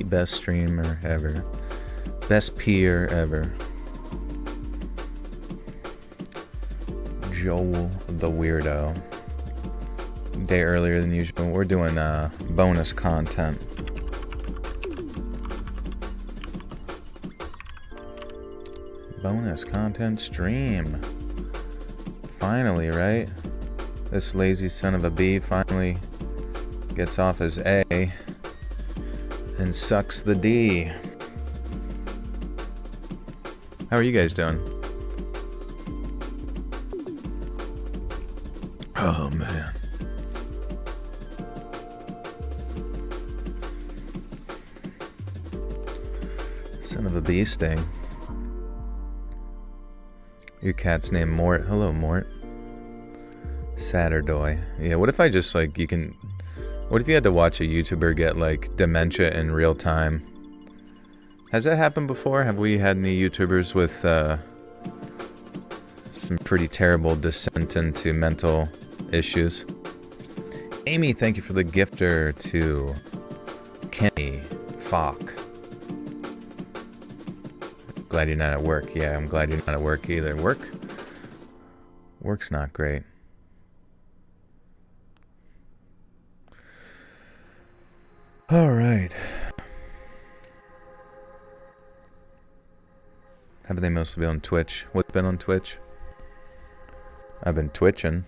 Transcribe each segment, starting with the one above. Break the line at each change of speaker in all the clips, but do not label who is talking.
Best streamer ever. Best peer ever. Joel the Weirdo. Day earlier than usual. We're doing bonus content. Bonus content stream. Finally, right? This lazy son of a bee finally gets off his A and sucks the D. How are you guys doing? Oh, man. Son of a bee sting. Your cat's named Mort. Hello, Mort. Saturday. Yeah, what if I just, like, what if you had to watch a YouTuber get, like, dementia in real time? Has that happened before? Have we had any YouTubers with, some pretty terrible descent into mental issues? Amy, thank you for the gifter to Kenny Falk. Glad you're not at work. Yeah, I'm glad you're not at work either. Work's not great. All right. Have they mostly been on Twitch? What's been on Twitch? I've been twitching.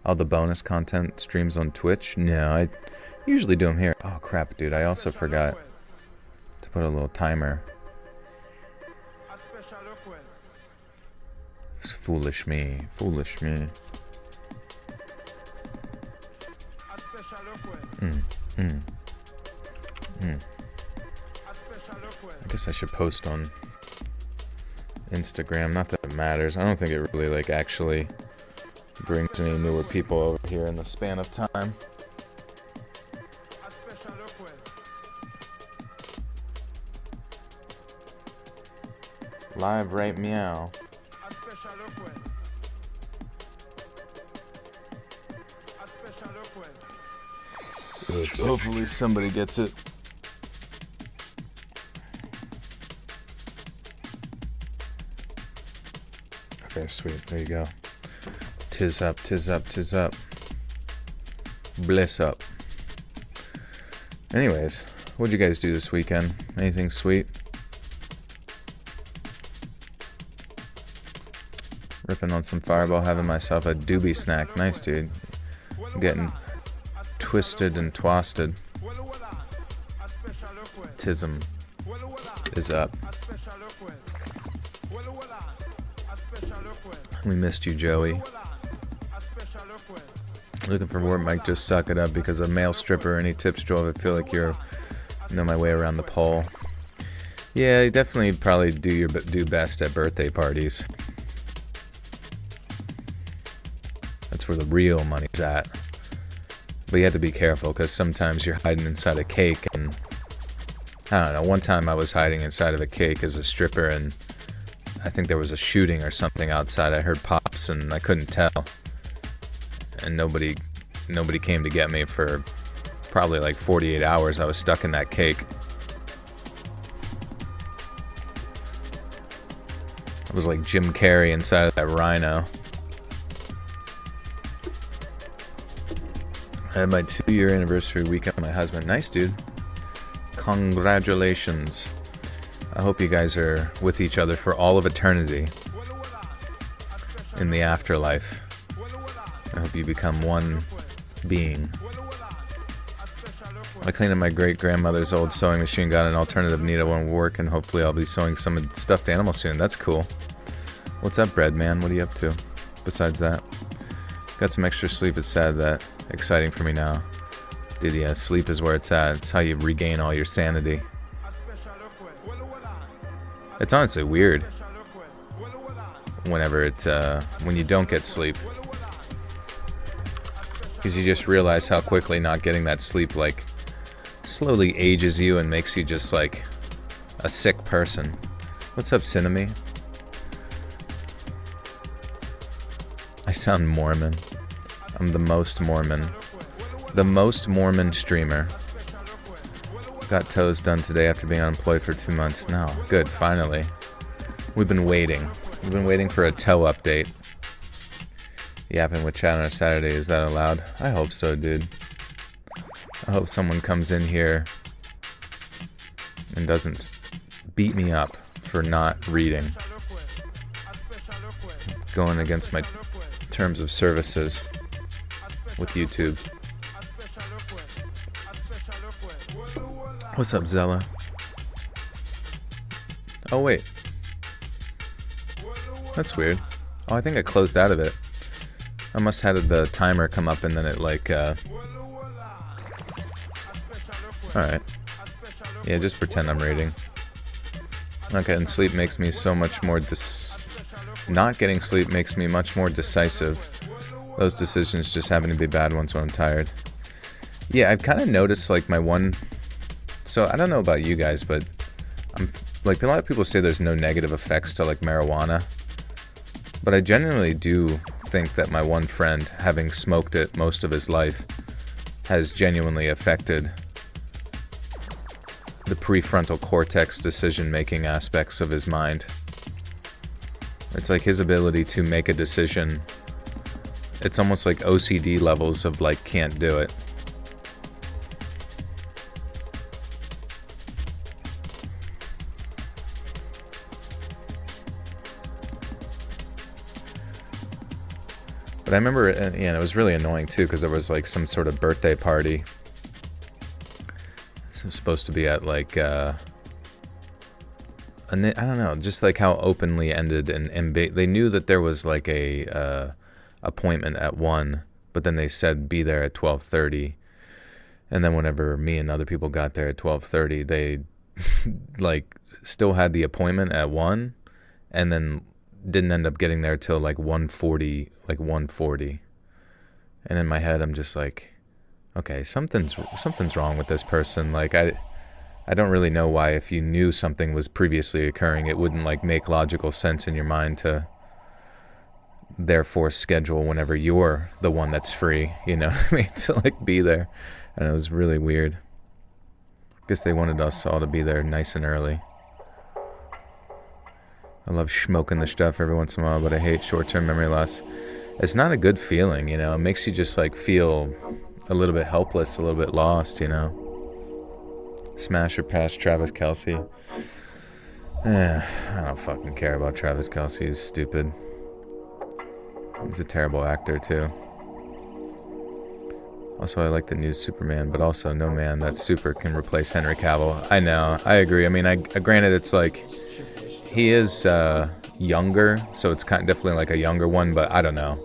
All the bonus content streams on Twitch? No, I usually do them here. Oh crap, dude, I also forgot to put a little timer. Foolish me. I guess I should post on Instagram. Not that it matters. I don't think it really, like, actually brings any newer people over here in the span of time. Live right meow. Hopefully somebody gets it. Okay, sweet. There you go. Tis up, tis up, tis up. Bliss up. Anyways, what'd you guys do this weekend? Anything sweet? Ripping on some Fireball, having myself a doobie snack. Nice, dude. I'm getting twisted and twasted. Tism is up. We missed you, Joey. Looking for work, Mike. Just suck it up because a male stripper. Any tips, Joel? I feel like you're know my way around the pole. Yeah, you definitely probably do best at birthday parties. That's where the real money's at. But you have to be careful because sometimes you're hiding inside a cake, and I don't know. One time I was hiding inside of a cake as a stripper, and I think there was a shooting or something outside. I heard pops and I couldn't tell, and nobody came to get me for probably like 48 hours. I was stuck in that cake. I was like Jim Carrey inside of that rhino. I had my 2-year anniversary weekend with my husband. Nice, dude. Congratulations. I hope you guys are with each other for all of eternity in the afterlife. I hope you become one being. I cleaned up my great-grandmother's old sewing machine, got an alternative needle one work, and hopefully I'll be sewing some stuffed animal soon. That's cool. What's up, Bread Man? What are you up to besides that? Got some extra sleep. It's sad that exciting for me now. Dude, yeah, sleep is where it's at. It's how you regain all your sanity. It's honestly weird whenever when you don't get sleep, because you just realize how quickly not getting that sleep like slowly ages you and makes you just like a sick person. What's up, Cinemy? I sound Mormon. I'm the most Mormon streamer. Got toes done today after being unemployed for 2 months. No, good, finally. We've been waiting. We've been waiting for a toe update. Yapping with chat on a Saturday, is that allowed? I hope so, dude. I hope someone comes in here and doesn't beat me up for not reading. Going against my terms of services with YouTube. What's up, Zella? Oh, wait. That's weird. Oh, I think I closed out of it. I must have had the timer come up and then it like, Alright. Yeah, just pretend I'm reading. Not getting sleep makes me so much more Not getting sleep makes me much more decisive. Those decisions just happen to be bad ones when I'm tired. Yeah, I've kind of noticed like my one... So, I don't know about you guys, but like a lot of people say there's no negative effects to like marijuana. But I genuinely do think that my one friend, having smoked it most of his life, has genuinely affected the prefrontal cortex decision-making aspects of his mind. It's like his ability to make a decision. It's almost like OCD levels of like can't do it. But I remember, it was really annoying too, because there was like some sort of birthday party. This was supposed to be at like, I don't know, just like how openly ended and they knew that there was like a appointment at 1, but then they said be there at 12:30. And then whenever me and other people got there at 12:30, they like still had the appointment at 1, and then didn't end up getting there till like 1:40. And in my head I'm just like, okay, something's wrong with this person. Like I don't really know why, if you knew something was previously occurring, it wouldn't like make logical sense in your mind to therefore schedule whenever you're the one that's free, you know what I mean, to like be there. And it was really weird. I guess they wanted us all to be there nice and early. I love smoking the stuff every once in a while, but I hate short-term memory loss. It's not a good feeling, you know. It makes you just like feel a little bit helpless, a little bit lost, you know. Smash or pass Travis Kelce. I don't fucking care about Travis Kelce. He's stupid. He's a terrible actor too. Also, I like the new Superman, but also no man that's super can replace Henry Cavill. I know, I agree. I mean, granted, it's like he is younger, so it's kind of definitely like a younger one, but I don't know.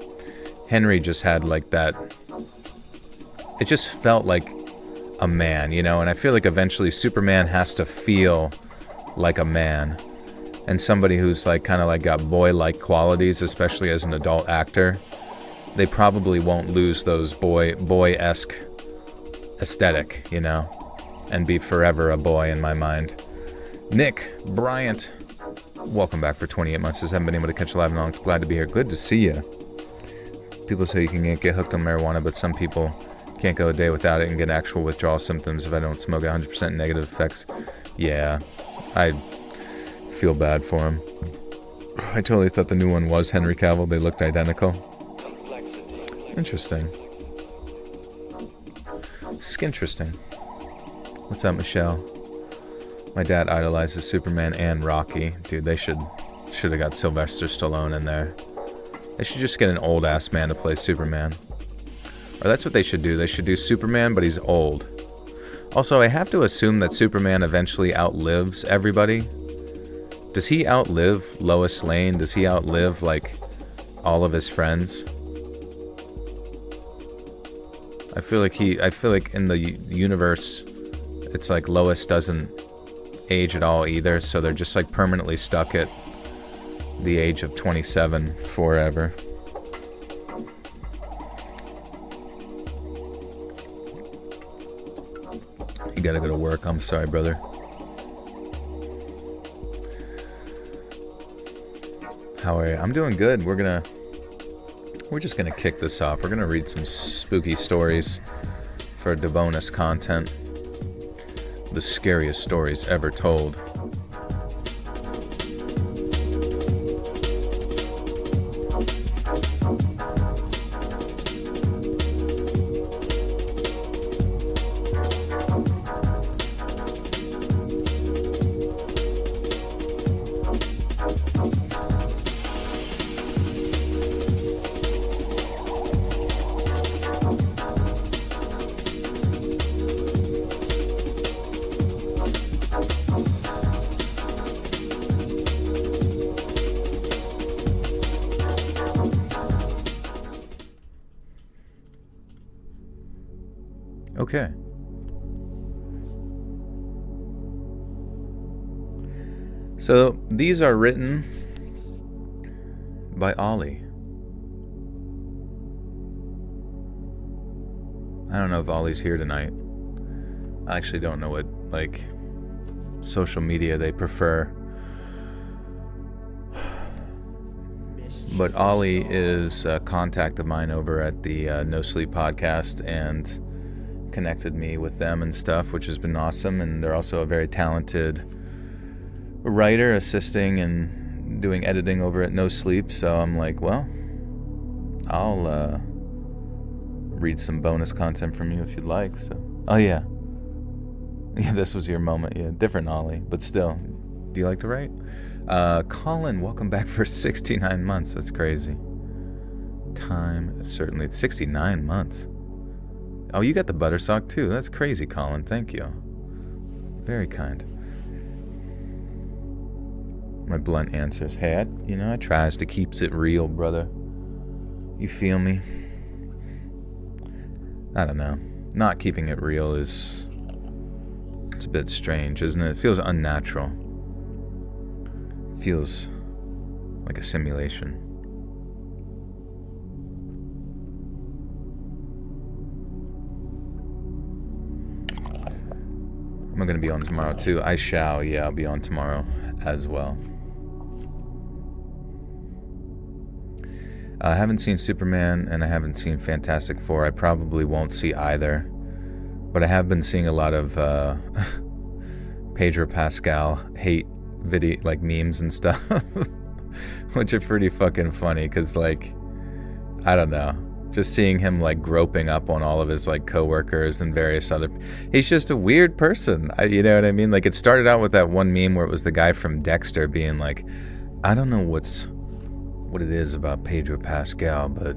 Henry just had like that. It just felt like a man, you know, and I feel like eventually Superman has to feel like a man. And somebody who's like kind of like got boy-like qualities, especially as an adult actor, they probably won't lose those boy-esque aesthetic, you know, and be forever a boy in my mind. Nick Bryant, welcome back for 28 months. Just haven't been able to catch a live long. Glad to be here. Good to see you. People say you can get hooked on marijuana, but some people can't go a day without it and get actual withdrawal symptoms if I don't smoke. 100% negative effects. Yeah, I feel bad for him. I totally thought the new one was Henry Cavill. They looked identical. Interesting. Skinteresting. What's up, Michelle? My dad idolizes Superman and Rocky. Dude, they should have got Sylvester Stallone in there. They should just get an old-ass man to play Superman. Or that's what they should do. They should do Superman, but he's old. Also, I have to assume that Superman eventually outlives everybody. Does he outlive Lois Lane? Does he outlive, like, all of his friends? I feel like in the universe, it's like Lois doesn't age at all either, so they're just like permanently stuck at the age of 27 forever. You gotta go to work. I'm sorry, brother. How are you? I'm doing good. We're just gonna kick this off. We're gonna read some spooky stories for the bonus content. the scariest stories ever told. Okay. So these are written by Ollie. I don't know if Ollie's here tonight. I actually don't know what, like, social media they prefer. But Ollie is a contact of mine over at the No Sleep podcast and connected me with them and stuff, which has been awesome. And they're also a very talented writer, assisting and doing editing over at No Sleep. So I'm like, well, I'll read some bonus content from you if you'd like. So, oh yeah, this was your moment. Yeah, different Ollie, but still. Do you like to write? Colin, welcome back for 69 months. That's crazy. Time, certainly 69 months. Oh, you got the butter sock too. That's crazy, Colin. Thank you. Very kind. My blunt answers. Hey, I tries to keeps it real, brother. You feel me? I don't know. Not keeping it real it's a bit strange, isn't it? It feels unnatural. It feels like a simulation. I'm going to be on tomorrow too. I shall, yeah, I'll be on tomorrow as well. I haven't seen Superman and I haven't seen Fantastic Four. I probably won't see either. But I have been seeing a lot of Pedro Pascal hate video, like memes and stuff, which are pretty fucking funny because, like, I don't know. Just seeing him like groping up on all of his like coworkers and various other, he's just a weird person. You know what I mean? Like, it started out with that one meme where it was the guy from Dexter being like, I don't know what it is about Pedro Pascal, but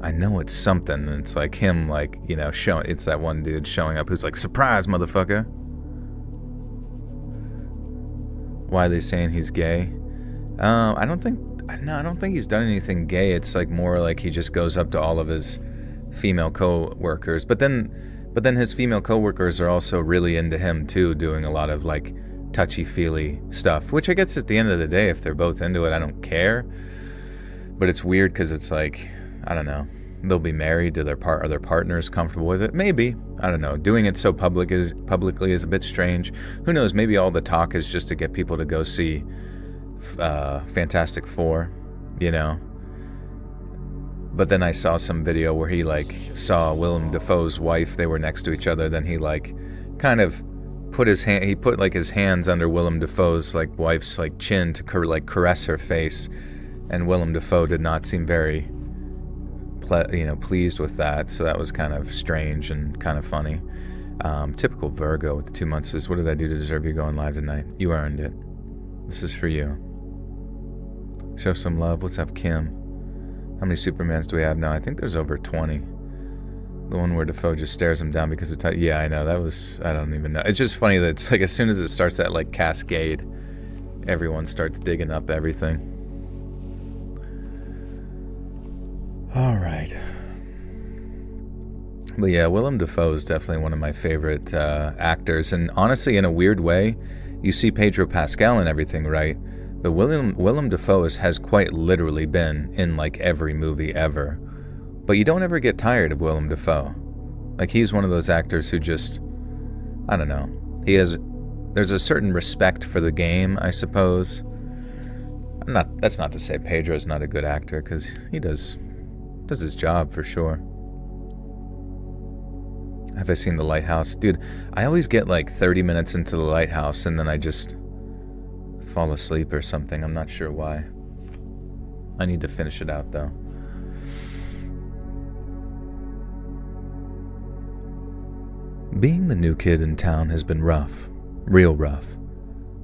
I know it's something. And it's like him, like, you know, it's that one dude showing up who's like, surprise, motherfucker. Why are they saying he's gay? I don't think he's done anything gay. It's like more like he just goes up to all of his female co-workers. But then his female co-workers are also really into him too, doing a lot of like touchy-feely stuff, which I guess at the end of the day, if they're both into it, I don't care. But it's weird because it's like, I don't know, they'll be married. Are their partners comfortable with it? Maybe. I don't know. Doing it so publicly is a bit strange. Who knows? Maybe all the talk is just to get people to go see Fantastic Four, you know. But then I saw some video where he like saw Willem Dafoe's wife. They were next to each other. Then he like kind of put his hands under Willem Dafoe's like wife's like chin to caress her face, and Willem Dafoe did not seem very pleased with that. So that was kind of strange and kind of funny. Typical Virgo with the 2 months says, what did I do to deserve you going live tonight? You earned it. This is for you. Show some love. What's up, Kim? How many Supermans do we have now? I think there's over 20. The one where Defoe just stares him down because yeah, I know. I don't even know. It's just funny that it's like as soon as it starts that like cascade, everyone starts digging up everything. All right. But yeah, Willem Dafoe is definitely one of my favorite actors. And honestly, in a weird way, you see Pedro Pascal and everything, right? But Willem Dafoe has quite literally been in like every movie ever. But you don't ever get tired of Willem Dafoe. Like, he's one of those actors who just, I don't know. There's a certain respect for the game, I suppose. That's not to say Pedro's not a good actor, because he does his job for sure. Have I seen the lighthouse? Dude, I always get like 30 minutes into the lighthouse and then I just fall asleep or something. I'm not sure why. I need to finish it out though. Being the new kid in town has been rough. Real rough.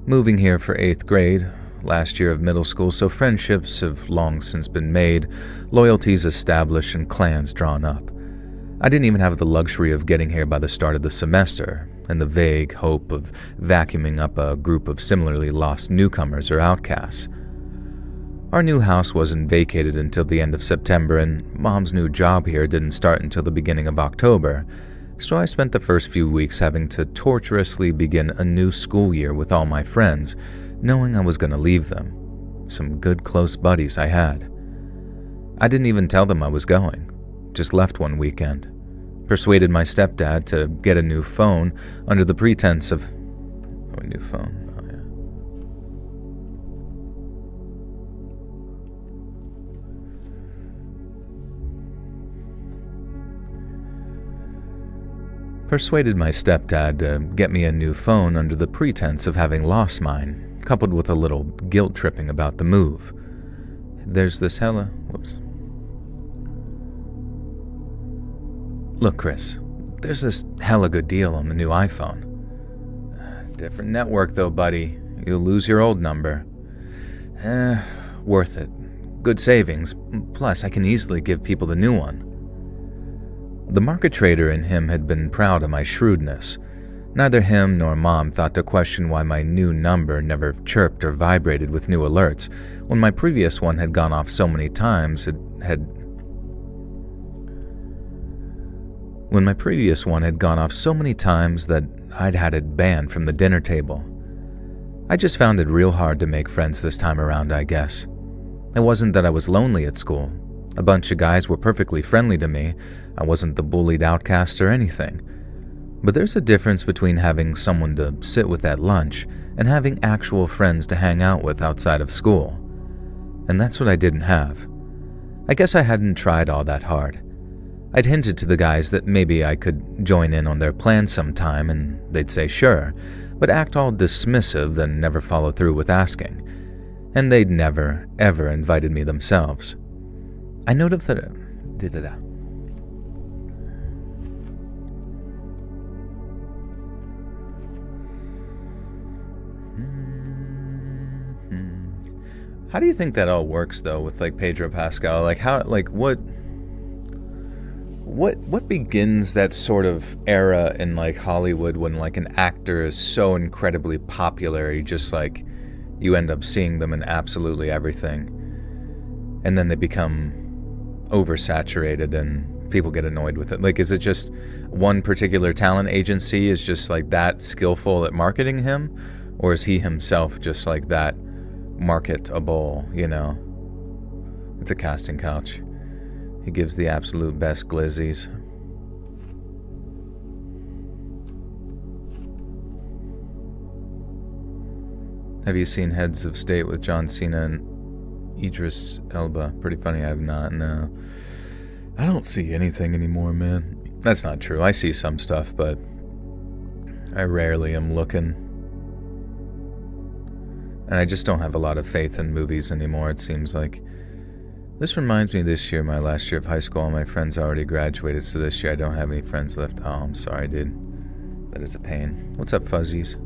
Moving here for 8th grade, last year of middle school, so friendships have long since been made, loyalties established, and clans drawn up. I didn't even have the luxury of getting here by the start of the semester, and the vague hope of vacuuming up a group of similarly lost newcomers or outcasts. Our new house wasn't vacated until the end of September, and Mom's new job here didn't start until the beginning of October, so I spent the first few weeks having to tortuously begin a new school year with all my friends, knowing I was going to leave them. Some good close buddies I had. I didn't even tell them I was going, just left one weekend. Persuaded my stepdad to get a new phone under the pretense of... a new phone, oh yeah. Persuaded my stepdad to get me a new phone under the pretense of having lost mine, coupled with a little guilt tripping about the move. There's this Whoops. Look, Chris, there's this hella good deal on the new iPhone. Different network though, buddy. You'll lose your old number. Worth it. Good savings. Plus, I can easily give people the new one. The market trader in him had been proud of my shrewdness. Neither him nor Mom thought to question why my new number never chirped or vibrated with new alerts, when my previous one had gone off so many times that I'd had it banned from the dinner table. I just found it real hard to make friends this time around, I guess. It wasn't that I was lonely at school. A bunch of guys were perfectly friendly to me. I wasn't the bullied outcast or anything. But there's a difference between having someone to sit with at lunch and having actual friends to hang out with outside of school. And that's what I didn't have. I guess I hadn't tried all that hard. I'd hinted to the guys that maybe I could join in on their plans sometime, and they'd say sure, but act all dismissive then never follow through with asking. And they'd never, ever invited me themselves. I noticed that... How do you think that all works, though, with, like, Pedro Pascal? Like, how, like, what begins that sort of era in, like, Hollywood when, like, an actor is so incredibly popular, you just, like, you end up seeing them in absolutely everything. And then they become oversaturated and people get annoyed with it. Like, is it just one particular talent agency is just, like, that skillful at marketing him? Or is he himself just, like, that marketable, you know? It's a casting couch. He gives the absolute best glizzies. Have you seen Heads of State with John Cena and Idris Elba? Pretty funny, I have not, no. I don't see anything anymore, man. That's not true. I see some stuff, but I rarely am looking. And I just don't have a lot of faith in movies anymore, it seems like. This reminds me, this year, my last year of high school, all my friends already graduated, so this year I don't have any friends left. Oh, I'm sorry, dude. That is a pain. What's up, fuzzies?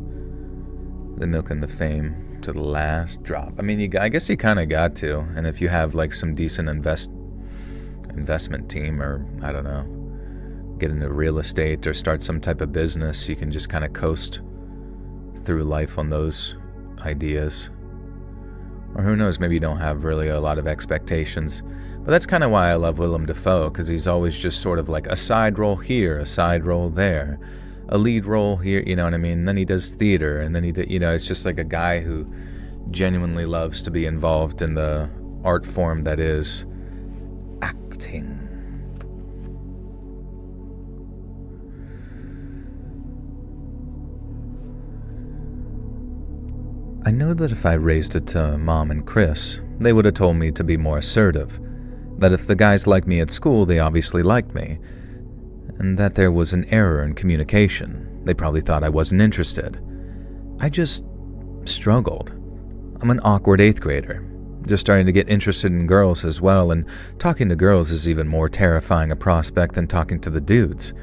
The milk and the fame to the last drop. I mean, I guess you kind of got to. And if you have, like, some decent investment team, or, I don't know, get into real estate or start some type of business, you can just kind of coast through life on those ideas. Or who knows, maybe you don't have really a lot of expectations. But that's kind of why I love Willem Dafoe, because he's always just sort of like a side role here, a side role there, a lead role here, you know what I mean? And then he does theater, and then it's just like a guy who genuinely loves to be involved in the art form that is acting. I know that if I raised it to Mom and Chris, they would have told me to be more assertive. That if the guys liked me at school, they obviously liked me. and that there was an error in communication. They probably thought I wasn't interested. I just struggled. I'm an awkward 8th grader, just starting to get interested in girls as well, and talking to girls is even more terrifying a prospect than talking to the dudes.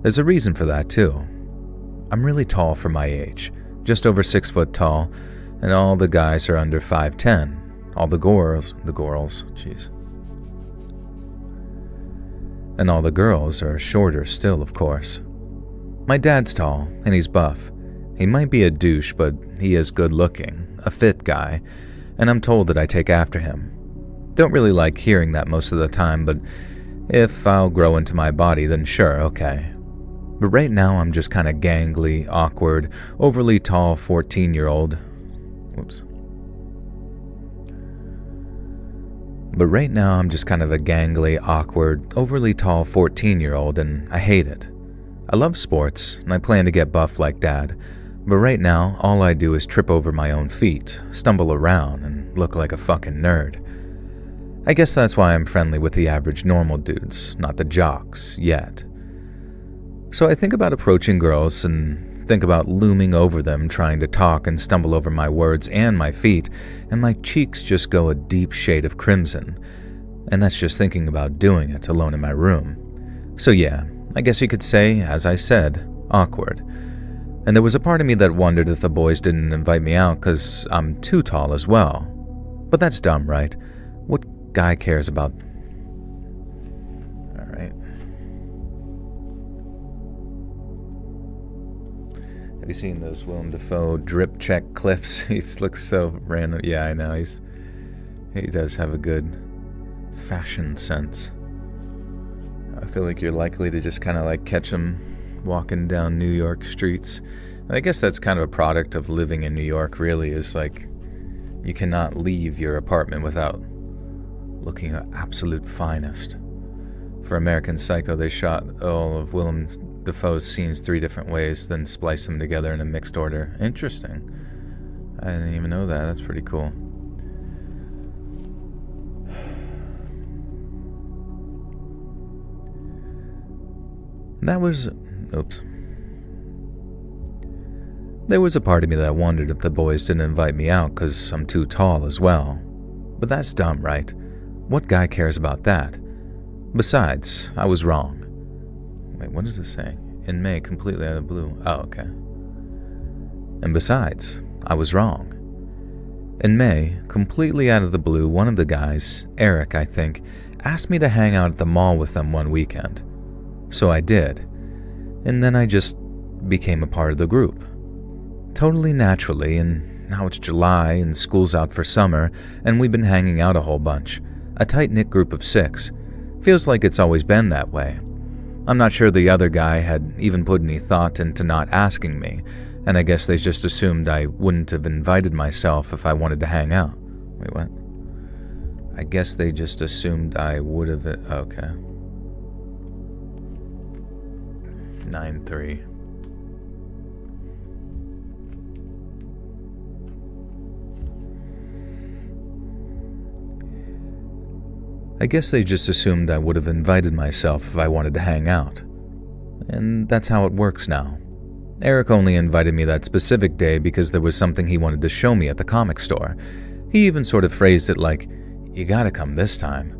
There's a reason for that too. I'm really tall for my age, just over 6 foot tall, and all the guys are under 5'10". All the girls, jeez. And all the girls are shorter still, of course. My dad's tall, and he's buff. He might be a douche, but he is good looking, a fit guy, and I'm told that I take after him. Don't really like hearing that most of the time, but if I'll grow into my body, then sure, okay. But right now I'm just kinda gangly, awkward, overly tall 14-year-old. Whoops. But right now I'm just kind of a gangly, awkward, overly tall 14-year-old, and I hate it. I love sports, and I plan to get buff like Dad, but right now all I do is trip over my own feet, stumble around, and look like a fucking nerd. I guess that's why I'm friendly with the average normal dudes, not the jocks, yet. So I think about approaching girls and think about looming over them, trying to talk and stumble over my words and my feet, and my cheeks just go a deep shade of crimson. And that's just thinking about doing it alone in my room. So yeah, I guess you could say, as I said, awkward. And there was a part of me that wondered if the boys didn't invite me out because I'm too tall as well. But that's dumb, right? What guy cares about... Alright. Have you seen those Willem Dafoe drip check clips? He looks so random. Yeah, I know. He does have a good fashion sense. I feel like you're likely to just kind of like catch him walking down New York streets. And I guess that's kind of a product of living in New York, really, is like you cannot leave your apartment without looking at absolute finest. For American Psycho, they shot all of Willem Dafoe's scenes 3 different ways, then spliced them together in a mixed order. Interesting. I didn't even know that. That's pretty cool. That was... Oops. There was a part of me that wondered if the boys didn't invite me out because I'm too tall as well. But that's dumb, right? What guy cares about that? Besides, I was wrong. Wait, what is this saying? In May, completely out of the blue. Oh, okay. And besides, I was wrong. In May, completely out of the blue, one of the guys, Eric, I think, asked me to hang out at the mall with them one weekend. So I did. And then I just became a part of the group. Totally naturally, and now it's July and school's out for summer, and we've been hanging out a whole bunch. A tight-knit group of 6. Feels like it's always been that way. I'm not sure the other guy had even put any thought into not asking me, and I guess they just assumed I wouldn't have invited myself if I wanted to hang out. Wait, what? I guess they just assumed I would have... Okay. 9-3. I guess they just assumed I would have invited myself if I wanted to hang out. And that's how it works now. Eric only invited me that specific day because there was something he wanted to show me at the comic store. He even sort of phrased it like, "You gotta come this time."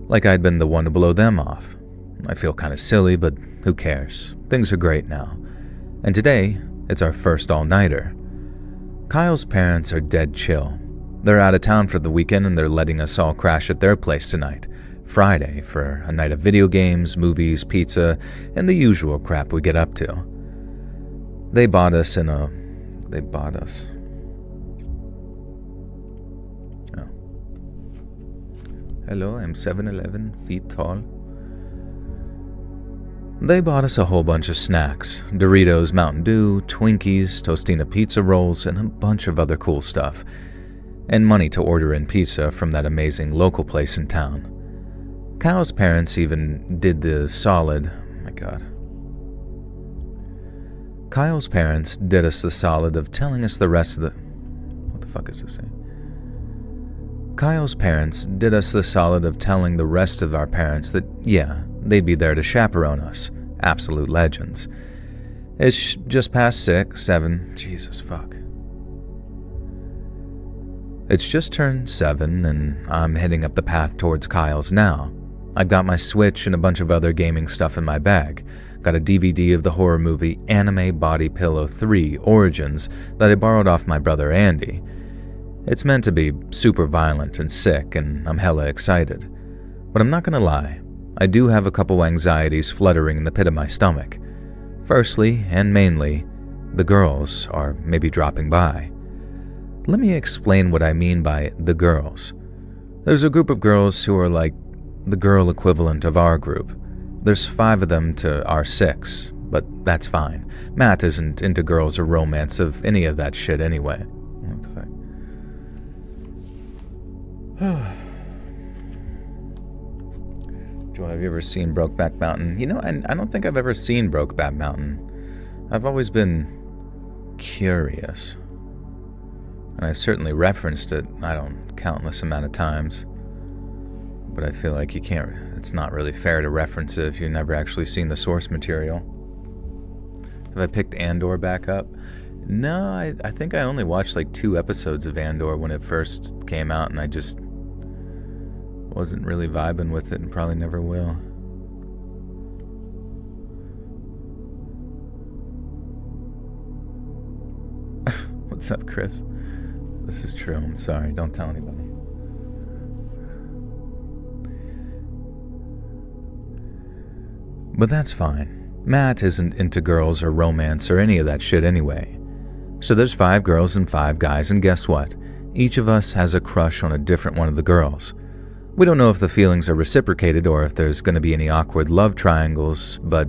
Like I'd been the one to blow them off. I feel kind of silly, but who cares? Things are great now. And today, it's our first all-nighter. Kyle's parents are dead chill. They're out of town for the weekend and they're letting us all crash at their place tonight, Friday, for a night of video games, movies, pizza, and the usual crap we get up to. They bought us. Oh. Hello, I'm 7'11", feet tall. They bought us a whole bunch of snacks, Doritos, Mountain Dew, Twinkies, Tostina pizza rolls, and a bunch of other cool stuff. And money to order in pizza from that amazing local place in town. Kyle's parents even did the solid... Oh my god. Kyle's parents did us the solid of telling us the rest of the... What the fuck is this saying? Kyle's parents did us the solid of telling the rest of our parents that, yeah, They'd be there to chaperone us. Absolute legends. It's just past 6, 7, Jesus fuck. It's just turned 7 and I'm heading up the path towards Kyle's now. I've got my Switch and a bunch of other gaming stuff in my bag. Got a DVD of the horror movie Anime Body Pillow 3 Origins that I borrowed off my brother Andy. It's meant to be super violent and sick and I'm hella excited. But I'm not gonna lie, I do have a couple anxieties fluttering in the pit of my stomach. Firstly, and mainly, the girls are maybe dropping by. Let me explain what I mean by the girls. There's a group of girls who are like the girl equivalent of our group. There's 5 of them to our 6, but that's fine. Matt isn't into girls or romance of any of that shit anyway. What the fuck? Joe, have you ever seen Brokeback Mountain? You know, I don't think I've ever seen Brokeback Mountain. I've always been curious. And I've certainly referenced it, I don't countless amount of times. But I feel like it's not really fair to reference it if you've never actually seen the source material. Have I picked Andor back up? No, I think I only watched like 2 episodes of Andor when it first came out, and I just wasn't really vibing with it and probably never will. What's up, Chris? This is true, I'm sorry, don't tell anybody. But that's fine. Matt isn't into girls or romance or any of that shit anyway. So there's 5 girls and 5 guys, and guess what? Each of us has a crush on a different one of the girls. We don't know if the feelings are reciprocated or if there's going to be any awkward love triangles, but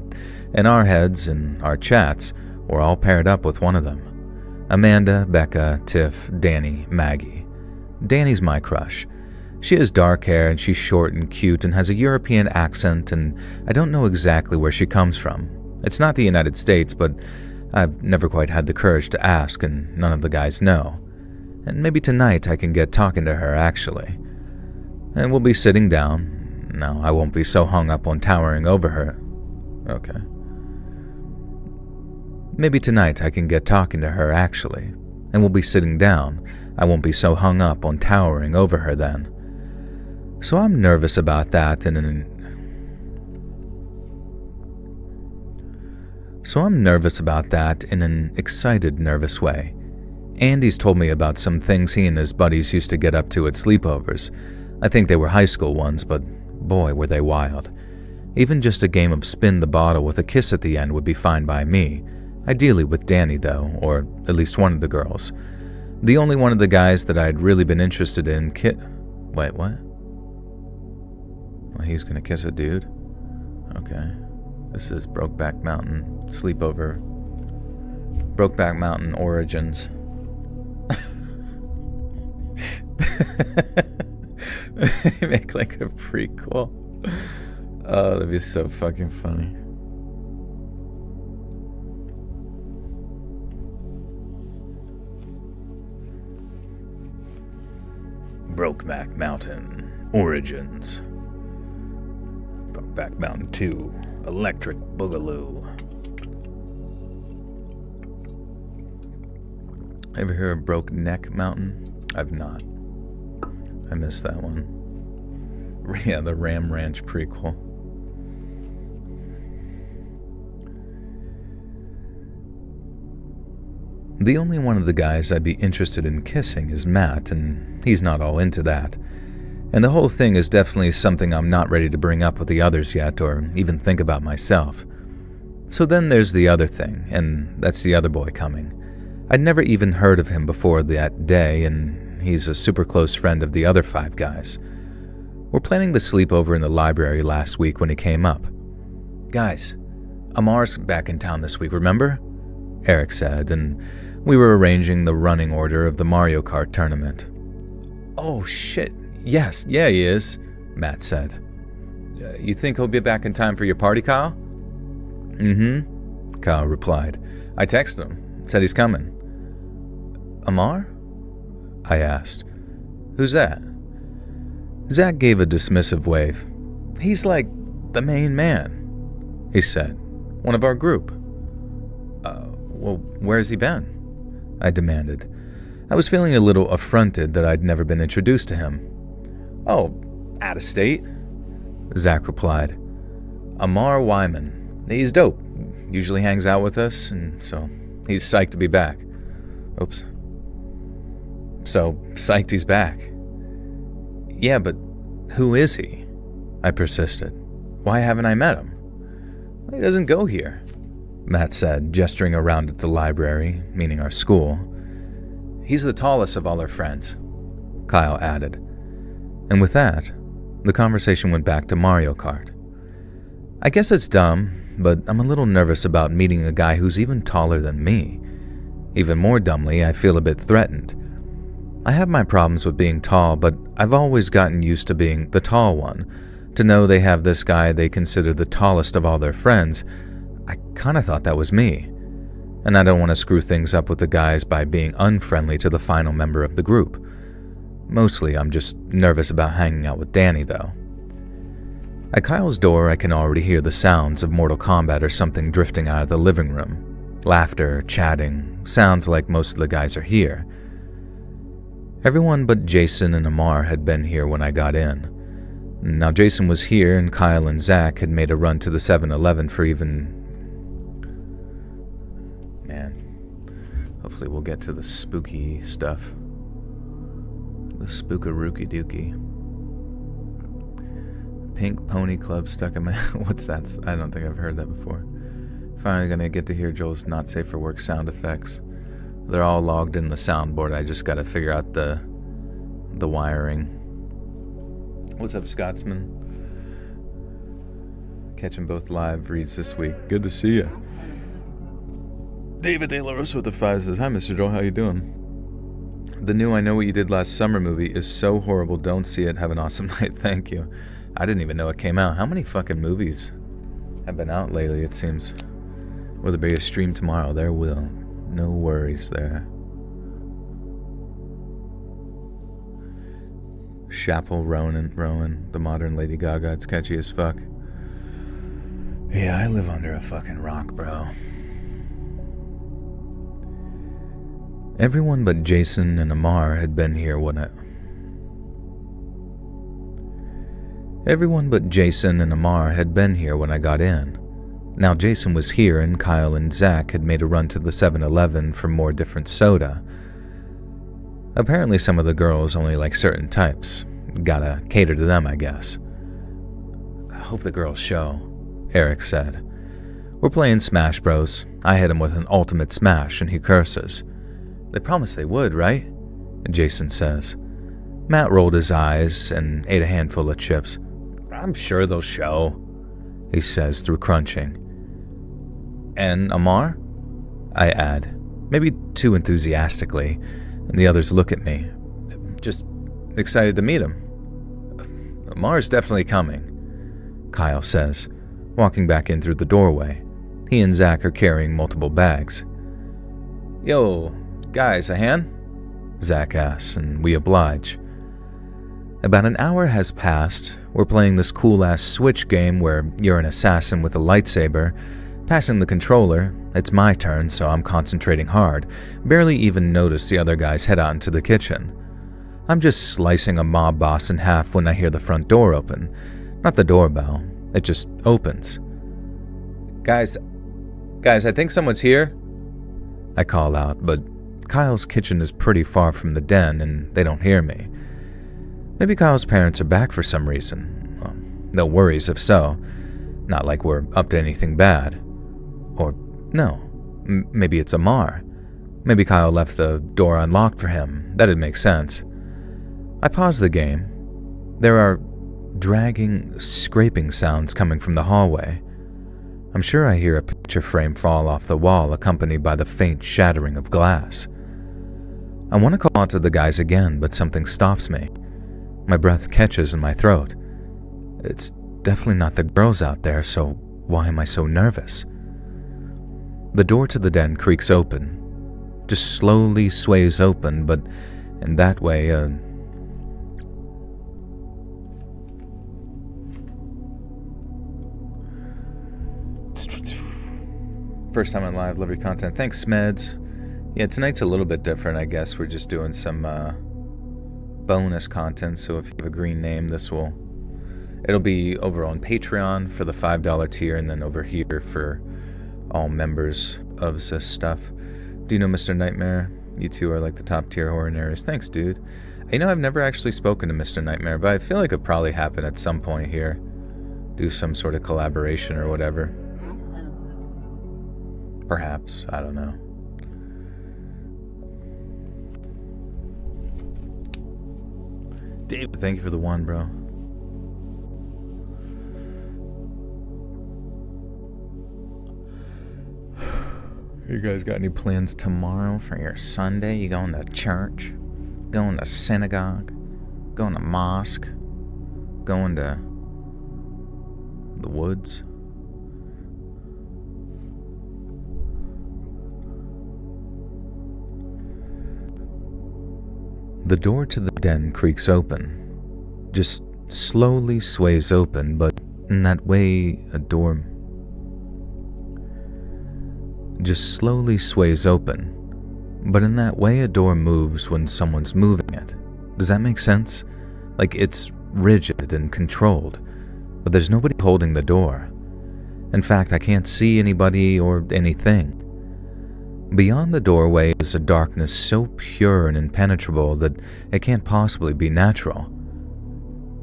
in our heads and our chats, we're all paired up with one of them. Amanda, Becca, Tiff, Danny, Maggie. Danny's my crush. She has dark hair and she's short and cute and has a European accent, and I don't know exactly where she comes from. It's not the United States, but I've never quite had the courage to ask, and none of the guys know. And maybe tonight I can get talking to her, actually. And we'll be sitting down. No, I won't be so hung up on towering over her. Okay. Maybe tonight I can get talking to her, actually. And we'll be sitting down. I won't be so hung up on towering over her then. So I'm nervous about that in an excited, nervous way. Andy's told me about some things he and his buddies used to get up to at sleepovers. I think they were high school ones, but boy, were they wild. Even just a game of spin the bottle with a kiss at the end would be fine by me. Ideally with Danny, though, or at least one of the girls. The only one of the guys that I'd really been interested in Wait, what? Well, he's gonna kiss a dude? Okay. This is Brokeback Mountain sleepover. Brokeback Mountain Origins. They make like a prequel. Oh, that'd be so fucking funny. Brokeback Mountain Origins. Brokeback Mountain 2 Electric Boogaloo. Ever hear of Brokeneck Mountain? I've not. I missed that one. Yeah, the Ram Ranch prequel. The only one of the guys I'd be interested in kissing is Matt, and he's not all into that. And the whole thing is definitely something I'm not ready to bring up with the others yet, or even think about myself. So then there's the other thing, and that's the other boy coming. I'd never even heard of him before that day, and he's a super close friend of the other 5 guys. We're planning the sleepover in the library last week when he came up. Guys, Amar's back in town this week, remember? Eric said, and we were arranging the running order of the Mario Kart tournament. Oh shit, yes, yeah he is, Matt said. You think he'll be back in time for your party, Kyle? Mm-hmm, Kyle replied. I texted him, said he's coming. Amar? I asked. Who's that? Zach gave a dismissive wave. He's like The main man," he said. "One of our group." Well, where's he been?" I demanded. I was feeling a little affronted that I'd never been introduced to him. "Oh, out of state," Zach replied. "Amar Wyman. He's dope. Usually hangs out with us, and so he's psyched to be back." Oops. "So psyched he's back." "Yeah, but who is he?" I persisted. "Why haven't I met him?" "He doesn't go here," Matt said, gesturing around at the library, meaning our school. "He's the tallest of all our friends," Kyle added. And with that, the conversation went back to Mario Kart. I guess it's dumb, but I'm a little nervous about meeting a guy who's even taller than me. Even more dumbly, I feel a bit threatened. I have my problems with being tall, but I've always gotten used to being the tall one. To know they have this guy they consider the tallest of all their friends, I kinda thought that was me. And I don't want to screw things up with the guys by being unfriendly to the final member of the group. Mostly, I'm just nervous about hanging out with Danny, though. At Kyle's door, I can already hear the sounds of Mortal Kombat or something drifting out of the living room. Laughter, chatting, sounds like most of the guys are here. Everyone but Jason and Amar had been here when I got in. Now Jason was here and Kyle and Zach had made a run to the 7-Eleven for even... Man, hopefully we'll get to the spooky stuff. The spookarookie dookie. Pink Pony Club stuck in my... What's that? I don't think I've heard that before. Finally gonna get to hear Joel's not safe for work sound effects. They're all logged in the soundboard. I just gotta figure out the wiring. What's up, Scotsman? Catching both live reads this week. Good to see you. David De La Rosa with the 5 says, "Hi, Mr. Joel, how you doing? The new I Know What You Did Last Summer movie is so horrible. Don't see it. Have an awesome night." Thank you. I didn't even know it came out. How many fucking movies have been out lately, it seems? Will there be a stream tomorrow? There will. No worries there. Chapel Rowan, the modern Lady Gaga. It's catchy as fuck. Yeah, I live under a fucking rock, bro. Everyone but Jason and Amar had been here when I... Everyone but Jason and Amar had been here when I got in. Now Jason was here and Kyle and Zach had made a run to the 7-Eleven for more different soda. Apparently some of the girls only like certain types. Gotta cater to them, I guess. "I hope the girls show," Eric said. "We're playing Smash Bros. I hit him with an ultimate smash and he curses." "They promised they would, right?" Jason says. Matt rolled his eyes and ate a handful of chips. "I'm sure they'll show," he says through crunching. "And Amar?" I add, maybe too enthusiastically, and the others look at me. "Just excited to meet him." "Amar's definitely coming," Kyle says, walking back in through the doorway. He and Zach are carrying multiple bags. "Yo, guys, a hand?" Zach asks, and we oblige. About an hour has passed. We're playing this cool-ass Switch game where you're an assassin with a lightsaber. Passing the controller, it's my turn, so I'm concentrating hard. Barely even notice the other guys head out into the kitchen. I'm just slicing a mob boss in half when I hear the front door open. Not the doorbell, it just opens. Guys, I think someone's here," I call out, but Kyle's kitchen is pretty far from the den and they don't hear me. Maybe Kyle's parents are back for some reason. Well, no worries if so. Not like we're up to anything bad. Or no, maybe it's Amar. Maybe Kyle left the door unlocked for him. That'd make sense. I pause the game. There are dragging, scraping sounds coming from the hallway. I'm sure I hear a picture frame fall off the wall accompanied by the faint shattering of glass. I want to call out to the guys again, but something stops me. My breath catches in my throat. It's definitely not the girls out there, so why am I so nervous? The door to the den creaks open. Just slowly sways open, but in that way, First time on live, love your content. Thanks, Smeds. Yeah, tonight's a little bit different, I guess. We're just doing some bonus content, so if you have a green name, it'll be over on Patreon for the $5 tier, and then over here for all members of this stuff. Do you know Mr. Nightmare? You two are like the top tier horror narrators. Thanks, dude. You know, I've never actually spoken to Mr. Nightmare, but I feel like it'll probably happen at some point here. Do some sort of collaboration or whatever. Perhaps. I don't know. David, thank you for the one, bro. You guys got any plans tomorrow for your Sunday? You going to church? Going to synagogue? Going to mosque? Going to the woods? The door to the den creaks open. Just slowly sways open, but in that way a door just slowly sways open. But in that way a door moves when someone's moving it. Does that make sense? Like it's rigid and controlled, but there's nobody holding the door. In fact, I can't see anybody or anything. Beyond the doorway is a darkness so pure and impenetrable that it can't possibly be natural.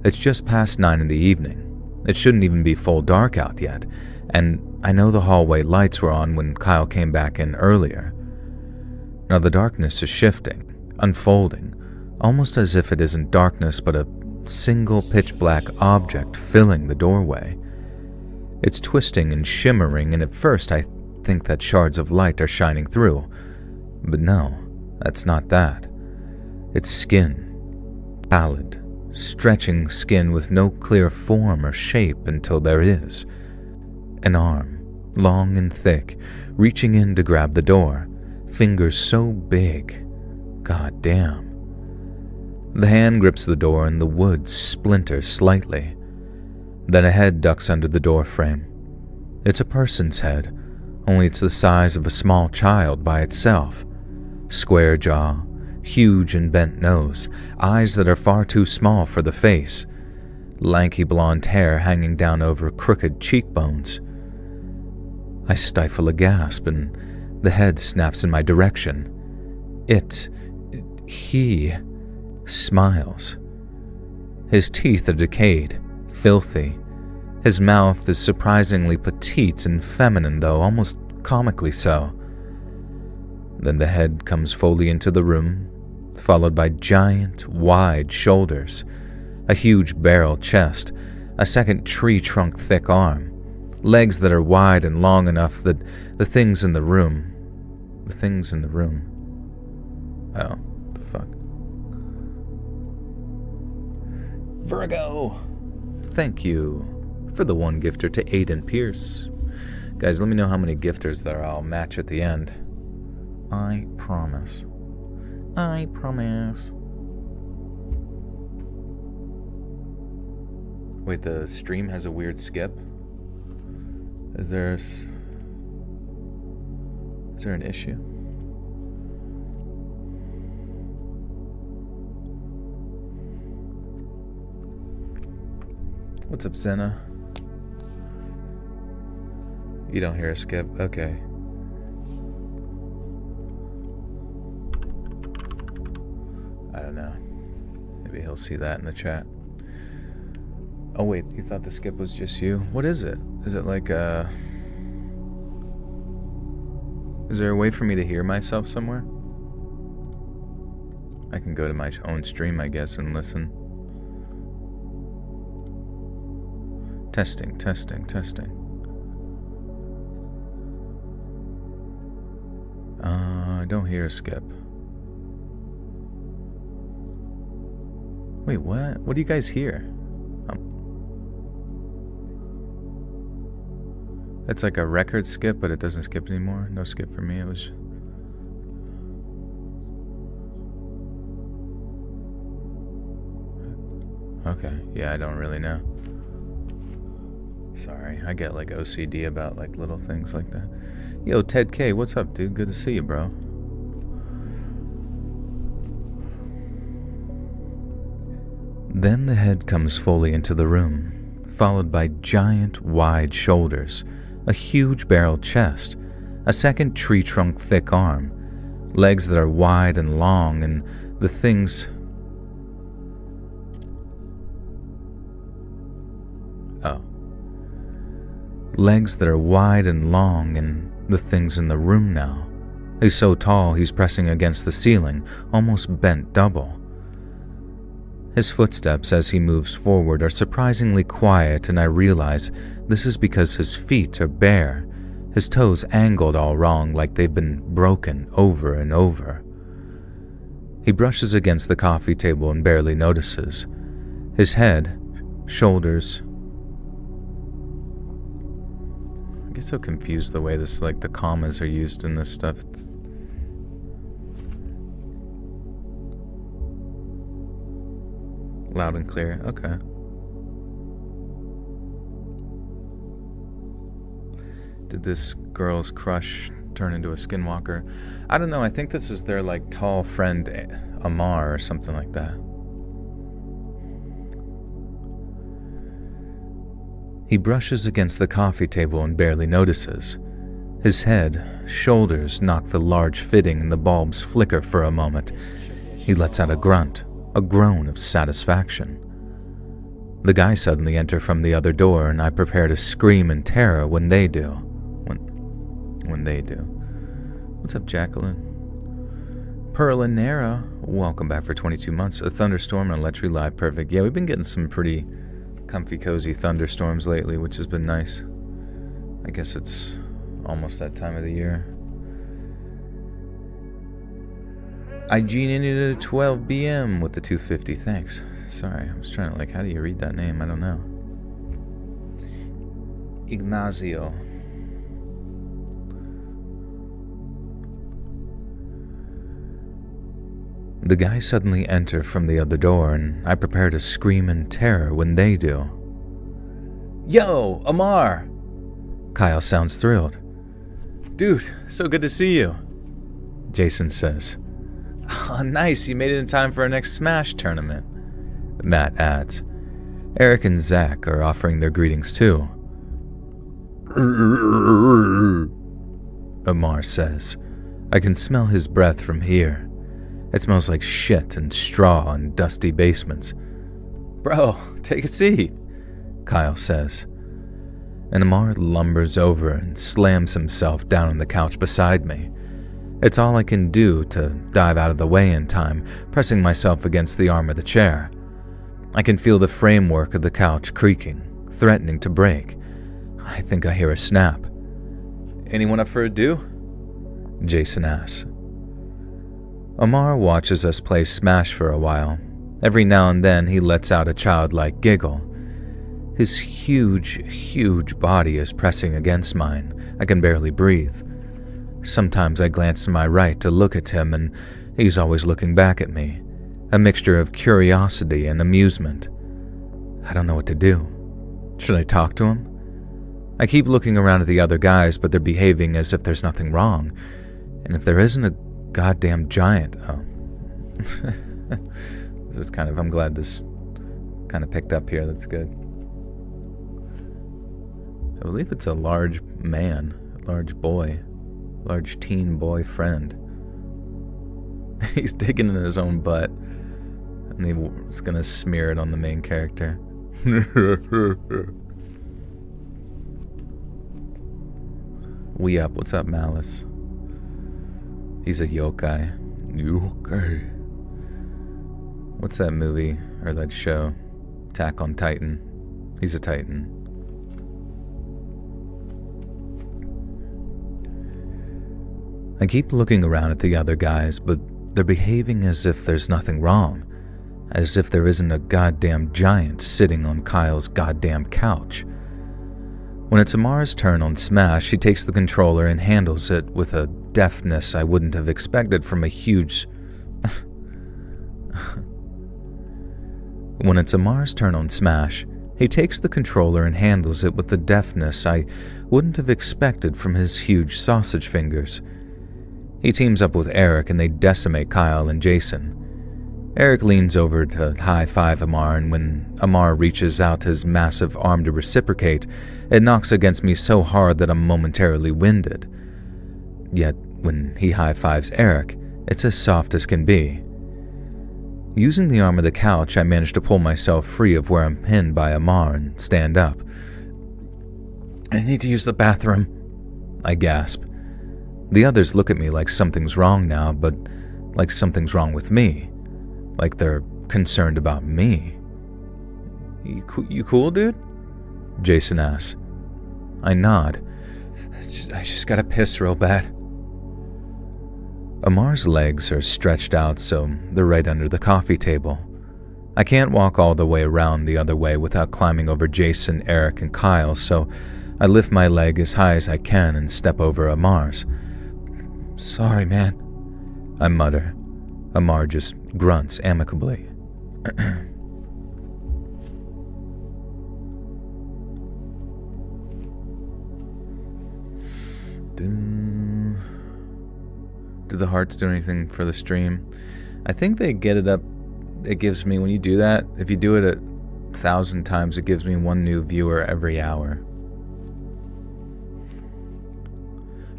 It's just past 9 in the evening. It shouldn't even be full dark out yet, and I know the hallway lights were on when Kyle came back in earlier. Now the darkness is shifting, unfolding, almost as if it isn't darkness but a single pitch-black object filling the doorway. It's twisting and shimmering, and at first I think that shards of light are shining through. But no, that's not that. It's skin. Pallid, stretching skin with no clear form or shape until there is. An arm, long and thick, reaching in to grab the door. Fingers so big. God damn. The hand grips the door and the wood splinters slightly. Then a head ducks under the door frame. It's a person's head, only it's the size of a small child by itself. Square jaw, huge and bent nose, eyes that are far too small for the face, lanky blonde hair hanging down over crooked cheekbones. I stifle a gasp and the head snaps in my direction. He smiles. His teeth are decayed, filthy. His mouth is surprisingly petite and feminine, though almost comically so. Then the head comes fully into the room, followed by giant, wide shoulders, a huge barrel chest, a second tree-trunk-thick arm, legs that are wide and long enough that the things in the room... Oh, the fuck. Virgo! Thank you for the one gifter to Aiden Pierce. Guys, let me know how many gifters there are. I'll match at the end. I promise. I promise. Wait, the stream has a weird skip? Is there an issue? What's up, Senna? You don't hear a skip? Okay. I don't know. Maybe he'll see that in the chat. Oh wait, you thought the skip was just you? What is it? Is it like a... Is there a way for me to hear myself somewhere? I can go to my own stream, I guess, and listen. Testing, testing, testing. I don't hear a skip. Wait, what? What do you guys hear? It's like a record skip, but it doesn't skip anymore. No skip for me. It was... Okay, yeah, I don't really know. Sorry, I get like OCD about like little things like that. Yo, Ted K, what's up, dude? Good to see you, bro. Then the head comes fully into the room, followed by giant, wide shoulders, a huge barrel chest, a second tree trunk thick arm, legs that are wide and long, and the things... Legs that are wide and long, and the things in the room now. He's so tall he's pressing against the ceiling, almost bent double. His footsteps as he moves forward are surprisingly quiet, and I realize this is because his feet are bare, his toes angled all wrong like they've been broken over and over. He brushes against the coffee table and barely notices. His head, shoulders... I get so confused the way this, like, the commas are used in this stuff. Loud and clear, okay. Did this girl's crush turn into a skinwalker? I don't know, I think this is their, like, tall friend Amar or something like that. He brushes against the coffee table and barely notices. His head, shoulders knock the large fitting and the bulbs flicker for a moment. He lets out a grunt, a groan of satisfaction. The guys suddenly enter from the other door, and I prepare to scream in terror when they do. When they do. What's up, Jacqueline? Perlinera, welcome back for 22 months. A thunderstorm on Letry Live, perfect. Yeah, we've been getting some pretty comfy, cozy thunderstorms lately, which has been nice. I guess it's almost that time of the year. I gene into 12 BM with the 250, thanks. Sorry, I was trying to, like, how do you read that name? I don't know. Ignacio. The guys suddenly enter from the other door, and I prepare to scream in terror when they do. Yo, Amar! Kyle sounds thrilled. Dude, so good to see you, Jason says. Oh, nice, you made it in time for our next Smash tournament, Matt adds. Eric and Zach are offering their greetings too. Amar says. I can smell his breath from here. It smells like shit and straw and dusty basements. Bro, take a seat, Kyle says. And Amar lumbers over and slams himself down on the couch beside me. It's all I can do to dive out of the way in time, pressing myself against the arm of the chair. I can feel the framework of the couch creaking, threatening to break. I think I hear a snap. Anyone up for a do? Jason asks. Amar watches us play Smash for a while. Every now and then he lets out a childlike giggle. His huge, huge body is pressing against mine. I can barely breathe. Sometimes I glance to my right to look at him, and he's always looking back at me. A mixture of curiosity and amusement. I don't know what to do. Should I talk to him? I keep looking around at the other guys, but they're behaving as if there's nothing wrong. And if there isn't a goddamn giant... Oh. This is kind of... I'm glad this kind of picked up here. That's good. I believe it's a large man. A large boy. Large teen boy friend. He's digging in his own butt. And he's gonna smear it on the main character. We up. What's up, Malice? He's a yokai. Yokai. What's that movie or that show? Attack on Titan. He's a Titan. I keep looking around at the other guys, but they're behaving as if there's nothing wrong. As if there isn't a goddamn giant sitting on Kyle's goddamn couch. When it's Amar's turn on Smash, he takes the controller and handles it with a deftness I wouldn't have expected from a huge... When it's Amar's turn on Smash, he takes the controller and handles it with the deftness I wouldn't have expected from his huge sausage fingers. He teams up with Eric and they decimate Kyle and Jason. Eric leans over to high-five Amar, and when Amar reaches out his massive arm to reciprocate, it knocks against me so hard that I'm momentarily winded. Yet, when he high-fives Eric, it's as soft as can be. Using the arm of the couch, I manage to pull myself free of where I'm pinned by Amar and stand up. "I need to use the bathroom," I gasp. The others look at me like something's wrong now, but like something's wrong with me. Like they're concerned about me. You cool, dude?" Jason asks. I nod. I just gotta piss real bad." Amar's legs are stretched out, so they're right under the coffee table. I can't walk all the way around the other way without climbing over Jason, Eric, and Kyle, so I lift my leg as high as I can and step over Amar's. "Sorry, man," I mutter. Amar just grunts amicably. Do the hearts do anything for the stream? I think they get it up. It gives me, when you do that, if you do it 1,000 times, it gives me one new viewer every hour.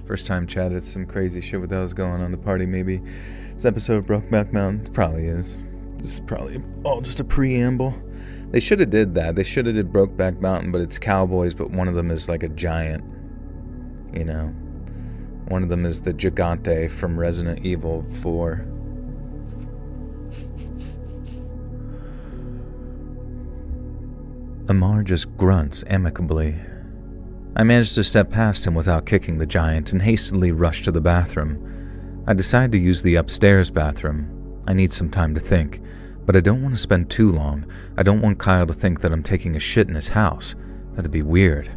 First time chatted some crazy shit with that was going on in the party. Maybe this episode of Brokeback Mountain. It probably is. This is probably all just a preamble. They should have did that. They should have did Brokeback Mountain, but it's cowboys, but one of them is like a giant. You know? One of them is the Gigante from Resident Evil 4. Amar just grunts amicably. I manage to step past him without kicking the giant and hastily rush to the bathroom. I decide to use the upstairs bathroom. I need some time to think, but I don't want to spend too long. I don't want Kyle to think that I'm taking a shit in his house. That'd be weird.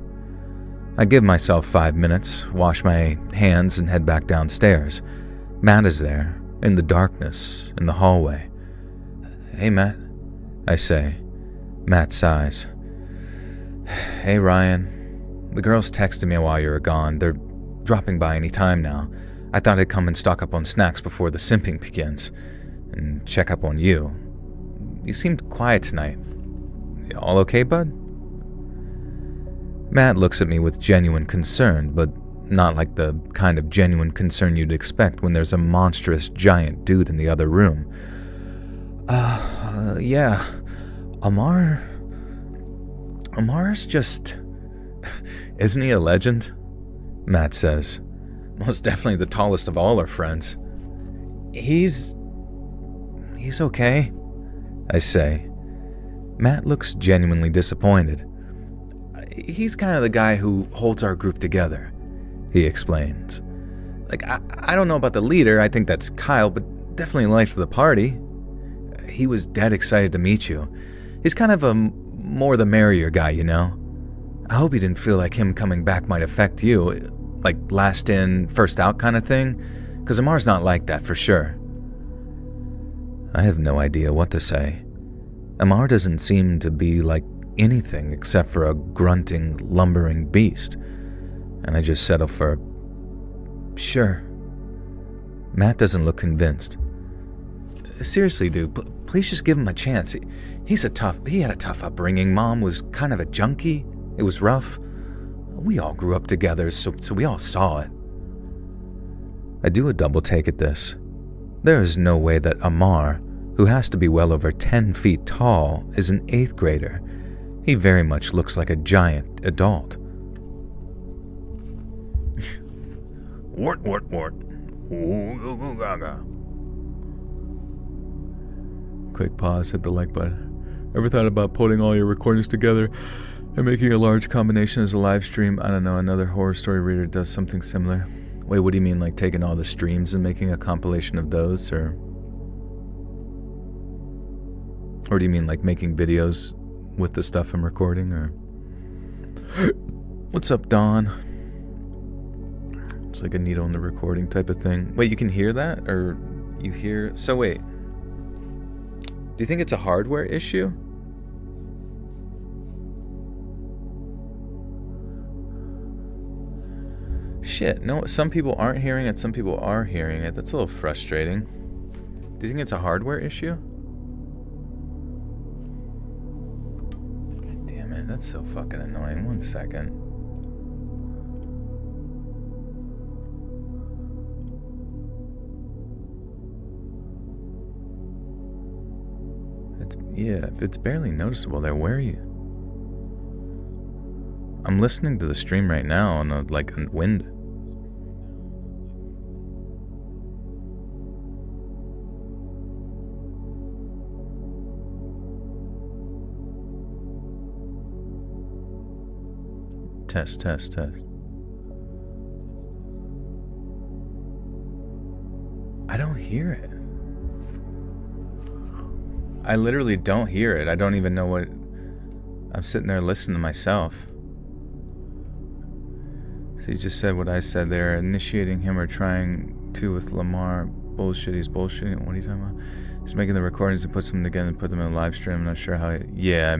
I give myself 5 minutes, wash my hands, and head back downstairs. Matt is there, in the darkness, in the hallway. "Hey, Matt," I say. Matt sighs. "Hey, Ryan. The girls texted me while you were gone. They're dropping by any time now. I thought I'd come and stock up on snacks before the simping begins, and check up on you. You seemed quiet tonight. All okay, bud?" Matt looks at me with genuine concern, but not like the kind of genuine concern you'd expect when there's a monstrous giant dude in the other room. Yeah. Amar's just... Isn't he a legend?" Matt says. "Most definitely the tallest of all our friends." He's okay," I say. Matt looks genuinely disappointed. "He's kind of the guy who holds our group together," he explains. "Like, I don't know about the leader, I think that's Kyle, but definitely life of the party. He was dead excited to meet you. He's kind of a more the merrier guy, you know? I hope you didn't feel like him coming back might affect you, like last in, first out kind of thing, because Amar's not like that for sure." I have no idea what to say. Amar doesn't seem to be like anything except for a grunting, lumbering beast, and I just settle for, "Sure." Matt doesn't look convinced. "Seriously, dude, please just give him a chance. He had a tough upbringing. Mom was kind of a junkie. It was rough. We all grew up together, so we all saw it." I do a double take at this. There is no way that Amar, who has to be well over 10 feet tall, is an 8th grader. He very much looks like a giant adult. Wart. Ooh, gaga. Quick pause, hit the like button. Ever thought about putting all your recordings together and making a large combination as a live stream? I don't know, another horror story reader does something similar. Wait, what do you mean, like taking all the streams and making a compilation of those, or do you mean like making videos with the stuff I'm recording, or... What's up, Dawn? It's like a needle in the recording type of thing. Wait, you can hear that? Or you hear... So wait. Do you think it's a hardware issue? shit. No, some people aren't hearing it, some people are hearing it. That's a little frustrating. Do you think it's a hardware issue? God damn it, that's so fucking annoying. 1 second. Yeah, if it's barely noticeable there, where are you? I'm listening to the stream right now on a wind. Test. I don't hear it. I literally don't hear it. I don't even know what... I'm sitting there listening to myself. So you just said what I said there. Initiating him or trying to with Lamar. Bullshit, he's bullshitting. What are you talking about? He's making the recordings and puts them together and put them in a live stream. I'm not sure how... Yeah,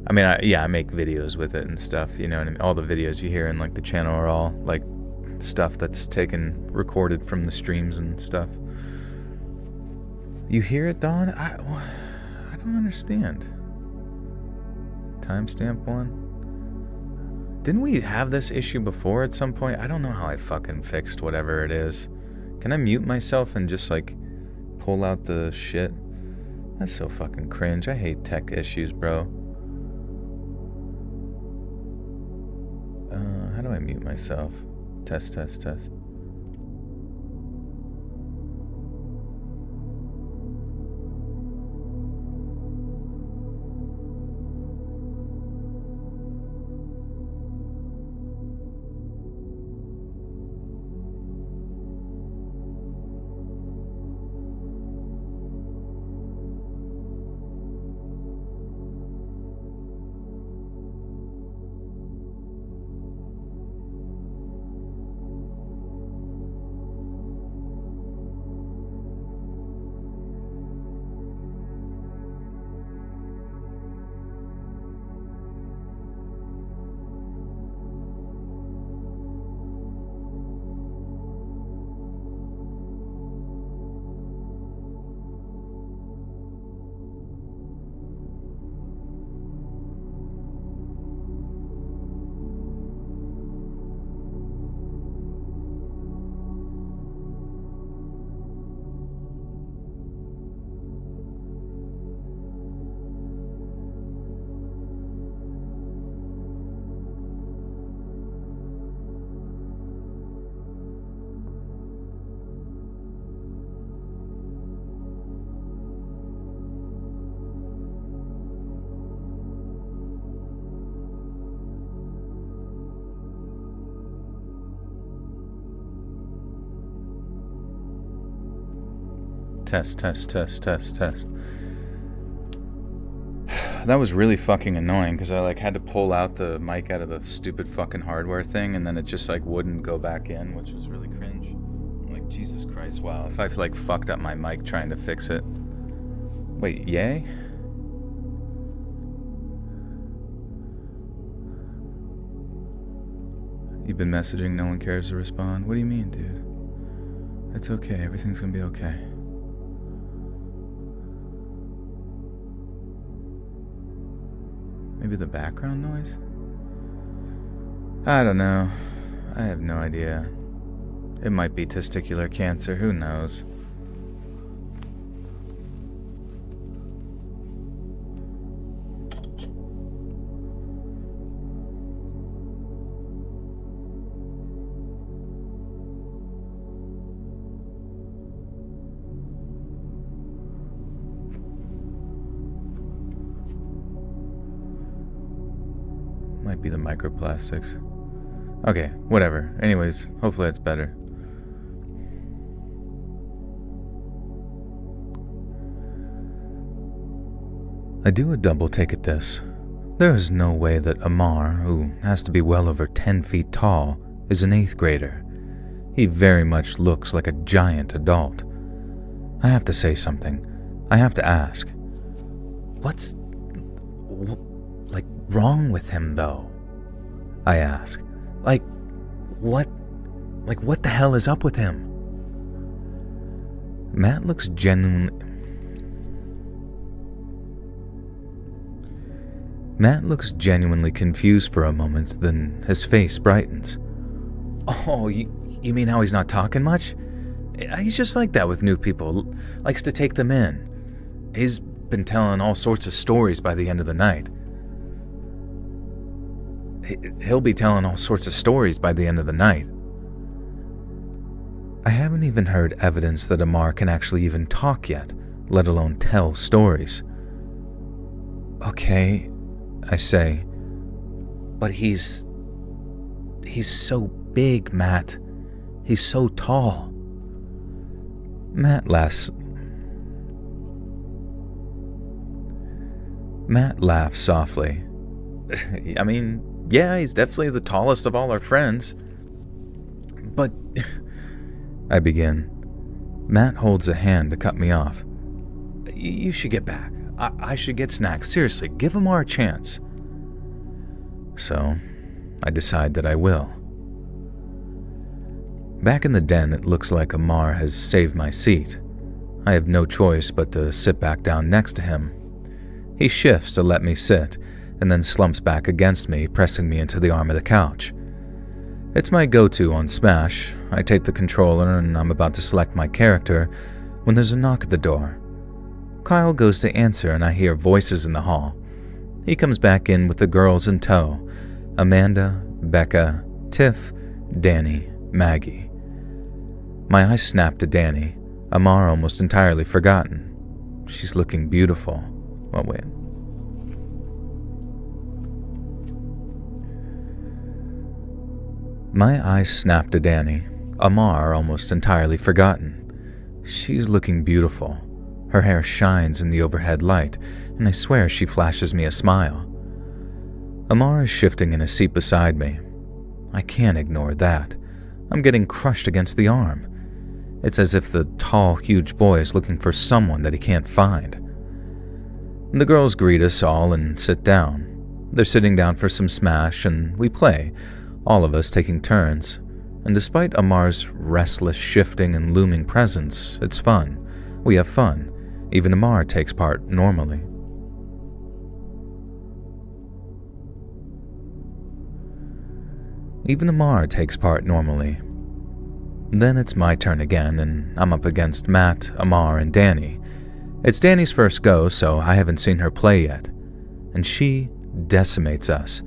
I make videos with it and stuff, you know, and all the videos you hear in the channel are all stuff that's recorded from the streams and stuff. You hear it, Dawn? I don't understand. Timestamp 1. Didn't we have this issue before at some point? I don't know how I fucking fixed whatever it is. Can I mute myself and just pull out the shit? That's so fucking cringe. I hate tech issues, bro. How do I mute myself? Test. Test. That was really fucking annoying because I had to pull out the mic out of the stupid fucking hardware thing and then it just wouldn't go back in, which was really cringe. I'm Jesus Christ, wow. If I fucked up my mic trying to fix it. Wait, yay? You've been messaging, no one cares to respond? What do you mean, dude? It's okay, everything's gonna be okay. Maybe the background noise? I don't know. I have no idea. It might be testicular cancer, who knows? Might be the microplastics. Okay, whatever. Anyways, hopefully that's better. I do a double take at this. There is no way that Amar, who has to be well over 10 feet tall, is an 8th grader. He very much looks like a giant adult. I have to say something. I have to ask. What's wrong with him, though? I ask. What Like, what the hell is up with him? Matt looks genuinely confused for a moment, then his face brightens. Oh, you mean how he's not talking much? He's just like that with new people, likes to take them in. He's been telling all sorts of stories by the end of the night. He'll be telling all sorts of stories by the end of the night. I haven't even heard evidence that Amar can actually even talk yet, let alone tell stories. Okay, I say, but he's so big, Matt. He's so tall. Matt laughs softly. I mean, yeah, he's definitely the tallest of all our friends. But I begin. Matt holds a hand to cut me off. You should get back. I should get snacks. Seriously, give Amar a chance. So, I decide that I will. Back in the den, it looks like Amar has saved my seat. I have no choice but to sit back down next to him. He shifts to let me sit, and then slumps back against me, pressing me into the arm of the couch. It's my go-to on Smash. I take the controller and I'm about to select my character when there's a knock at the door. Kyle goes to answer and I hear voices in the hall. He comes back in with the girls in tow: Amanda, Becca, Tiff, Danny, Maggie. My eyes snap to Danny, Amar almost entirely forgotten. She's looking beautiful. Oh, wait. My eyes snap to Danny, Amar almost entirely forgotten. She's looking beautiful. Her hair shines in the overhead light, and I swear she flashes me a smile. Amar is shifting in a seat beside me. I can't ignore that. I'm getting crushed against the arm. It's as if the tall, huge boy is looking for someone that he can't find. The girls greet us all and sit down. They're sitting down for some Smash, and we play, all of us taking turns. And despite Amar's restless shifting and looming presence, it's fun. We have fun. Even Amar takes part normally. Then it's my turn again, and I'm up against Matt, Amar, and Danny. It's Danny's first go, so I haven't seen her play yet. And she decimates us.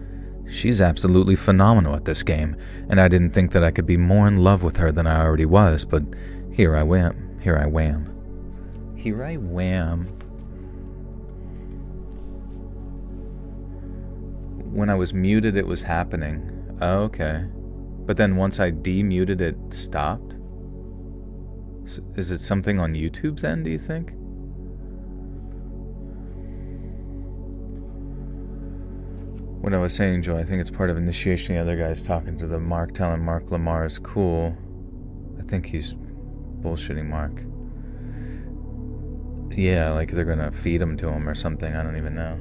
She's absolutely phenomenal at this game, and I didn't think that I could be more in love with her than I already was, but here I wham. When I was muted, it was happening. Oh, okay. But then once I demuted, it stopped? Is it something on YouTube's end, do you think? What I was saying, Joe, I think it's part of initiation. The other guy's talking to the Mark, telling Mark Lamar is cool. I think he's bullshitting Mark. Yeah, like they're gonna feed him to him or something, I don't even know.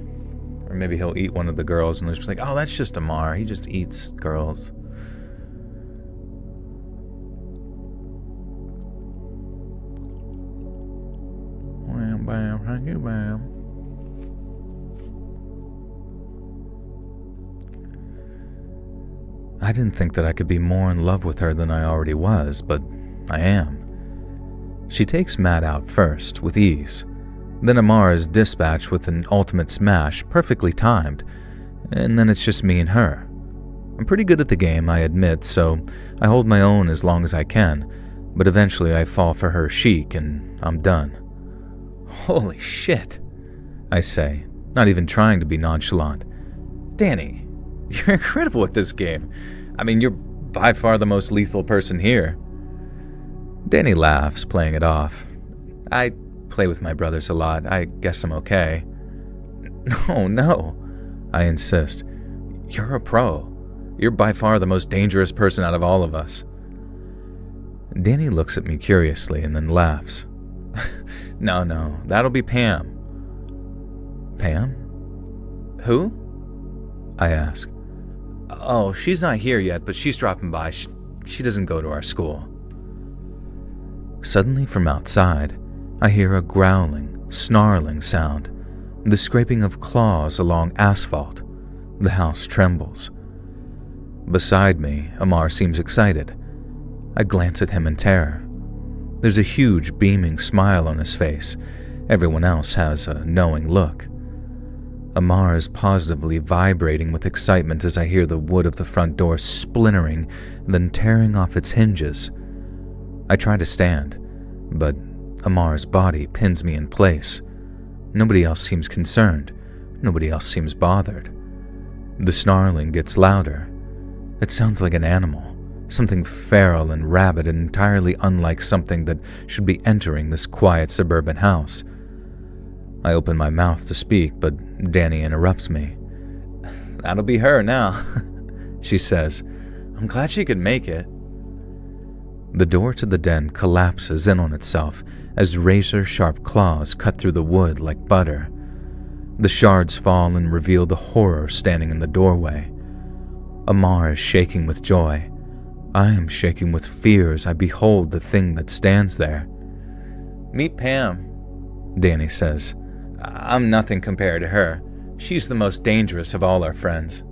Or maybe he'll eat one of the girls and they'll just be like, oh, that's just Amar, he just eats girls. Bam, bam, thank you, bam. I didn't think that I could be more in love with her than I already was, but I am. She takes Matt out first, with ease. Then Amar is dispatched with an ultimate smash, perfectly timed, and then it's just me and her. I'm pretty good at the game, I admit, so I hold my own as long as I can, but eventually I fall for her chic and I'm done. Holy shit, I say, not even trying to be nonchalant. Danny, you're incredible at this game. I mean, you're by far the most lethal person here. Danny laughs, playing it off. I play with my brothers a lot. I guess I'm okay. No, I insist. You're a pro. You're by far the most dangerous person out of all of us. Danny looks at me curiously and then laughs. No, that'll be Pam. Pam? Who? I ask. Oh, she's not here yet, but she's dropping by. She doesn't go to our school. Suddenly from outside, I hear a growling, snarling sound, the scraping of claws along asphalt. The house trembles. Beside me, Amar seems excited. I glance at him in terror. There's a huge, beaming smile on his face. Everyone else has a knowing look. Amar is positively vibrating with excitement as I hear the wood of the front door splintering, then tearing off its hinges. I try to stand, but Amar's body pins me in place. Nobody else seems concerned. Nobody else seems bothered. The snarling gets louder. It sounds like an animal, something feral and rabid and entirely unlike something that should be entering this quiet suburban house. I open my mouth to speak, but Danny interrupts me. "That'll be her now," she says. "I'm glad she could make it." The door to the den collapses in on itself as razor-sharp claws cut through the wood like butter. The shards fall and reveal the horror standing in the doorway. Amar is shaking with joy. I am shaking with fear as I behold the thing that stands there. "Meet Pam," Danny says. "I'm nothing compared to her. She's the most dangerous of all our friends."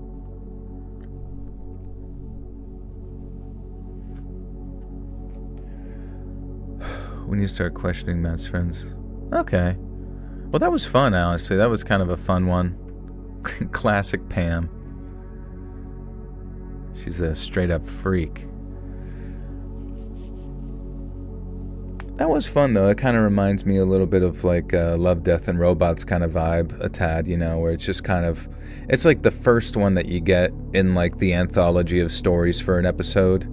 When you start questioning Matt's friends. Okay. Well, that was fun, honestly. That was kind of a fun one. Classic Pam. She's a straight-up freak. That was fun, though. It kind of reminds me a little bit of, like, Love, Death, and Robots kind of vibe, a tad, you know, where it's just kind of... It's like the first one that you get in, like, the anthology of stories for an episode.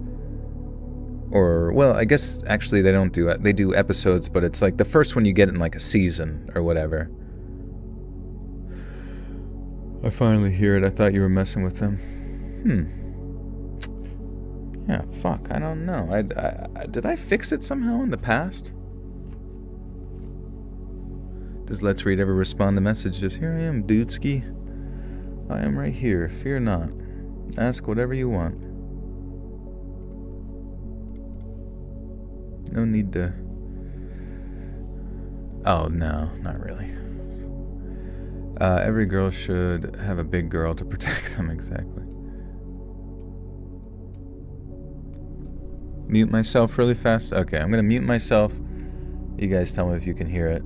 Or, well, I guess, actually, they don't do it. They do episodes, but it's like the first one you get in, like, a season or whatever. I finally hear it. I thought you were messing with them. Yeah, fuck, I don't know. Did I fix it somehow in the past? Does Let's Read ever respond to messages? Here I am, dudeski. I am right here. Fear not. Ask whatever you want. No need to... Oh, no, not really. Every girl should have a big girl to protect them, exactly. Mute myself really fast? Okay, I'm gonna mute myself. You guys tell me if you can hear it.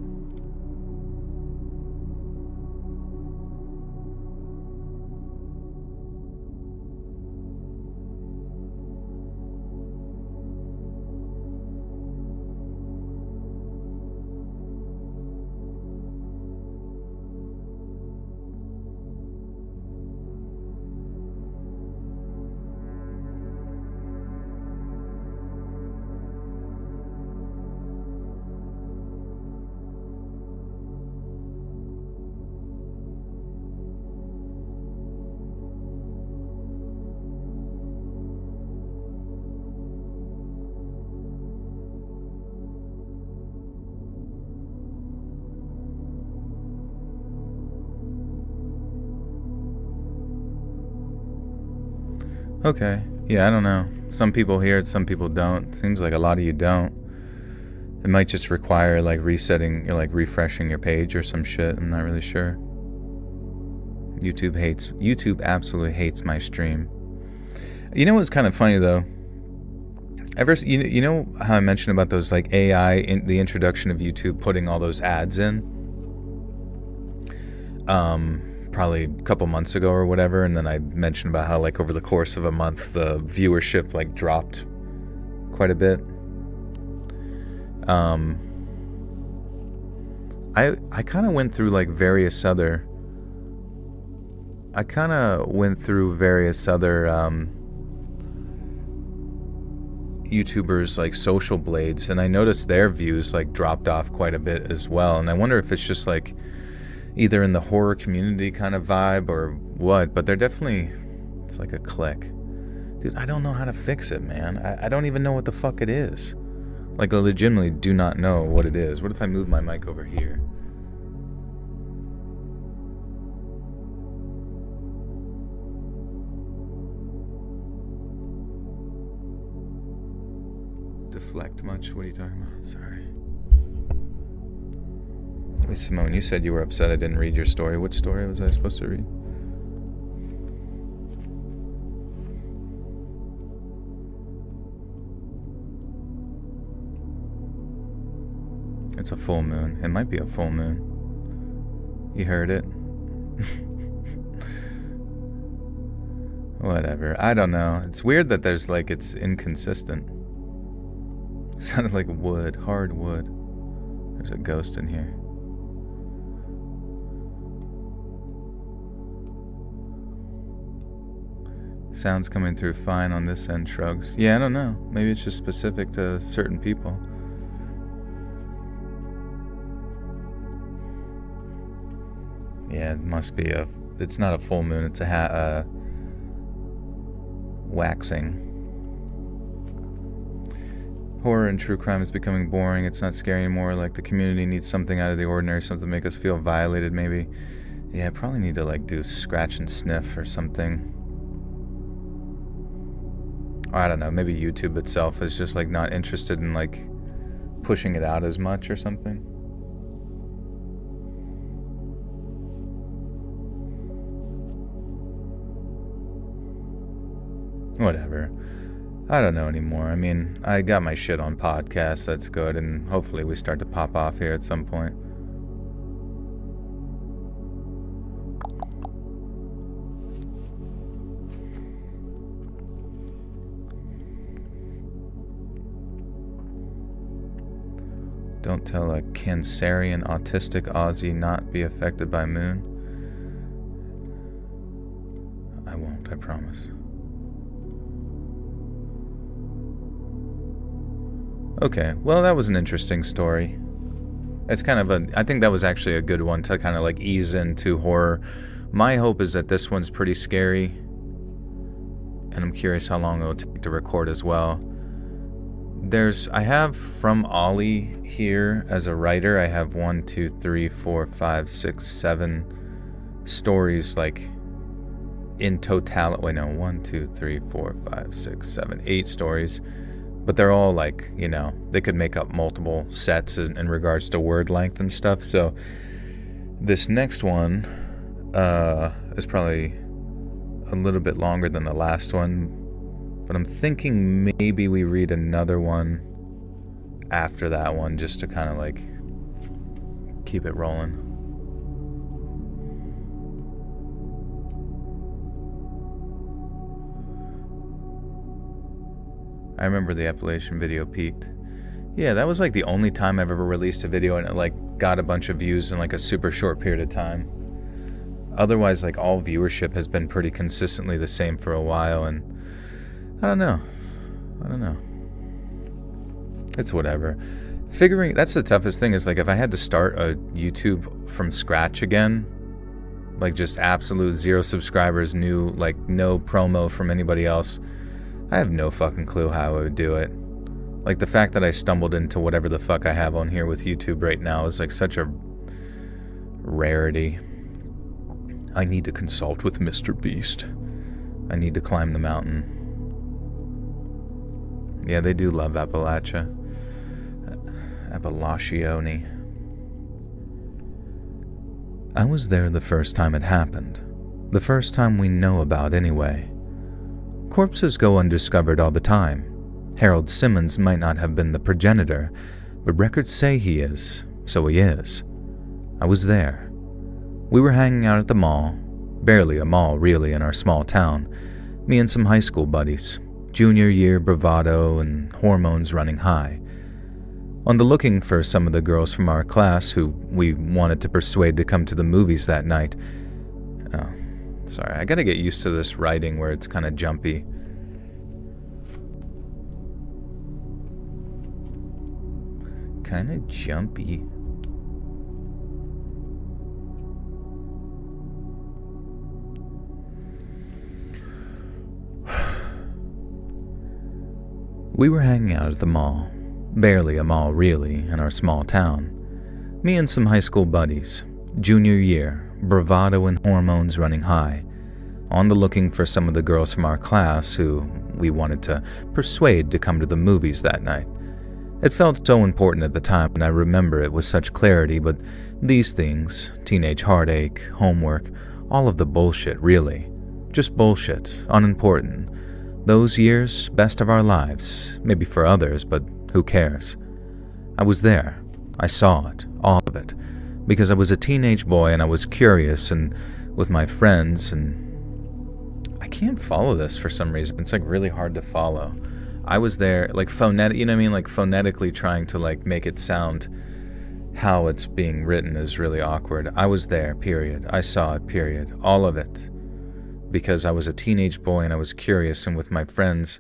Okay. Yeah, I don't know. Some people hear it, some people don't. Seems like a lot of you don't. It might just require, like, resetting, like, refreshing your page or some shit. I'm not really sure. YouTube absolutely hates my stream. You know what's kind of funny, though? You know how I mentioned about those, like, AI, in the introduction of YouTube putting all those ads in? Probably a couple months ago or whatever, and then I mentioned about how, like, over the course of a month the viewership, like, dropped quite a bit. I kind of went through, like, various other YouTubers, like Social Blades, and I noticed their views, like, dropped off quite a bit as well, and I wonder if it's just, like, either in the horror community kind of vibe or what, but they're definitely, it's like a click. Dude, I don't know how to fix it, man. I don't even know what the fuck it is. Like, I legitimately do not know what it is. What if I move my mic over here? deflect much. What are you talking about? Sorry. Wait, Simone, you said you were upset I didn't read your story. Which story was I supposed to read? It's a full moon. It might be a full moon. You heard it. Whatever. I don't know. It's weird that there's like, it's inconsistent. It sounded like wood. Hard wood. There's a ghost in here. Sounds coming through fine on this end, shrugs. Yeah, I don't know. Maybe it's just specific to certain people. Yeah, it must be a... It's not a full moon, it's a waxing. Horror and true crime is becoming boring. It's not scary anymore. Like, the community needs something out of the ordinary, something to make us feel violated, maybe. Yeah, I probably need to, like, do scratch and sniff or something. Or I don't know, maybe YouTube itself is just, like, not interested in, like, pushing it out as much or something. Whatever. I don't know anymore. I mean, I got my shit on podcasts, that's good, and hopefully we start to pop off here at some point. Don't tell a Cancerian autistic Aussie not be affected by moon. I won't, I promise. Okay, well, that was an interesting story. It's kind of I think that was actually a good one to kind of like ease into horror. My hope is that this one's pretty scary, and I'm curious how long it will take to record as well. I have from Ollie here as a writer, I have 1, 2, 3, 4, 5, 6, 7 stories like in total. Wait, no, 1, 2, 3, 4, 5, 6, 7, 8 stories. But they're all like, you know, they could make up multiple sets in regards to word length and stuff. So this next one is probably a little bit longer than the last one. But I'm thinking maybe we read another one after that one just to kind of like keep it rolling. I remember the Appalachian video peaked. Yeah, that was like the only time I've ever released a video and it like got a bunch of views in like a super short period of time. Otherwise, like all viewership has been pretty consistently the same for a while, and I don't know. It's whatever. That's the toughest thing is like if I had to start a YouTube from scratch again, like just absolute 0 subscribers, new, like no promo from anybody else, I have no fucking clue how I would do it. Like the fact that I stumbled into whatever the fuck I have on here with YouTube right now is like such a rarity. I need to consult with Mr. Beast. I need to climb the mountain. Yeah, they do love Appalachia. Appalachione. I was there the first time it happened. The first time we know about anyway. Corpses go undiscovered all the time. Harold Simmons might not have been the progenitor, but records say he is, so he is. I was there. We were hanging out at the mall, barely a mall really in our small town, me and some high school buddies, junior year bravado and hormones running high. On the looking for some of the girls from our class who we wanted to persuade to come to the movies that night. Oh. Sorry, I gotta get used to this writing where it's kind of jumpy. Kind of jumpy. We were hanging out at the mall, barely a mall really, in our small town. Me and some high school buddies, junior year, bravado and hormones running high, on the looking for some of the girls from our class who we wanted to persuade to come to the movies that night. It felt so important at the time, and I remember it with such clarity, but these things, teenage heartache, homework, all of the bullshit, really. Just bullshit, unimportant. Those years, best of our lives, maybe for others, but who cares? I was there. I saw it, all of it, because I was a teenage boy and I was curious and with my friends, and I can't follow this for some reason. It's like really hard to follow. I was there, like phonetic, you know what I mean? Like phonetically trying to like make it sound how it's being written is really awkward. I was there, period. I saw it, period. All of it. Because I was a teenage boy and I was curious and with my friends,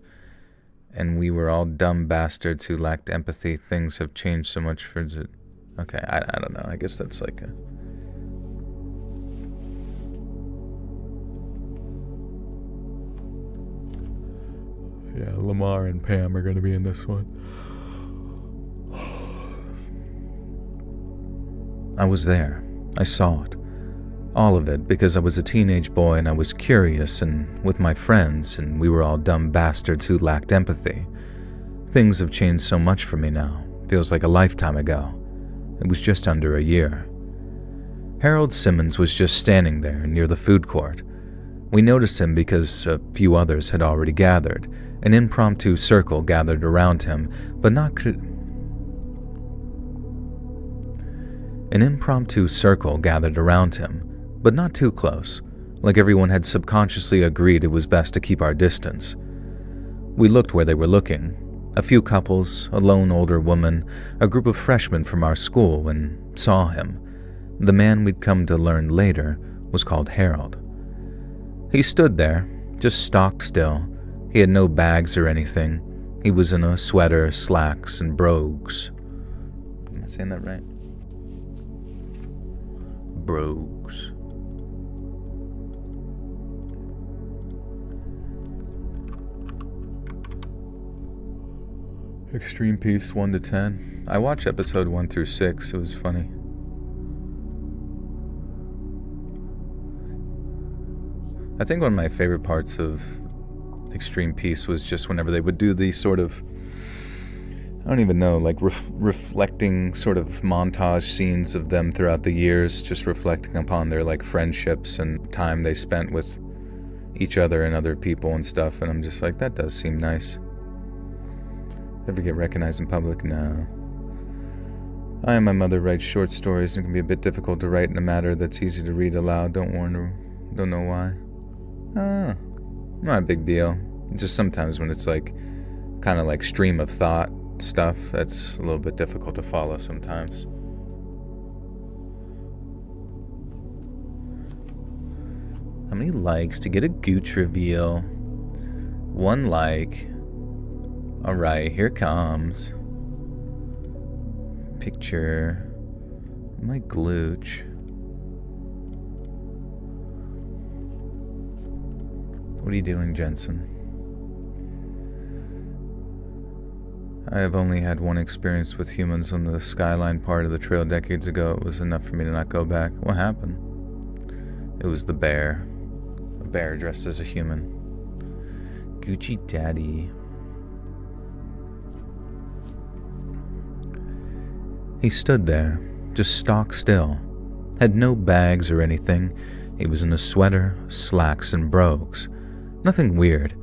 and we were all dumb bastards who lacked empathy. Things have changed so much for it. Okay, I don't know. I guess that's like a... Yeah, Lamar and Pam are going to be in this one. I was there. I saw it. All of it, because I was a teenage boy and I was curious and with my friends, and we were all dumb bastards who lacked empathy. Things have changed so much for me now. Feels like a lifetime ago. It was just under a year. Harold Simmons was just standing there near the food court. We noticed him because a few others had already gathered. An impromptu circle gathered around him, but not too close, like everyone had subconsciously agreed it was best to keep our distance. We looked where they were looking. A few couples, a lone older woman, a group of freshmen from our school, and saw him. The man we'd come to learn later was called Harold. He stood there, just stock still. He had no bags or anything. He was in a sweater, slacks, and brogues. Am I saying that right? Brogues. Extreme Peace 1 to 10. I watched episode 1 through 6. It was funny. I think one of my favorite parts of Extreme Peace was just whenever they would do the sort of, I don't even know, like reflecting sort of montage scenes of them throughout the years, just reflecting upon their like friendships and time they spent with each other and other people and stuff. And I'm just like, that does seem nice. Ever get recognized in public? No. I and my mother write short stories and it can be a bit difficult to write in a matter that's easy to read aloud. Don't know why. Not a big deal. Just sometimes when it's like kind of like stream of thought stuff, that's a little bit difficult to follow sometimes. How many likes to get a Gooch reveal? 1 like. Alright, here comes. Picture my glooch. What are you doing, Jensen? I have only had one experience with humans on the skyline part of the trail decades ago. It was enough for me to not go back. What happened? It was the bear. A bear dressed as a human. Gucci Daddy. He stood there, just stock still. Had no bags or anything. He was in a sweater, slacks, and brogues. Nothing weird,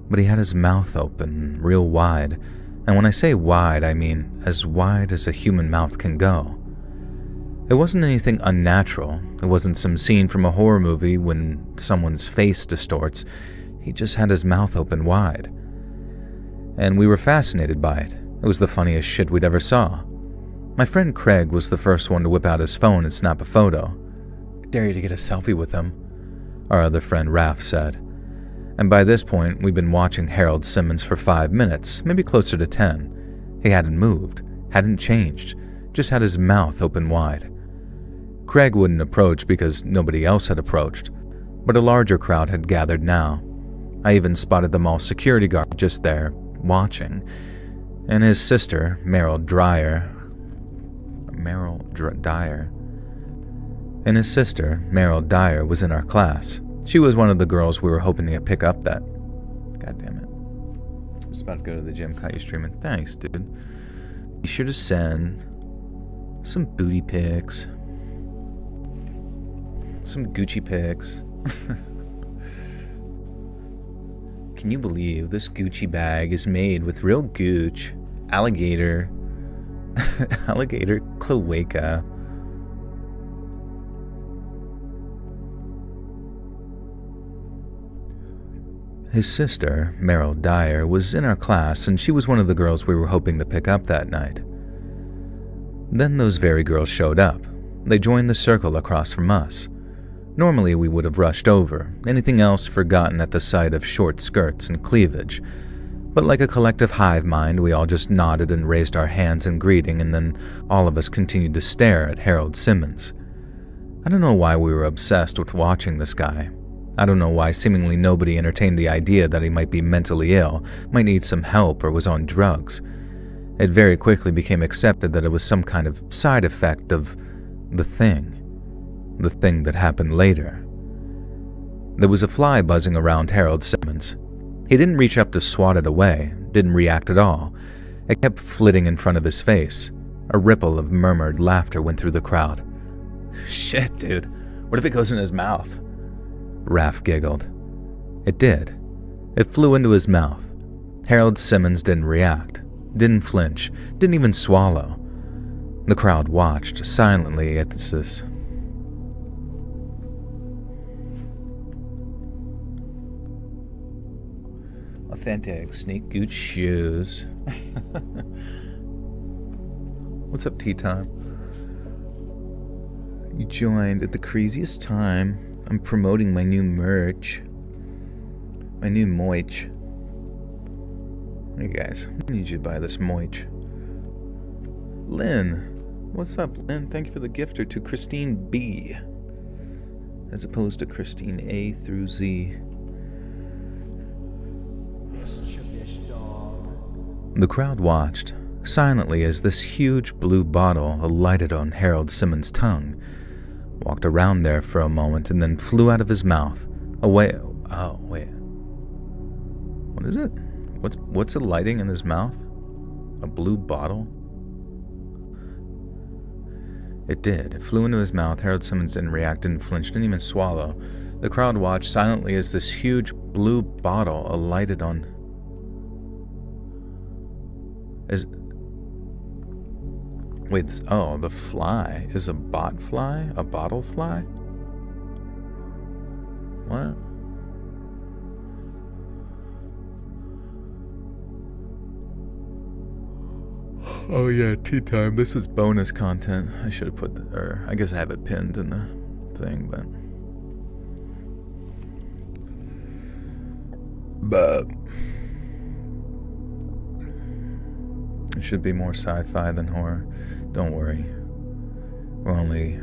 but he had his mouth open, real wide. And when I say wide, I mean as wide as a human mouth can go. It wasn't anything unnatural. It wasn't some scene from a horror movie when someone's face distorts. He just had his mouth open wide. And we were fascinated by it. It was the funniest shit we'd ever saw. My friend Craig was the first one to whip out his phone and snap a photo. I dare you to get a selfie with him, our other friend Raph said. And by this point, we'd been watching Harold Simmons for 5 minutes, maybe closer to 10. He hadn't moved, hadn't changed, just had his mouth open wide. Craig wouldn't approach because nobody else had approached, but a larger crowd had gathered now. I even spotted the mall security guard just there, watching. And his sister, Meryl Dyer, was in our class. She was one of the girls we were hoping to pick up that. God damn it. I was about to go to the gym, caught you streaming. Thanks, dude. Be sure to send some booty pics. Some Gucci pics. Can you believe this Gucci bag is made with real gooch, alligator, alligator cloaca. His sister, Meryl Dyer, was in our class, and she was one of the girls we were hoping to pick up that night. Then those very girls showed up. They joined the circle across from us. Normally we would have rushed over, anything else forgotten at the sight of short skirts and cleavage. But like a collective hive mind, we all just nodded and raised our hands in greeting, and then all of us continued to stare at Harold Simmons. I don't know why we were obsessed with watching this guy. I don't know why seemingly nobody entertained the idea that he might be mentally ill, might need some help, or was on drugs. It very quickly became accepted that it was some kind of side effect of the thing that happened later. There was a fly buzzing around Harold Simmons. He didn't reach up to swat it away, didn't react at all. It kept flitting in front of his face. A ripple of murmured laughter went through the crowd. "Shit, dude. What if it goes in his mouth?" Raph giggled. It did. It flew into his mouth. Harold Simmons didn't react, didn't flinch, didn't even swallow. The crowd watched silently at this. Authentic sneak Gooch shoes. What's up, tea time? You joined at the craziest time. I'm promoting my new merch. My new moich. Hey guys, I need you to buy this moich. Lynn. What's up, Lynn? Thank you for the gifter to Christine B. As opposed to Christine A through Z. The crowd watched, silently, as this huge blue bottle alighted on Harold Simmons' tongue, walked around there for a moment, and then flew out of his mouth, away. Oh, wait. What is it? What's alighting in his mouth? A blue bottle? It did. It flew into his mouth. Harold Simmons didn't react, didn't flinch, didn't even swallow. The crowd watched silently as this huge blue bottle alighted on... Wait, oh, the fly is a bot fly? A bottle fly? What? Oh yeah, tea time. This is bonus content. I should have put or I guess I have it pinned in the thing, but it should be more sci-fi than horror. Don't worry. We're only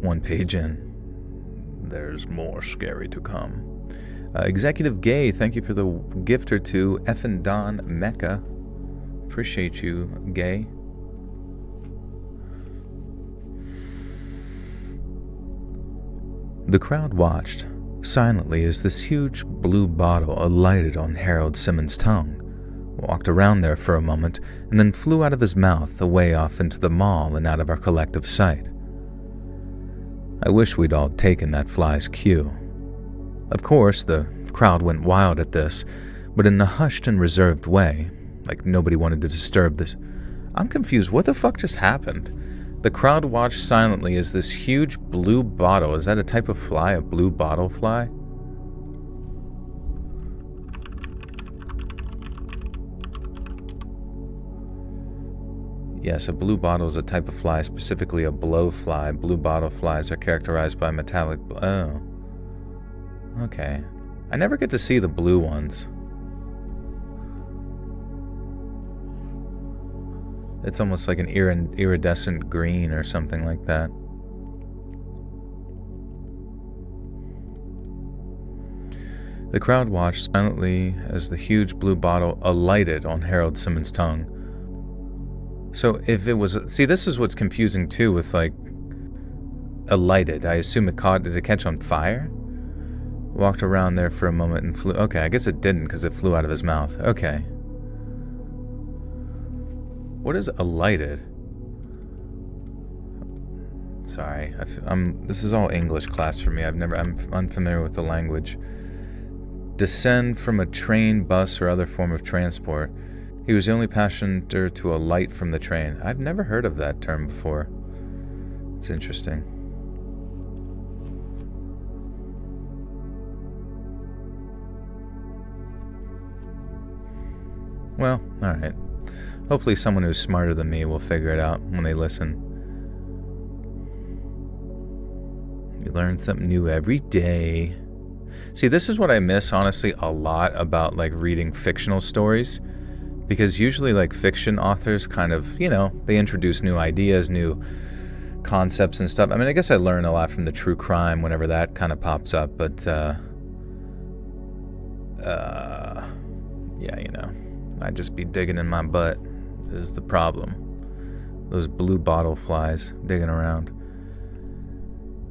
one page in. There's more scary to come. Executive Gay, thank you for the gifter to Effin Don Mecca. Appreciate you, Gay. The crowd watched silently as this huge blue bottle alighted on Harold Simmons' tongue, walked around there for a moment, and then flew out of his mouth away off into the mall and out of our collective sight. I wish we'd all taken that fly's cue. Of course, the crowd went wild at this, but in a hushed and reserved way, like nobody wanted to disturb this. I'm confused. What the fuck just happened? The crowd watched silently as this huge blue bottle, is that a type of fly, a blue bottle fly? Yes, a blue bottle is a type of fly, specifically a blowfly. Blue bottle flies are characterized by metallic... Oh. Okay. I never get to see the blue ones. It's almost like an iridescent green or something like that. The crowd watched silently as the huge blue bottle alighted on Harold Simmons' tongue. So if it was... See, this is what's confusing too with, like, alighted. I assume it caught... Did it catch on fire? Walked around there for a moment and flew... Okay, I guess it didn't because it flew out of his mouth. Okay. What is alighted? Sorry, this is all English class for me. I'm unfamiliar with the language. Descend from a train, bus, or other form of transport. He was the only passenger to alight from the train. I've never heard of that term before. It's interesting. Well, alright. Hopefully someone who's smarter than me will figure it out when they listen. You learn something new every day. See, this is what I miss, honestly, a lot about, like, reading fictional stories. Because usually, like, fiction authors kind of, you know, they introduce new ideas, new concepts and stuff. I mean, I guess I learn a lot from the true crime whenever that kind of pops up. But, yeah, you know, I'd just be digging in my butt. This is the problem. Those blue bottle flies digging around.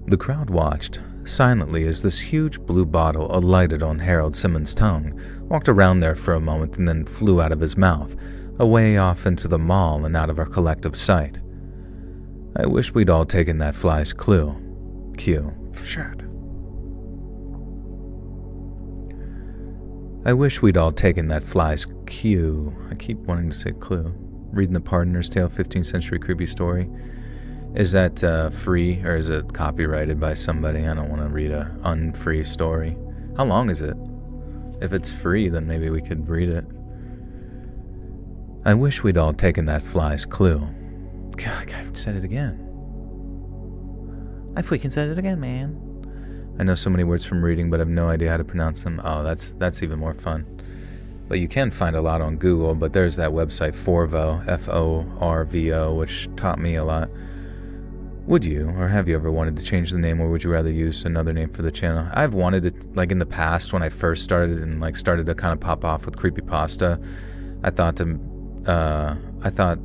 The crowd watched silently as this huge blue bottle alighted on Harold Simmons' tongue, walked around there for a moment, and then flew out of his mouth, away off into the mall and out of our collective sight. I wish we'd all taken that fly's clue. Cue. Shit. I wish we'd all taken that fly's cue. I keep wanting to say clue. Reading the Pardoner's Tale 15th Century Creepy Story. Is that free, or is it copyrighted by somebody? I don't want to read a unfree story. How long is it? If it's free, then maybe we could read it. I wish we'd all taken that fly's clue. God, I said it again. I freaking said it again, man. I know so many words from reading, but I have no idea how to pronounce them. Oh, that's even more fun. But you can find a lot on Google, but there's that website, Forvo, F-O-R-V-O, which taught me a lot. Would you, or have you ever wanted to change the name, or would you rather use another name for the channel? I've wanted it, like in the past when I first started and like started to kind of pop off with creepypasta. I thought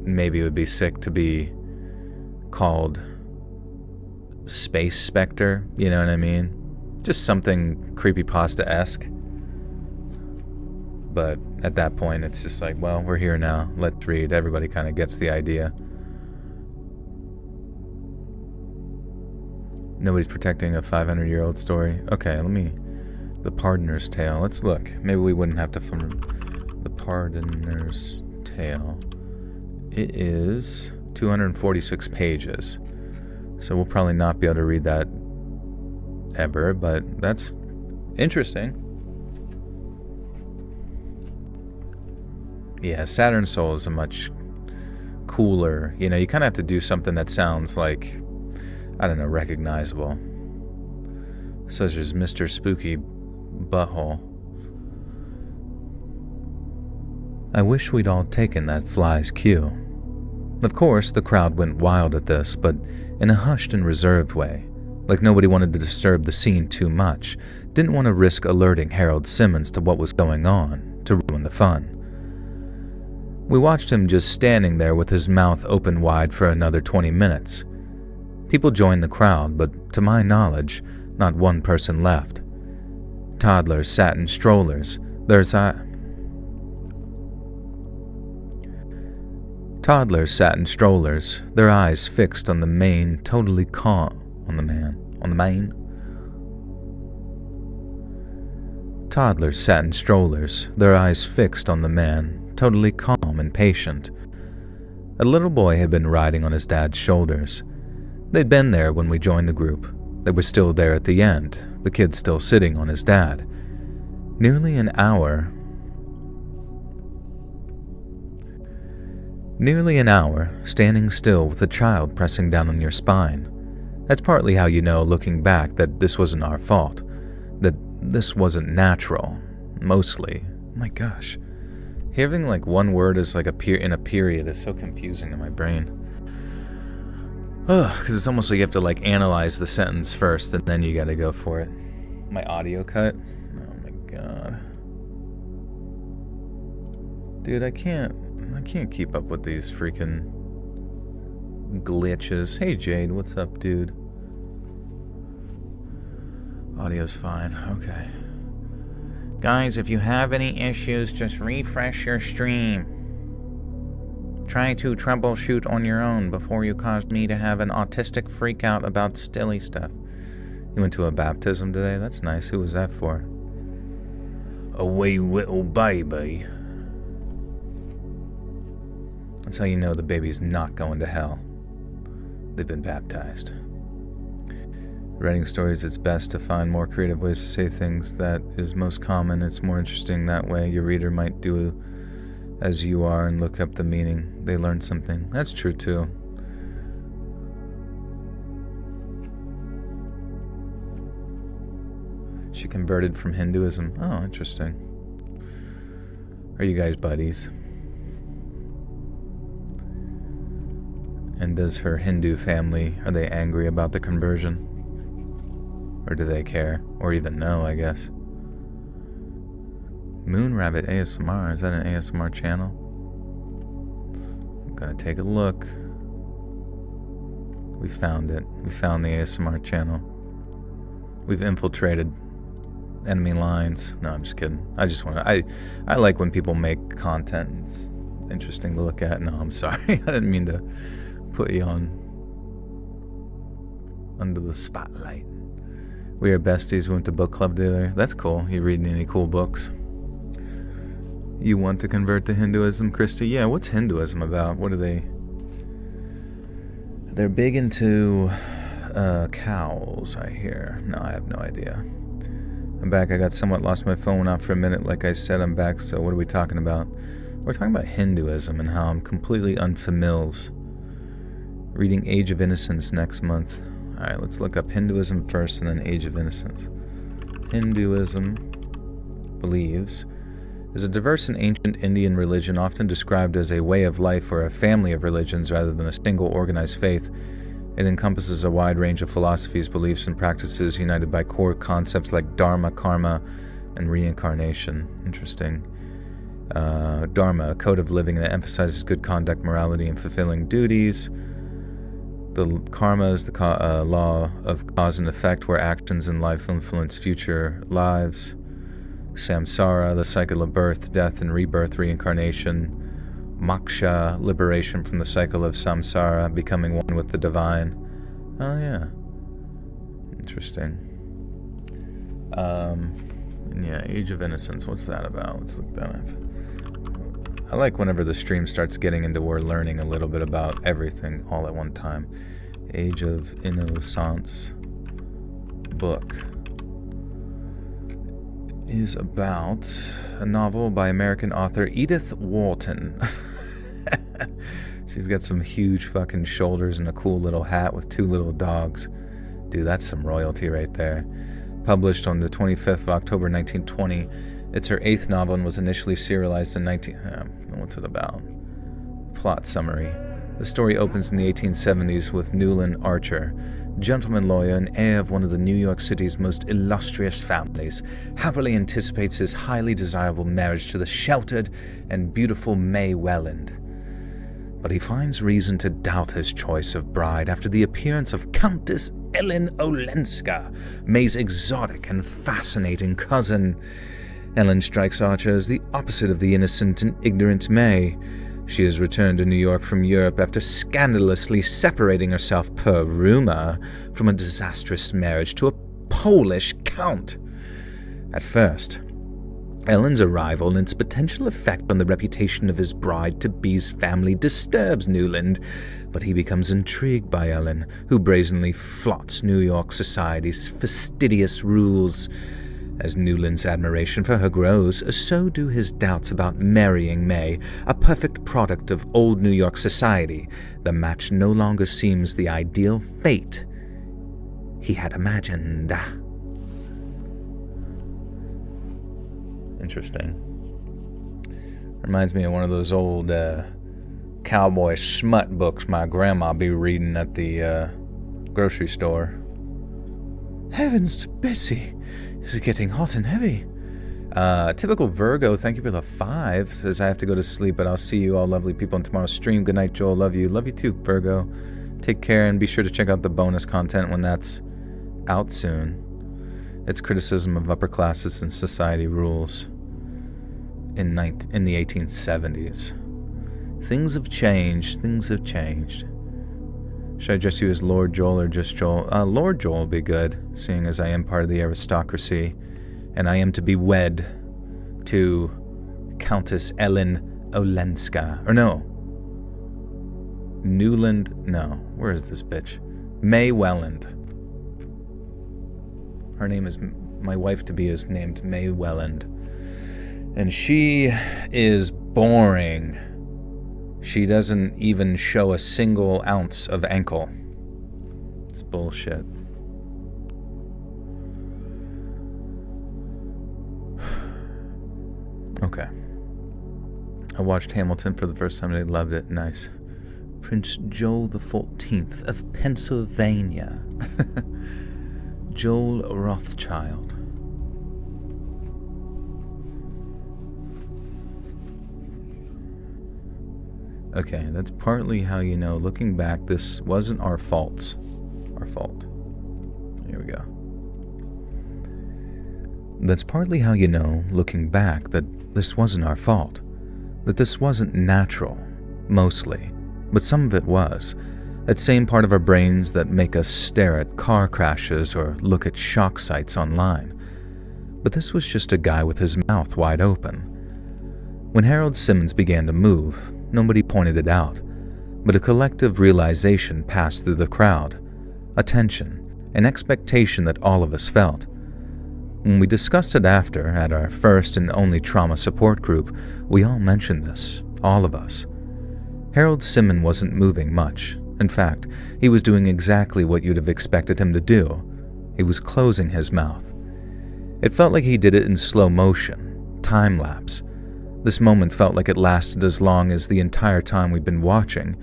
maybe it would be sick to be called Space Spectre, you know what I mean? Just something creepypasta-esque. But at that point, it's just like, well, we're here now. Let's read. Everybody kind of gets the idea. Nobody's protecting a 500-year-old story. Okay, The Pardoner's Tale. Let's look. Maybe we wouldn't have to film The Pardoner's Tale. It is 246 pages. So we'll probably not be able to read that ever, but that's interesting. Yeah, Saturn Soul is a much cooler, you know, you kind of have to do something that sounds like, I don't know, recognizable. Such as Mr. Spooky Butthole. I wish we'd all taken that fly's cue. Of course, the crowd went wild at this, but in a hushed and reserved way, like nobody wanted to disturb the scene too much, didn't want to risk alerting Harold Simmons to what was going on, to ruin the fun. We watched him just standing there with his mouth open wide for another 20 minutes. People joined the crowd, but to my knowledge, not one person left. Toddlers sat in strollers, their eyes fixed on the man, totally calm and patient. A little boy had been riding on his dad's shoulders. They'd been there when we joined the group. They were still there at the end, the kid still sitting on his dad. Nearly an hour, standing still with a child pressing down on your spine. That's partly how you know, looking back, that this wasn't our fault. That this wasn't natural. Mostly. My gosh. Having like one word is like in a period is so confusing to my brain. Ugh, because it's almost like you have to like analyze the sentence first and then you gotta go for it. My audio cut? Oh my god. Dude, I can't keep up with these freaking glitches. Hey Jade, what's up, dude? Audio's fine, okay. Guys, if you have any issues, just refresh your stream. Try to troubleshoot on your own before you cause me to have an autistic freak out about silly stuff. You went to a baptism today? That's nice. Who was that for? A wee little baby. That's how you know the baby's not going to hell. They've been baptized. Writing stories, it's best to find more creative ways to say things. That is most common. It's more interesting that way. Your reader might do as you are and look up the meaning. They learn something. That's true too. She converted from Hinduism. Oh, interesting. Are you guys buddies? And does her Hindu family, are they angry about the conversion? Or do they care? Or even know, I guess. Moon Rabbit ASMR, is that an ASMR channel? I'm gonna take a look. We found it. We found the ASMR channel. We've infiltrated enemy lines. No, I'm just kidding. I like when people make content. It's interesting to look at. No, I'm sorry. I didn't mean to put you on under the spotlight. We are besties. We went to book club together. That's cool. You reading any cool books? You want to convert to Hinduism, Christy? Yeah, what's Hinduism about? What are they? They're big into cows, I hear. No, I have no idea. I'm back. I got somewhat lost my phone out for a minute. Like I said, I'm back. So what are we talking about? We're talking about Hinduism and how I'm completely unfamiliar. Reading Age of Innocence next month. Alright, let's look up Hinduism first and then Age of Innocence. Hinduism believes is a diverse and ancient Indian religion often described as a way of life or a family of religions rather than a single organized faith. It encompasses a wide range of philosophies, beliefs, and practices united by core concepts like dharma, karma, and reincarnation. Interesting. Dharma, a code of living that emphasizes good conduct, morality, and fulfilling duties. The karma is the law of cause and effect, where actions in life influence future lives. Samsara, the cycle of birth, death, and rebirth, reincarnation. Moksha, liberation from the cycle of samsara, becoming one with the divine. Oh yeah. Interesting. Yeah, Age of Innocence, what's that about? Let's look that up. I like whenever the stream starts getting into we're learning a little bit about everything all at one time. Age of Innocence book is about a novel by American author Edith Wharton. She's got some huge fucking shoulders and a cool little hat with two little dogs. Dude, that's some royalty right there. Published on the 25th of October 1920. It's her 8th novel and was initially serialized in what's it about? Plot summary. The story opens in the 1870s with Newland Archer, gentleman lawyer and heir of one of the New York City's most illustrious families, happily anticipates his highly desirable marriage to the sheltered and beautiful May Welland. But he finds reason to doubt his choice of bride after the appearance of Countess Ellen Olenska, May's exotic and fascinating cousin. Ellen strikes Archer as the opposite of the innocent and ignorant May. She has returned to New York from Europe after scandalously separating herself, per rumor, from a disastrous marriage to a Polish count. At first, Ellen's arrival and its potential effect on the reputation of his bride-to-be's family disturbs Newland, but he becomes intrigued by Ellen, who brazenly flaunts New York society's fastidious rules. As Newland's admiration for her grows, so do his doubts about marrying May, a perfect product of old New York society. The match no longer seems the ideal fate he had imagined. Interesting. Reminds me of one of those old cowboy smut books my grandma be reading at the grocery store. Heavens to Betsy! This is getting hot and heavy. Typical Virgo, thank you for the 5. Says I have to go to sleep, but I'll see you all lovely people on tomorrow's stream. Good night, Joel. Love you. Love you too, Virgo. Take care and be sure to check out the bonus content when that's out soon. It's criticism of upper classes and society rules in the 1870s. Things have changed. Things have changed. Should I address you as Lord Joel or just Joel? Lord Joel will be good, seeing as I am part of the aristocracy, and I am to be wed to Countess Ellen Olenska. Or no. Newland? No. Where is this bitch? May Welland. Her name is... My wife-to-be is named May Welland. And she is boring. She doesn't even show a single ounce of ankle. It's bullshit. Okay. I watched Hamilton for the first time and I loved it. Nice. Prince Joel the 14th of Pennsylvania. Joel Rothschild. Okay, that's partly how you know, looking back, this wasn't our fault. Our fault. Here we go. That's partly how you know, looking back, that this wasn't our fault. That this wasn't natural, mostly. But some of it was. That same part of our brains that make us stare at car crashes or look at shock sites online. But this was just a guy with his mouth wide open. When Harold Simmons began to move, nobody pointed it out, but a collective realization passed through the crowd. A tension, an expectation that all of us felt. When we discussed it after, at our first and only trauma support group, we all mentioned this, all of us. Harold Simmons wasn't moving much. In fact, he was doing exactly what you'd have expected him to do. He was closing his mouth. It felt like he did it in slow motion, time-lapse. This moment felt like it lasted as long as the entire time we'd been watching,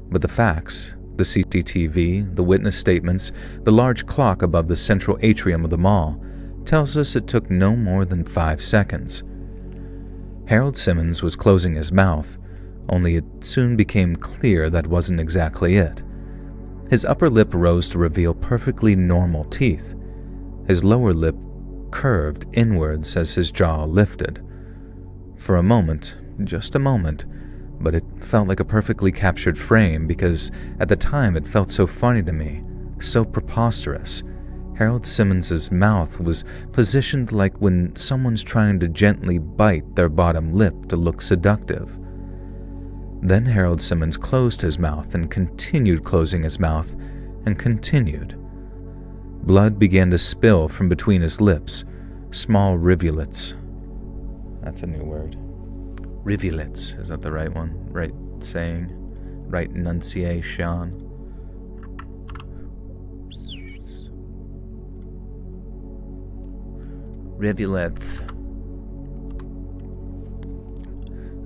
but the facts, the CCTV, the witness statements, the large clock above the central atrium of the mall, tells us it took no more than 5 seconds. Harold Simmons was closing his mouth, only it soon became clear that wasn't exactly it. His upper lip rose to reveal perfectly normal teeth. His lower lip curved inwards as his jaw lifted. For a moment, just a moment, but it felt like a perfectly captured frame because at the time it felt so funny to me, so preposterous. Harold Simmons's mouth was positioned like when someone's trying to gently bite their bottom lip to look seductive. Then Harold Simmons closed his mouth and continued closing his mouth and continued. Blood began to spill from between his lips, small rivulets. That's a new word. Rivulets, is that the right one? Right saying? Right enunciation? Rivulets.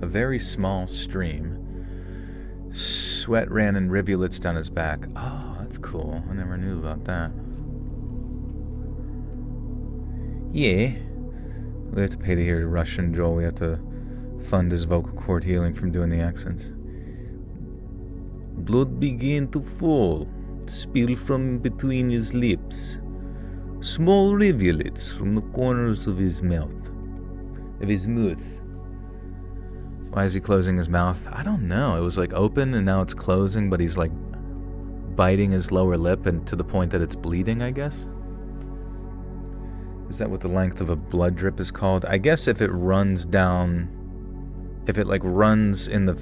A very small stream. Sweat ran in rivulets down his back. Oh, that's cool. I never knew about that. Yeah. We have to pay to hear Russian Joel. We have to fund his vocal cord healing from doing the accents. Blood began to fall, spill from between his lips. Small rivulets from the corners of his mouth. Why is he closing his mouth? I don't know. It was like open and now it's closing, but he's like biting his lower lip and to the point that it's bleeding, I guess. Is that what the length of a blood drip is called? I guess if it runs down, if it like runs in the,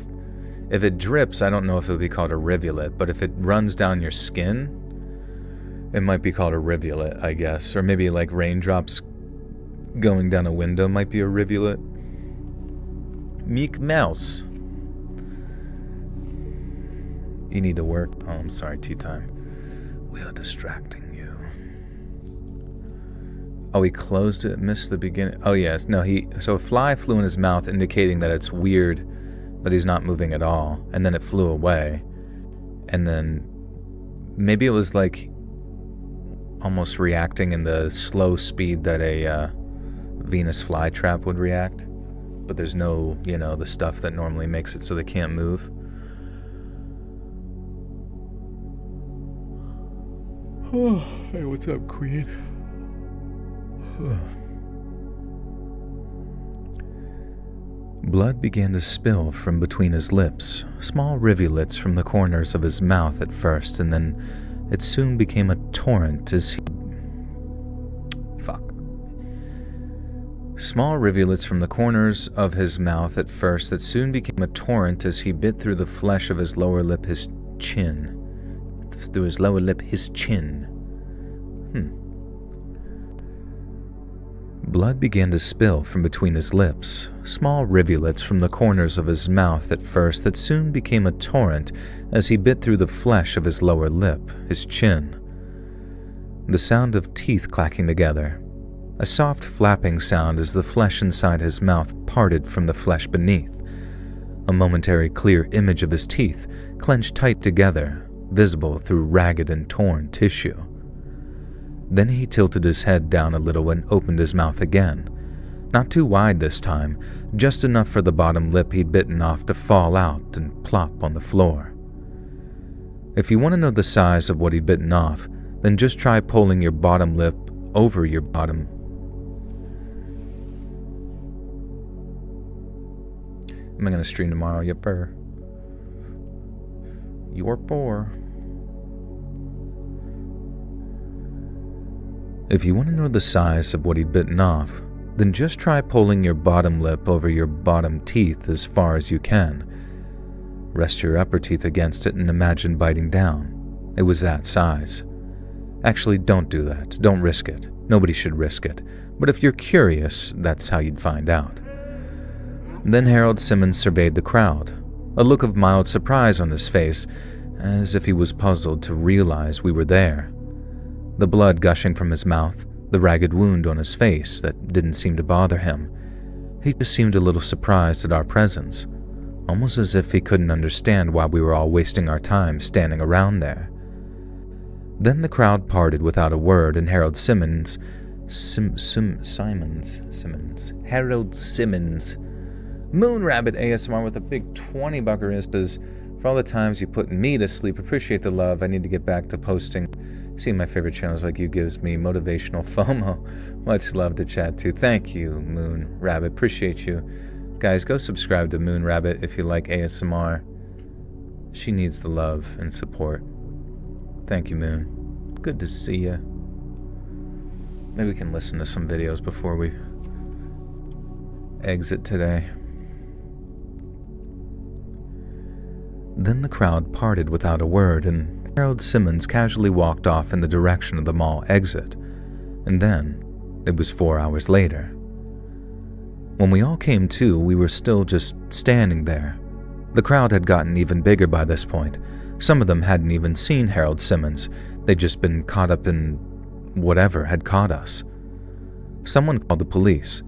if it drips, I don't know if it would be called a rivulet, but if it runs down your skin, it might be called a rivulet, I guess. Or maybe like raindrops going down a window might be a rivulet. Meek Mouse. You need to work. Oh, I'm sorry, tea time. We are distracting you. Oh, he closed it, missed the beginning. Oh, yes. No, so a fly flew in his mouth, indicating that it's weird that he's not moving at all. And then it flew away. And then maybe it was like almost reacting in the slow speed that a Venus flytrap would react. But there's no, the stuff that normally makes it so they can't move. Oh, hey, what's up, Queen? Blood began to spill from between his lips, small rivulets from the corners of his mouth at first, and then it soon became a torrent as he... Small rivulets from the corners of his mouth at first that soon became a torrent as he bit through the flesh of his lower lip, his chin. Through his lower lip, his chin. Blood began to spill from between his lips, small rivulets from the corners of his mouth at first that soon became a torrent as he bit through the flesh of his lower lip, his chin. The sound of teeth clacking together. A soft flapping sound as the flesh inside his mouth parted from the flesh beneath. A momentary clear image of his teeth, clenched tight together, visible through ragged and torn tissue. Then he tilted his head down a little and opened his mouth again. Not too wide this time, just enough for the bottom lip he'd bitten off to fall out and plop on the floor. If you want to know the size of what he'd bitten off, then just try pulling your bottom lip over your bottom. Am I going to stream tomorrow? Yepper. You're poor. If you want to know the size of what he'd bitten off, then just try pulling your bottom lip over your bottom teeth as far as you can. Rest your upper teeth against it and imagine biting down. It was that size. Actually, don't do that. Don't risk it. Nobody should risk it. But if you're curious, that's how you'd find out. Then Harold Simmons surveyed the crowd, a look of mild surprise on his face, as if he was puzzled to realize we were there. The blood gushing from his mouth, the ragged wound on his face that didn't seem to bother him. He just seemed a little surprised at our presence, almost as if he couldn't understand why we were all wasting our time standing around there. Then the crowd parted without a word, and Harold Simmons, Harold Simmons, Moon Rabbit ASMR with a big 20 buckaroo says, for all the times you put me to sleep, appreciate the love. I need to get back to posting. Seeing my favorite channels like you gives me motivational FOMO. Much love to chat to. Thank you, Moon Rabbit. Appreciate you. Guys, go subscribe to Moon Rabbit if you like ASMR. She needs the love and support. Thank you, Moon. Good to see you. Maybe we can listen to some videos before we exit today. Then the crowd parted without a word, and Harold Simmons casually walked off in the direction of the mall exit. And then, it was 4 hours later. When we all came to, we were still just standing there. The crowd had gotten even bigger by this point. Some of them hadn't even seen Harold Simmons. They'd just been caught up in whatever had caught us. Someone called the police.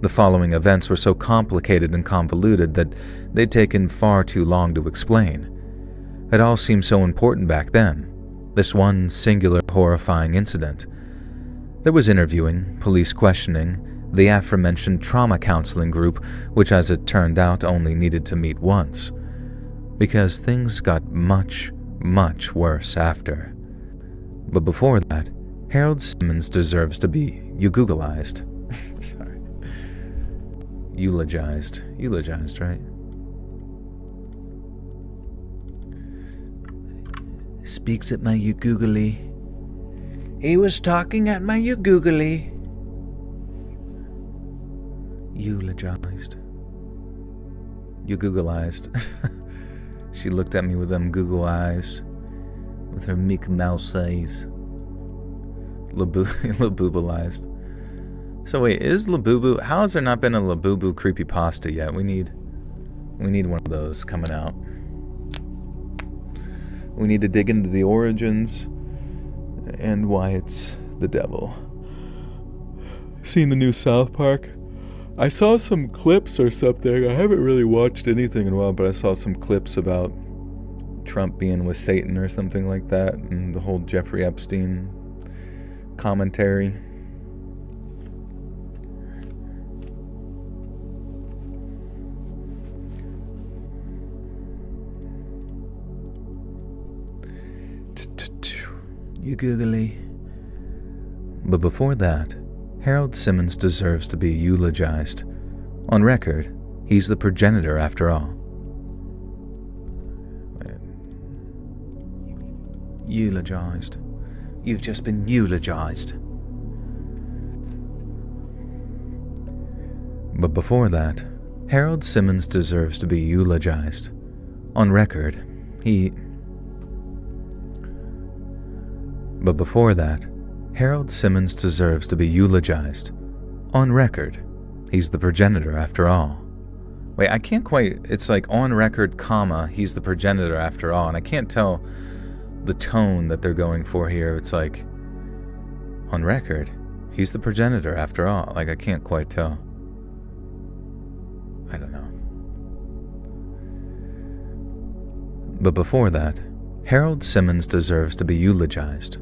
The following events were so complicated and convoluted that they'd taken far too long to explain. It all seemed so important back then, this one singular horrifying incident. There was interviewing, police questioning, the aforementioned trauma counseling group, which as it turned out only needed to meet once. Because things got much, much worse after. But before that, Harold Simmons deserves to be Googleized. Sorry. Eulogized, right? Speaks at my googly. He was talking at my googly. Eulogized. Googleized. She looked at me with them Google eyes, with her Mickey Mouse eyes. Laboobalized. So wait, is Labubu? How has there not been a Labubu creepypasta yet? We need one of those coming out. We need to dig into the origins and why it's the devil. Seen the new South Park? I saw some clips or something. I haven't really watched anything in a while, but I saw some clips about Trump being with Satan or something like that, and the whole Jeffrey Epstein commentary. You googly. But before that, Harold Simmons deserves to be eulogized. On record, He's the progenitor after all. Eulogized. You've just been eulogized. But before that, Harold Simmons deserves to be eulogized. On record, But before that, Harold Simmons deserves to be eulogized. On record, he's the progenitor after all. Wait, I can't quite... It's like on record, comma, he's the progenitor after all, and I can't tell the tone that they're going for here. It's like, on record, he's the progenitor after all. Like, I can't quite tell. I don't know. But before that, Harold Simmons deserves to be eulogized.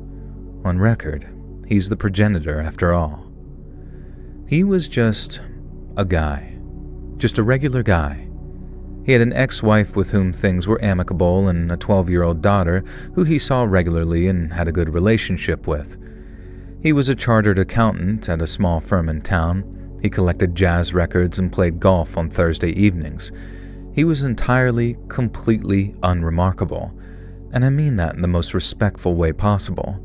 On record, he's the progenitor after all. He was just a guy. Just a regular guy. He had an ex-wife with whom things were amicable and a 12-year-old daughter who he saw regularly and had a good relationship with. He was a chartered accountant at a small firm in town. He collected jazz records and played golf on Thursday evenings. He was entirely, completely unremarkable, and I mean that in the most respectful way possible.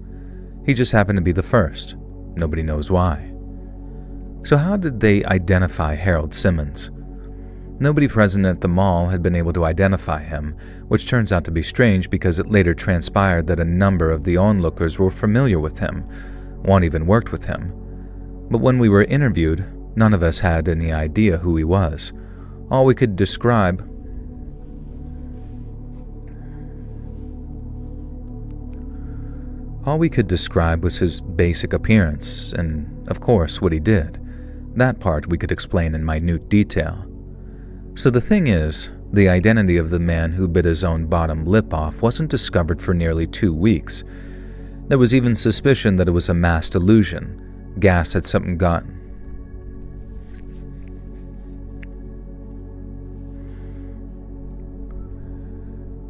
He just happened to be the first. Nobody knows why. So how did they identify Harold Simmons? Nobody present at the mall had been able to identify him, which turns out to be strange because it later transpired that a number of the onlookers were familiar with him. One even worked with him. But when we were interviewed, none of us had any idea who he was. All we could describe was his basic appearance and, of course, what he did. That part we could explain in minute detail. So the thing is, the identity of the man who bit his own bottom lip off wasn't discovered for nearly 2 weeks. There was even suspicion that it was a mass delusion. Gas had something gotten.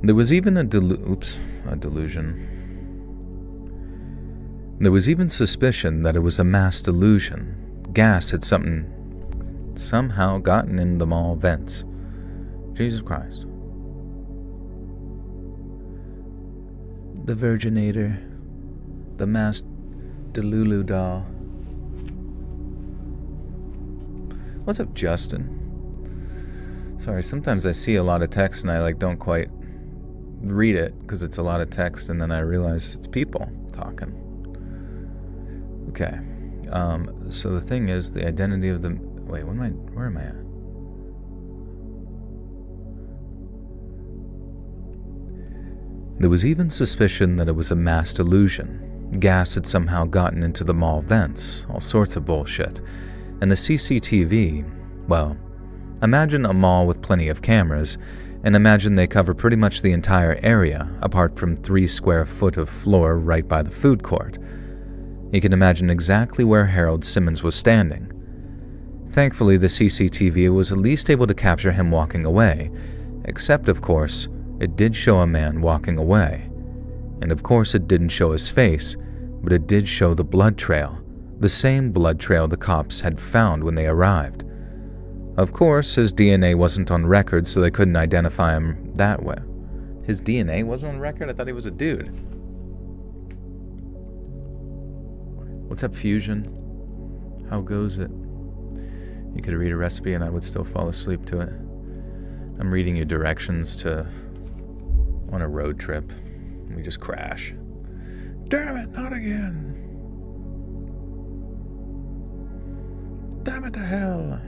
There was even a delusion. There was even suspicion that it was a mass delusion. Gas had somehow gotten in the mall vents. Jesus Christ. The Virginator. The mass Delulu doll. What's up, Justin? Sorry, sometimes I see a lot of text and I don't quite read it because it's a lot of text, and then I realize it's people talking. Okay. So the thing is, the identity of the... Wait, where am I at? There was even suspicion that it was a mass delusion. Gas had somehow gotten into the mall vents, all sorts of bullshit. And the CCTV, well, imagine a mall with plenty of cameras, and imagine they cover pretty much the entire area, apart from 3 square foot of floor right by the food court. You can imagine exactly where Harold Simmons was standing. Thankfully, the CCTV was at least able to capture him walking away, except, of course, it did show a man walking away. And of course it didn't show his face, but it did show the blood trail, the same blood trail the cops had found when they arrived. Of course, his DNA wasn't on record, so they couldn't identify him that way. His DNA wasn't on record? I thought he was a dude. What's up, Fusion? How goes it? You could read a recipe and I would still fall asleep to it. I'm reading you directions on a road trip. We just crash. Damn it, not again. Damn it to hell.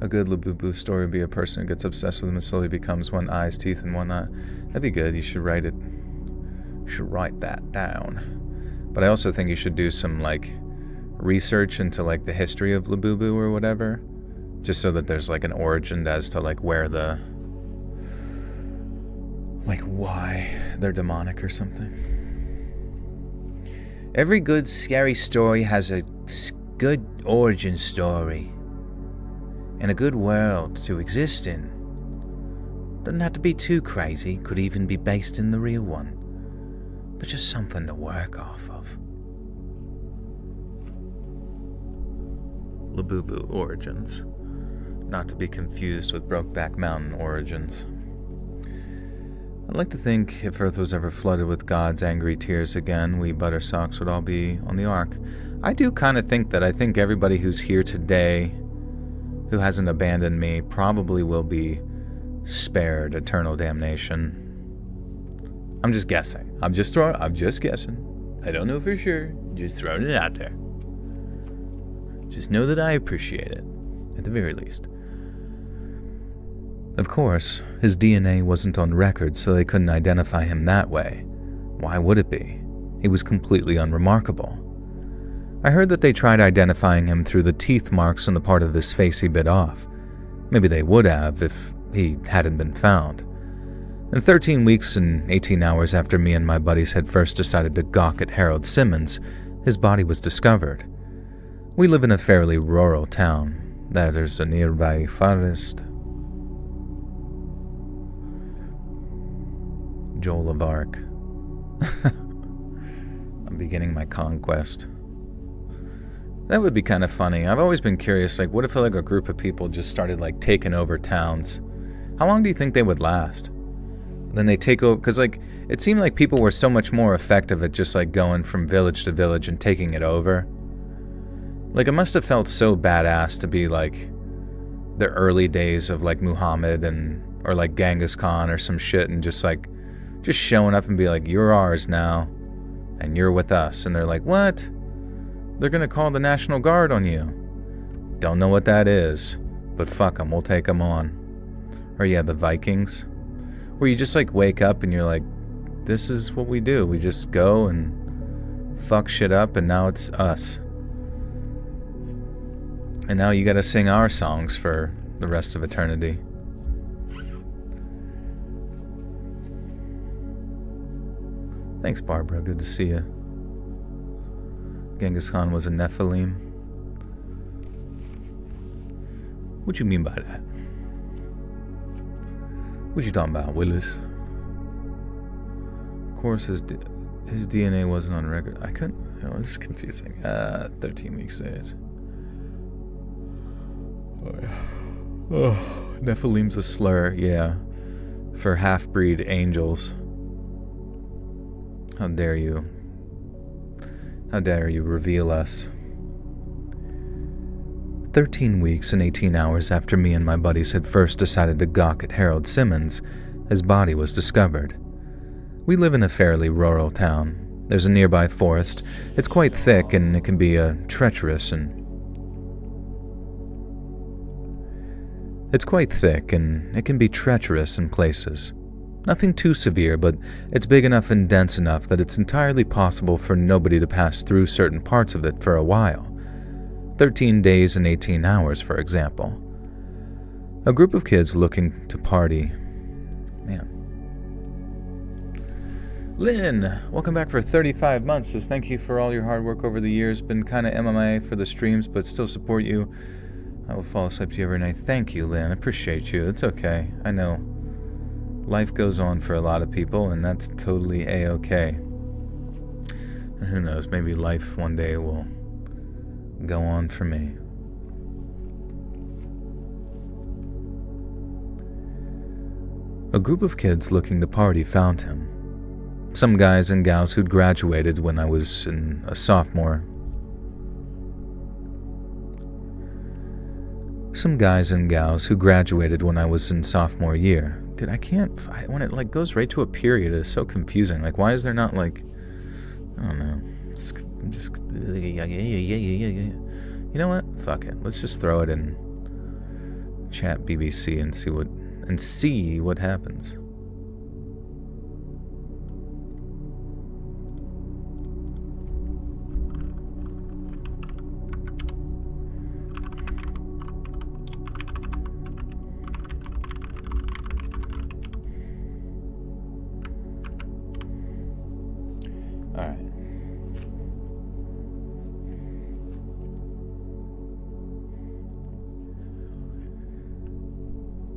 A good Labubu story would be a person who gets obsessed with him and slowly becomes one eyes, teeth, and one eye. That'd be good. You should write it. You should write that down. But I also think you should do some, research into, the history of Labubu or whatever. Just so that there's, an origin as to, where the... why they're demonic or something. Every good scary story has a good origin story. And a good world to exist in. Doesn't have to be too crazy, could even be based in the real one. But just something to work off of. Labubu origins. Not to be confused with Brokeback Mountain origins. I'd like to think if Earth was ever flooded with God's angry tears again, we Buttersocks would all be on the Ark. I do kind of think that. I think everybody who's here today, who hasn't abandoned me, probably will be spared eternal damnation. I'm just guessing. I'm just guessing. I don't know for sure. Just throwing it out there. Just know that I appreciate it, at the very least. Of course, his DNA wasn't on record, so they couldn't identify him that way. Why would it be? He was completely unremarkable. I heard that they tried identifying him through the teeth marks on the part of his face he bit off. Maybe they would have if he hadn't been found. And 13 weeks and 18 hours after me and my buddies had first decided to gawk at Harold Simmons, his body was discovered. We live in a fairly rural town. There's a nearby forest. Joel of Arc. I'm beginning my conquest. That would be kind of funny. I've always been curious, like, what if like a group of people just started like taking over towns? How long do you think they would last? Then they take over, because like it seemed like people were so much more effective at just like going from village to village and taking it over. Like, it must have felt so badass to be like the early days of like Muhammad or like Genghis Khan or some shit, and just showing up and be like, you're ours now, and you're with us. And they're like, what? They're gonna call the National Guard on you. Don't know what that is, but fuck them, we'll take them on. Or yeah, the Vikings, where you just like wake up and you're like, this is what we do. We just go and fuck shit up, and now it's us. And now you gotta sing our songs for the rest of eternity. Thanks, Barbara. Good to see you. Genghis Khan was a Nephilim. What you mean by that? What you talking about, Willis? Of course, his DNA wasn't on record. I couldn't. It's confusing. 13 weeks days. Oh, yeah. Oh, Nephilim's a slur, yeah, for half-breed angels. How dare you? How dare you reveal us? 13 weeks and 18 hours after me and my buddies had first decided to gawk at Harold Simmons, his body was discovered. We live in a fairly rural town. There's a nearby forest. It's quite thick, and it can be treacherous in places. Nothing too severe, but it's big enough and dense enough that it's entirely possible for nobody to pass through certain parts of it for a while. 13 days and 18 hours, for example. A group of kids looking to party. Man. Lynn, welcome back for 35 months. Says thank you for all your hard work over the years. Been kind of MMA for the streams, but still support you. I will fall asleep to you every night. Thank you, Lynn. I appreciate you. It's okay. I know. Life goes on for a lot of people, and that's totally A-okay. And who knows, maybe life one day will go on for me. A group of kids looking to party found him. Some guys and gals who'd graduated when I was a sophomore. Some guys and gals who graduated when I was in sophomore year. Dude, when it like goes right to a period, it's so confusing. Like, why is there not like, I don't know. You know what? Fuck it. Let's just throw it in chat BBC and see what happens.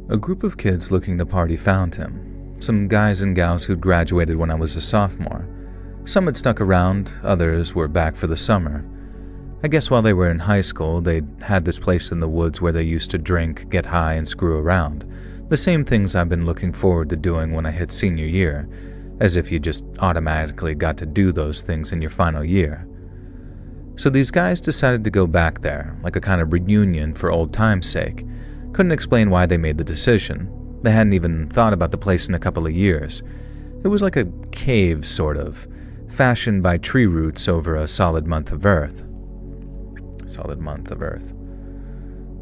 A group of kids looking to party found him. Some guys and gals who'd graduated when I was a sophomore. Some had stuck around, others were back for the summer. I guess while they were in high school, they'd had this place in the woods where they used to drink, get high, and screw around. The same things I've been looking forward to doing when I hit senior year, as if you just automatically got to do those things in your final year. So these guys decided to go back there, like a kind of reunion for old time's sake. Couldn't explain why they made the decision. They hadn't even thought about the place in a couple of years. It was like a cave, sort of, fashioned by tree roots over a solid month of earth. Solid month of earth.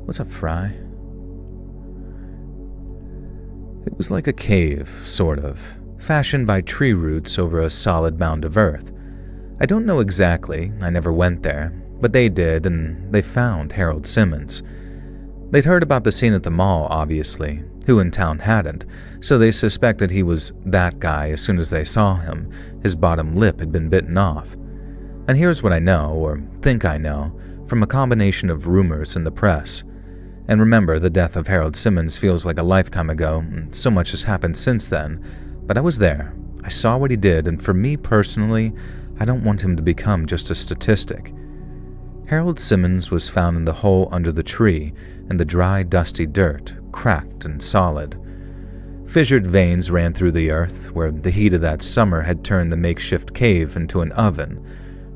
What's up, Fry? It was like a cave, sort of, fashioned by tree roots over a solid mound of earth. I don't know exactly, I never went there, but they did, and they found Harold Simmons. They'd heard about the scene at the mall, obviously. Who in town hadn't? So they suspected he was that guy as soon as they saw him. His bottom lip had been bitten off. And here's what I know, or think I know, from a combination of rumors in the press. And remember, the death of Harold Simmons feels like a lifetime ago, and so much has happened since then. But I was there. I saw what he did, and for me personally, I don't want him to become just a statistic. Harold Simmons was found in the hole under the tree, in the dry, dusty dirt, cracked and solid. Fissured veins ran through the earth, where the heat of that summer had turned the makeshift cave into an oven.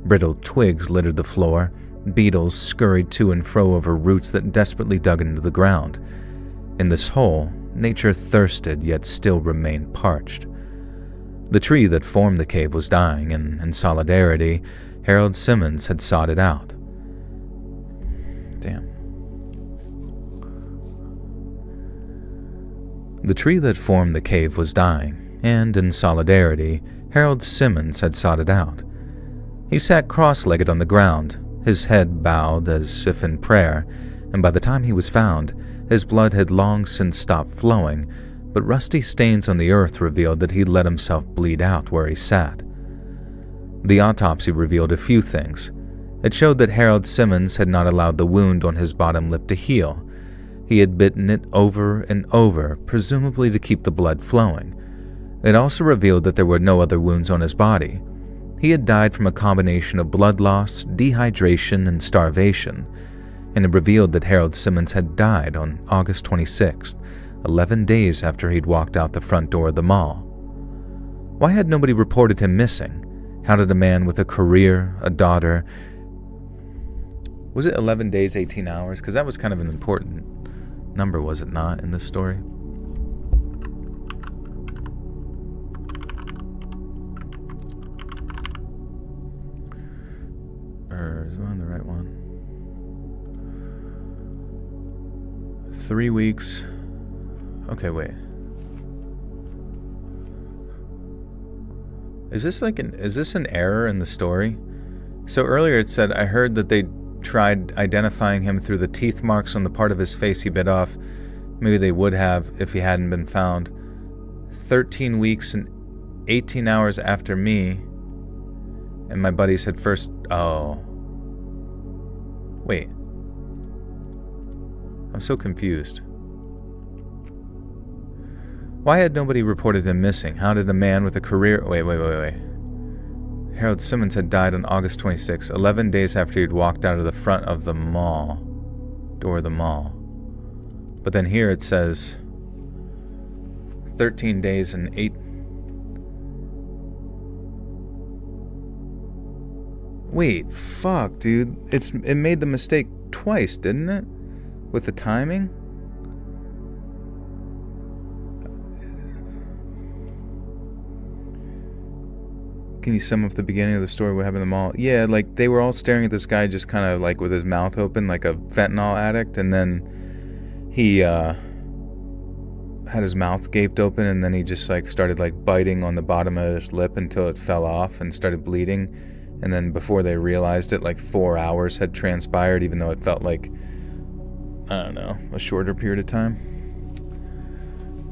Brittle twigs littered the floor. Beetles scurried to and fro over roots that desperately dug into the ground. In this hole, nature thirsted yet still remained parched. The tree that formed the cave was dying, and in solidarity, Harold Simmons had sought it out. Damn. The tree that formed the cave was dying, and in solidarity, Harold Simmons had sought it out. He sat cross-legged on the ground, his head bowed as if in prayer, and by the time he was found, his blood had long since stopped flowing, but rusty stains on the earth revealed that he'd let himself bleed out where he sat. The autopsy revealed a few things. It showed that Harold Simmons had not allowed the wound on his bottom lip to heal. He had bitten it over and over, presumably to keep the blood flowing. It also revealed that there were no other wounds on his body. He had died from a combination of blood loss, dehydration, and starvation, and it revealed that Harold Simmons had died on August 26th, 11 days after he'd walked out the front door of the mall. Why had nobody reported him missing? How did a man with a career, a daughter... Was it 11 days, 18 hours? Because that was kind of an important number, was it not, in this story? Is it on the right one? 3 weeks. Okay, wait. Is this an error in the story? So earlier it said, I heard that they tried identifying him through the teeth marks on the part of his face he bit off. Maybe they would have if he hadn't been found. 13 weeks and 18 hours after me. And my buddies had first... Oh. Wait. I'm so confused. Why had nobody reported him missing? How did a man with a career... Wait. Harold Simmons had died on August 26, 11 days after he'd walked out of the front of the mall. Door of the mall. But then here it says 13 days and 8... Wait, fuck, dude. It made the mistake twice, didn't it? With the timing? Can you sum up the beginning of the story, what happened in the mall? Yeah, like, they were all staring at this guy just kind of, like, with his mouth open, like a fentanyl addict, and then he, had his mouth gaped open, and then he just, like, started, like, biting on the bottom of his lip until it fell off and started bleeding, and then before they realized it, like, 4 hours had transpired, even though it felt like, I don't know, a shorter period of time.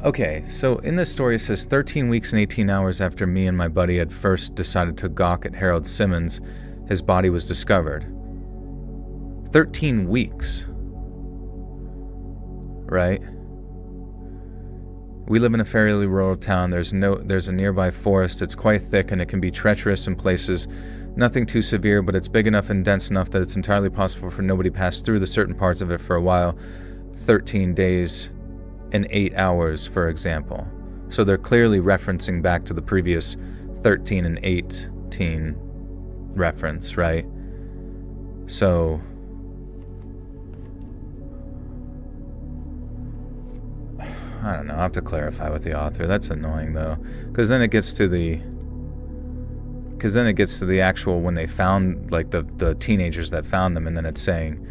Okay, so in this story it says 13 weeks and 18 hours after me and my buddy had first decided to gawk at Harold Simmons, his body was discovered. 13 weeks. Right? We live in a fairly rural town. There's a nearby forest. It's quite thick and it can be treacherous in places. Nothing too severe, but it's big enough and dense enough that it's entirely possible for nobody to pass through the certain parts of it for a while. 13 days and 8 hours, for example. So they're clearly referencing back to the previous 13 and 18 reference, right? So I don't know. I'll have to clarify with the author. That's annoying though, because then it gets to the actual when they found like the teenagers that found them, and then it's saying,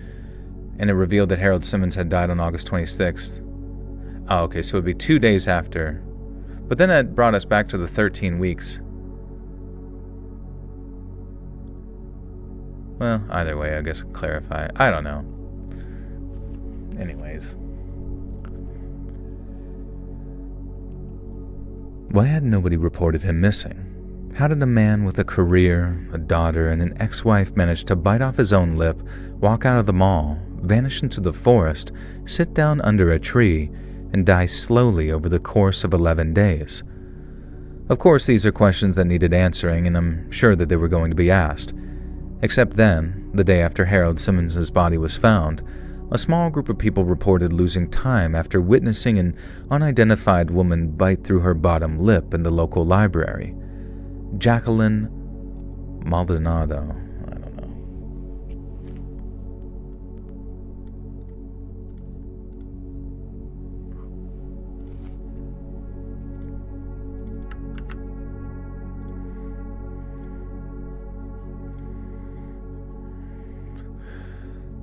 and it revealed that Harold Simmons had died on August 26th. Oh, okay, so it would be 2 days after. But then that brought us back to the 13 weeks. Well, either way, I guess clarify. I don't know. Anyways. Why had nobody reported him missing? How did a man with a career, a daughter, and an ex-wife manage to bite off his own lip, walk out of the mall, vanish into the forest, sit down under a tree, and die slowly over the course of 11 days? Of course, these are questions that needed answering, and I'm sure that they were going to be asked. Except then, the day after Harold Simmons' body was found, a small group of people reported losing time after witnessing an unidentified woman bite through her bottom lip in the local library. Jacqueline Maldonado. I don't know.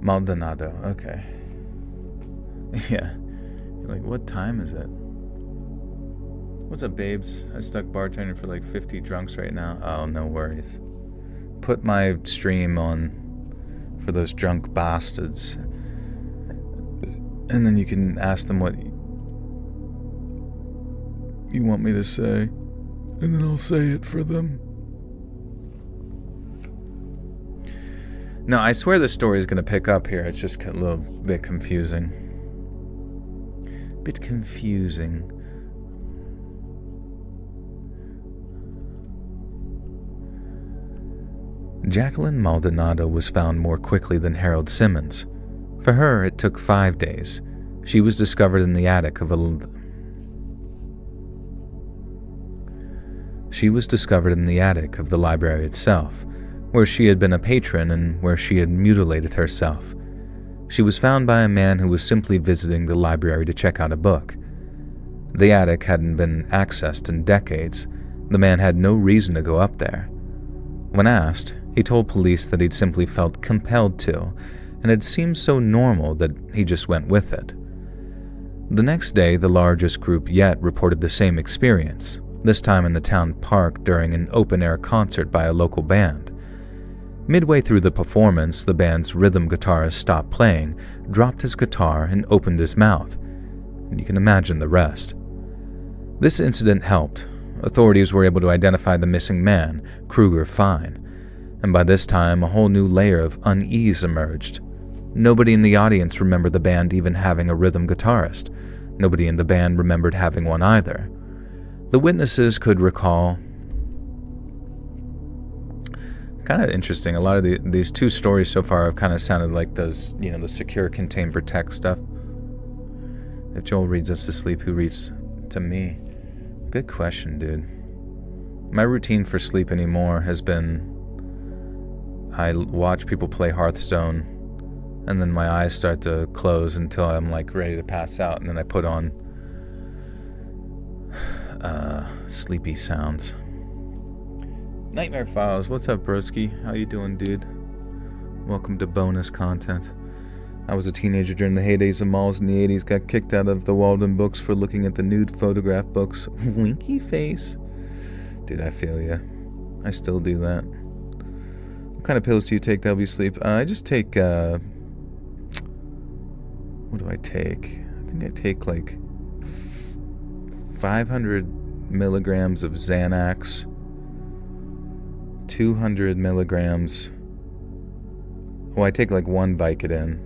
Maldonado, okay. Yeah. You're like, what time is it? What's up, babes? I stuck bartending for like 50 drunks right now. Oh, no worries. Put my stream on for those drunk bastards. And then you can ask them what you want me to say. And then I'll say it for them. No, I swear the story is going to pick up here. It's just a little bit confusing. Jacqueline Maldonado was found more quickly than Harold Simmons. For her, it took 5 days. She was discovered in the attic of the library itself, where she had been a patron and where she had mutilated herself. She was found by a man who was simply visiting the library to check out a book. The attic hadn't been accessed in decades. The man had no reason to go up there. When asked, he told police that he'd simply felt compelled to, and it seemed so normal that he just went with it. The next day, the largest group yet reported the same experience, this time in the town park during an open-air concert by a local band. Midway through the performance, the band's rhythm guitarist stopped playing, dropped his guitar, and opened his mouth. And you can imagine the rest. This incident helped. Authorities were able to identify the missing man, Kruger Fine. And by this time, a whole new layer of unease emerged. Nobody in the audience remembered the band even having a rhythm guitarist. Nobody in the band remembered having one either. The witnesses could recall. Kind of interesting. A lot of these two stories so far have kind of sounded like those, the secure, contain, protect stuff. If Joel reads us to sleep, who reads to me? Good question, dude. My routine for sleep anymore has been I watch people play Hearthstone, and then my eyes start to close until I'm like ready to pass out, and then I put on sleepy sounds. Nightmare Files, what's up, broski? How you doing, dude? Welcome to bonus content. I was a teenager during the heydays of malls in the 80s, got kicked out of the Walden books for looking at the nude photograph books. Winky face. Dude, I feel ya. I still do that. What kind of pills do you take to help you sleep? I just take, what do I take? I think I take like 500 milligrams of Xanax, 200 milligrams. Well, I take like one Vicodin.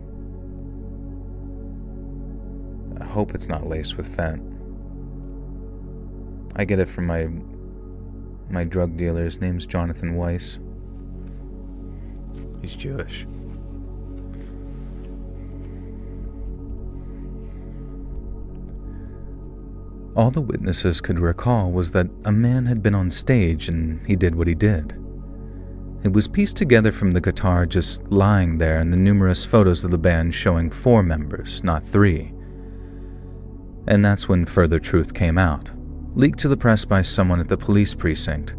I hope it's not laced with fent. I get it from my drug dealer. His name's Jonathan Weiss. He's Jewish. All the witnesses could recall was that a man had been on stage and he did what he did. It was pieced together from the guitar just lying there and the numerous photos of the band showing 4 members, not 3. And that's when further truth came out, leaked to the press by someone at the police precinct.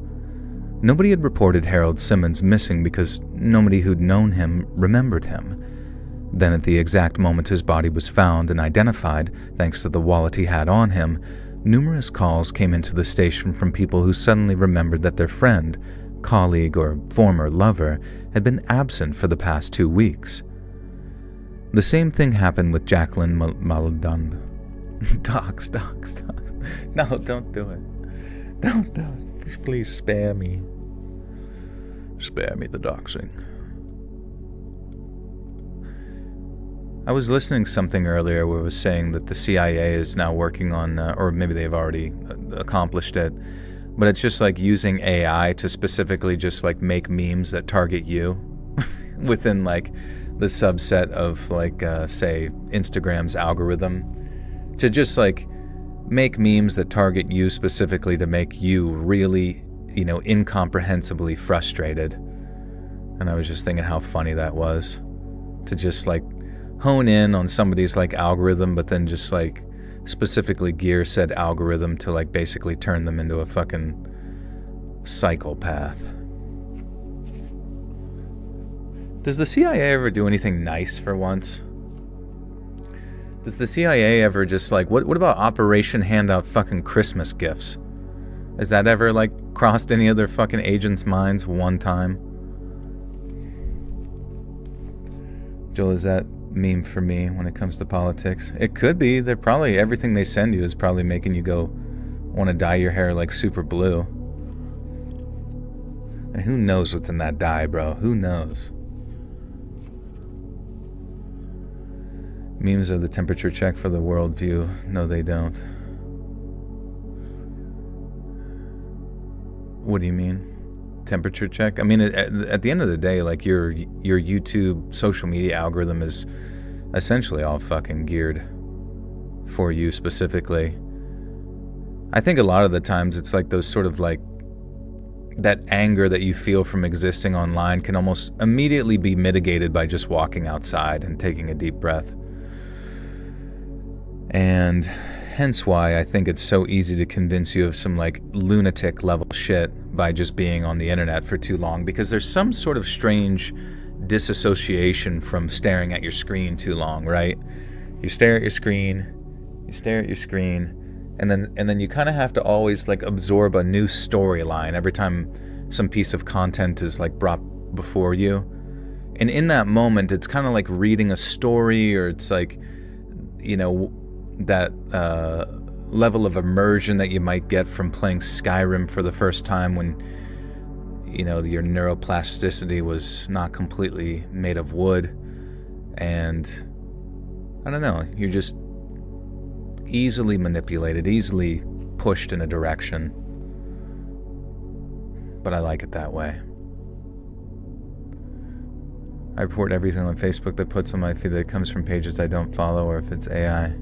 Nobody had reported Harold Simmons missing because nobody who'd known him remembered him. Then at the exact moment his body was found and identified, thanks to the wallet he had on him, numerous calls came into the station from people who suddenly remembered that their friend, colleague, or former lover had been absent for the past 2 weeks. The same thing happened with Jacqueline Maladon. Docs. No, don't do it. Don't do it. Please spare me. Spare me the doxing. I was listening to something earlier where it was saying that the CIA is now working on, or maybe they've already accomplished it, but it's just like using AI to specifically just like make memes that target you within like the subset of like, say, Instagram's algorithm, to just like make memes that target you specifically to make you really, incomprehensibly frustrated. And I was just thinking how funny that was, to just like hone in on somebody's like algorithm, but then just like specifically gear said algorithm to like basically turn them into a fucking psychopath. Does the CIA ever do anything nice for once? Does the CIA ever just like, what about Operation Hand Out fucking Christmas gifts? Has that ever like crossed any of their fucking agents' minds one time? Joel, is that meme for me when it comes to politics? It could be. They're probably, everything they send you is probably making you go want to dye your hair like super blue. And who knows what's in that dye, bro? Who knows? Memes are the temperature check for the worldview. No, they don't. What do you mean? Temperature check? I mean, at the end of the day, like your YouTube social media algorithm is essentially all fucking geared for you specifically. I think a lot of the times it's like those sort of like that anger that you feel from existing online can almost immediately be mitigated by just walking outside and taking a deep breath. And hence why I think it's so easy to convince you of some like lunatic level shit by just being on the internet for too long, because there's some sort of strange disassociation from staring at your screen too long, right? You stare at your screen, and then you kind of have to always like absorb a new storyline every time some piece of content is like brought before you. And in that moment, it's kind of like reading a story, or it's like, that level of immersion that you might get from playing Skyrim for the first time when, your neuroplasticity was not completely made of wood. And I don't know, you're just easily manipulated, easily pushed in a direction. But I like it that way. I report everything on Facebook that puts on my feed that comes from pages I don't follow, or if it's AI.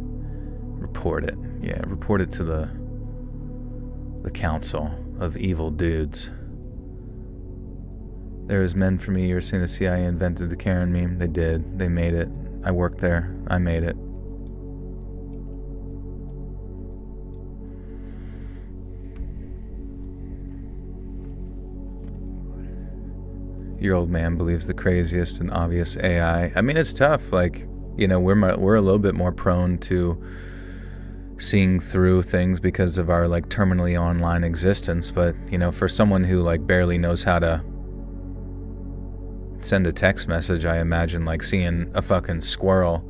Report it. Yeah, report it to the council of evil dudes. There is men for me. You're saying the CIA invented the Karen meme? They did. They made it. I worked there. I made it. Your old man believes the craziest and obvious AI. I mean, it's tough. Like, we're a little bit more prone to seeing through things because of our like terminally online existence. But for someone who like barely knows how to send a text message, I imagine like seeing a fucking squirrel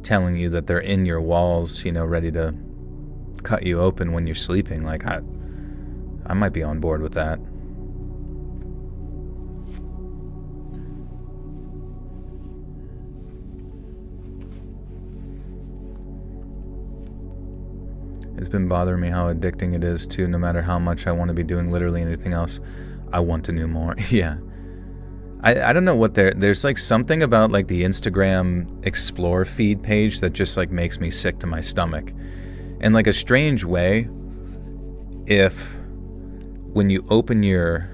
telling you that they're in your walls, ready to cut you open when you're sleeping. Like I might be on board with that. It's been bothering me how addicting it is too. No matter how much I want to be doing literally anything else, I want to know more. Yeah. I don't know what there's like something about like the Instagram Explore feed page that just like makes me sick to my stomach. In like a strange way, when you open your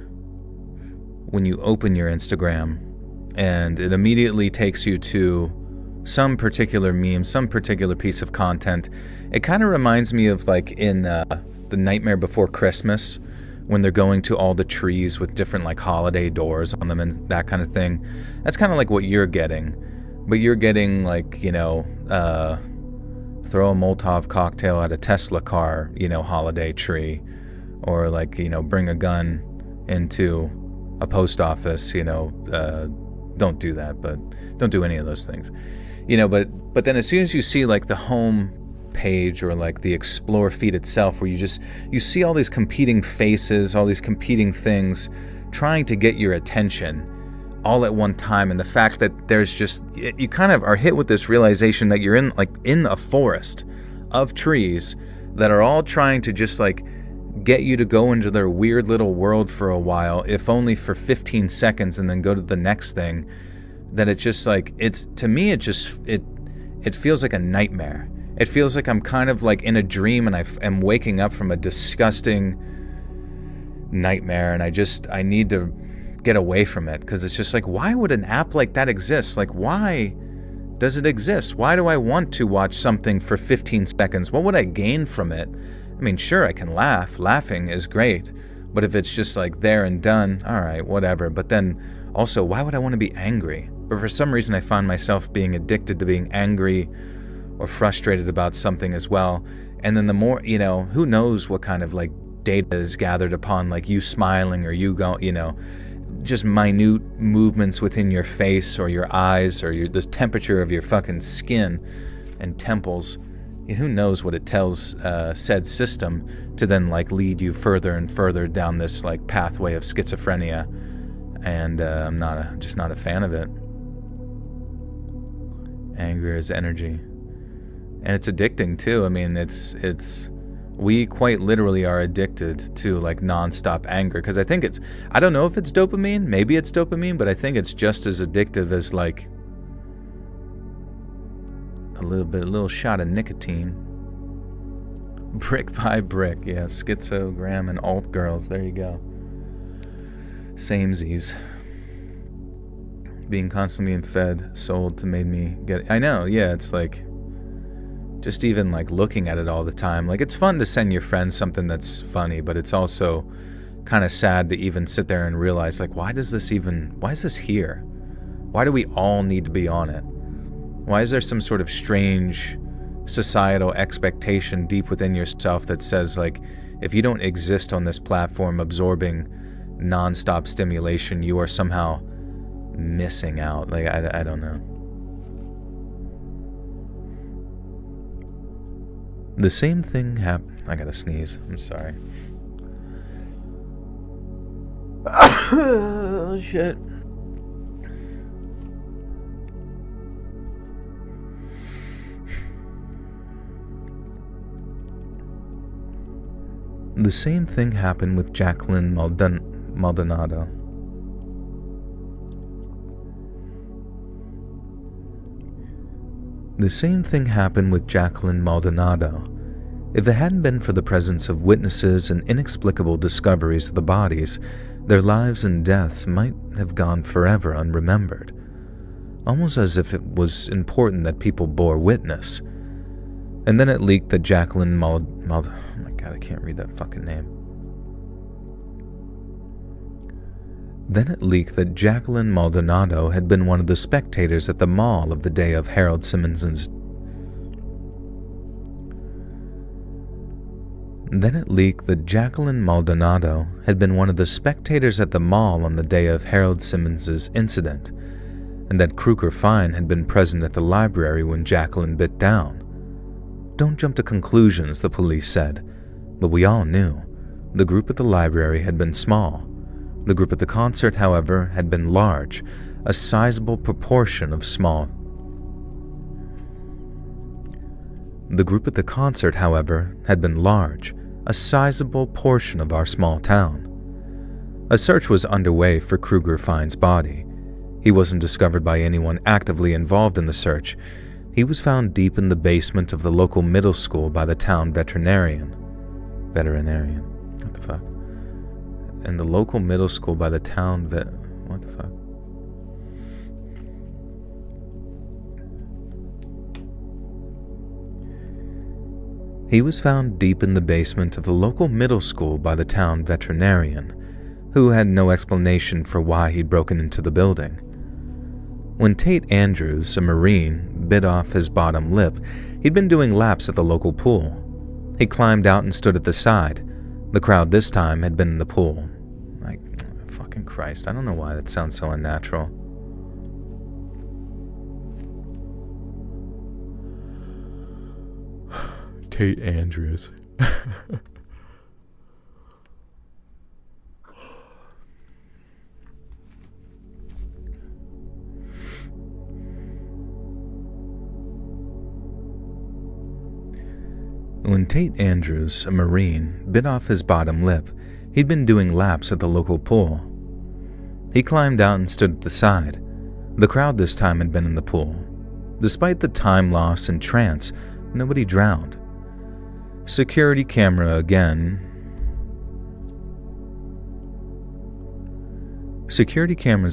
Instagram and it immediately takes you to some particular meme, some particular piece of content, it kind of reminds me of like in The Nightmare Before Christmas, when they're going to all the trees with different like holiday doors on them and that kind of thing. That's kind of like what you're getting. But you're getting like, throw a Molotov cocktail at a Tesla car, holiday tree. Or like, bring a gun into a post office, don't do that, but don't do any of those things. But then as soon as you see like the home page or like the Explore feed itself, where you see all these competing faces, all these competing things trying to get your attention all at one time, and the fact that there's just, you kind of are hit with this realization that you're in a forest of trees that are all trying to just like get you to go into their weird little world for a while, if only for 15 seconds, and then go to the next thing. That it just like, to me it feels like a nightmare. It feels like I'm kind of like in a dream and I am waking up from a disgusting nightmare, and I need to get away from it, because it's just like, why would an app like that exist? Like, why does it exist? Why do I want to watch something for 15 seconds? What would I gain from it? I mean, sure, I can laugh. Laughing is great. But if it's just like there and done, all right, whatever. But then also, why would I want to be angry? But for some reason, I find myself being addicted to being angry or frustrated about something as well. And then the more, who knows what kind of like data is gathered upon like you smiling or you go, just minute movements within your face or your eyes or the temperature of your fucking skin and temples. Who knows what it tells said system to then like lead you further and further down this like pathway of schizophrenia. And I'm just not a fan of it. Anger is energy. And it's addicting too. I mean, we quite literally are addicted to like nonstop anger, because I don't know if it's dopamine, maybe it's dopamine, but I think it's just as addictive as like a little shot of nicotine. Brick by brick, yeah, schizogram and alt girls, there you go. Samesies. Being constantly being fed, sold to made me get, I know, yeah, it's like, just even like looking at it all the time, like it's fun to send your friends something that's funny, but it's also kind of sad to even sit there and realize like, why is this here? Why do we all need to be on it? Why is there some sort of strange societal expectation deep within yourself that says like, if you don't exist on this platform absorbing nonstop stimulation, you are somehow missing out? Like, I don't know. The same thing happened. I gotta sneeze. I'm sorry. Oh, shit. The same thing happened with Jacqueline Maldonado. The same thing happened with Jacqueline Maldonado. If it hadn't been for the presence of witnesses and inexplicable discoveries of the bodies, their lives and deaths might have gone forever unremembered. Almost as if it was important that people bore witness. And then it leaked that Jacqueline oh my god, I can't read that fucking name. Then it leaked that Jacqueline Maldonado had been one of the spectators at the mall of the day of Harold Simmons's. Then it leaked that Jacqueline Maldonado had been one of the spectators at the mall on the day of Harold Simmons's incident, and that Kruger Fine had been present at the library when Jacqueline bit down. Don't jump to conclusions, the police said, but we all knew. The group at the library had been small. The group at the concert, however, had been large, a sizable proportion of small. The group at the concert, however, had been large, a sizable portion of our small town. A search was underway for Kruger Fine's body. He wasn't discovered by anyone actively involved in the search. He was found deep in the basement of the local middle school by the town veterinarian. What the fuck? In the local middle school by the town what the fuck? He was found deep in the basement of the local middle school by the town veterinarian, who had no explanation for why he'd broken into the building. When Tate Andrews, a Marine, bit off his bottom lip, he'd been doing laps at the local pool. He climbed out and stood at the side. The crowd this time had been in the pool. Like, fucking Christ, I don't know why that sounds so unnatural. Tate Andrews. When Tate Andrews, a Marine, bit off his bottom lip, he'd been doing laps at the local pool. He climbed out and stood at the side. The crowd this time had been in the pool. Despite the time loss and trance, nobody drowned. Security cameras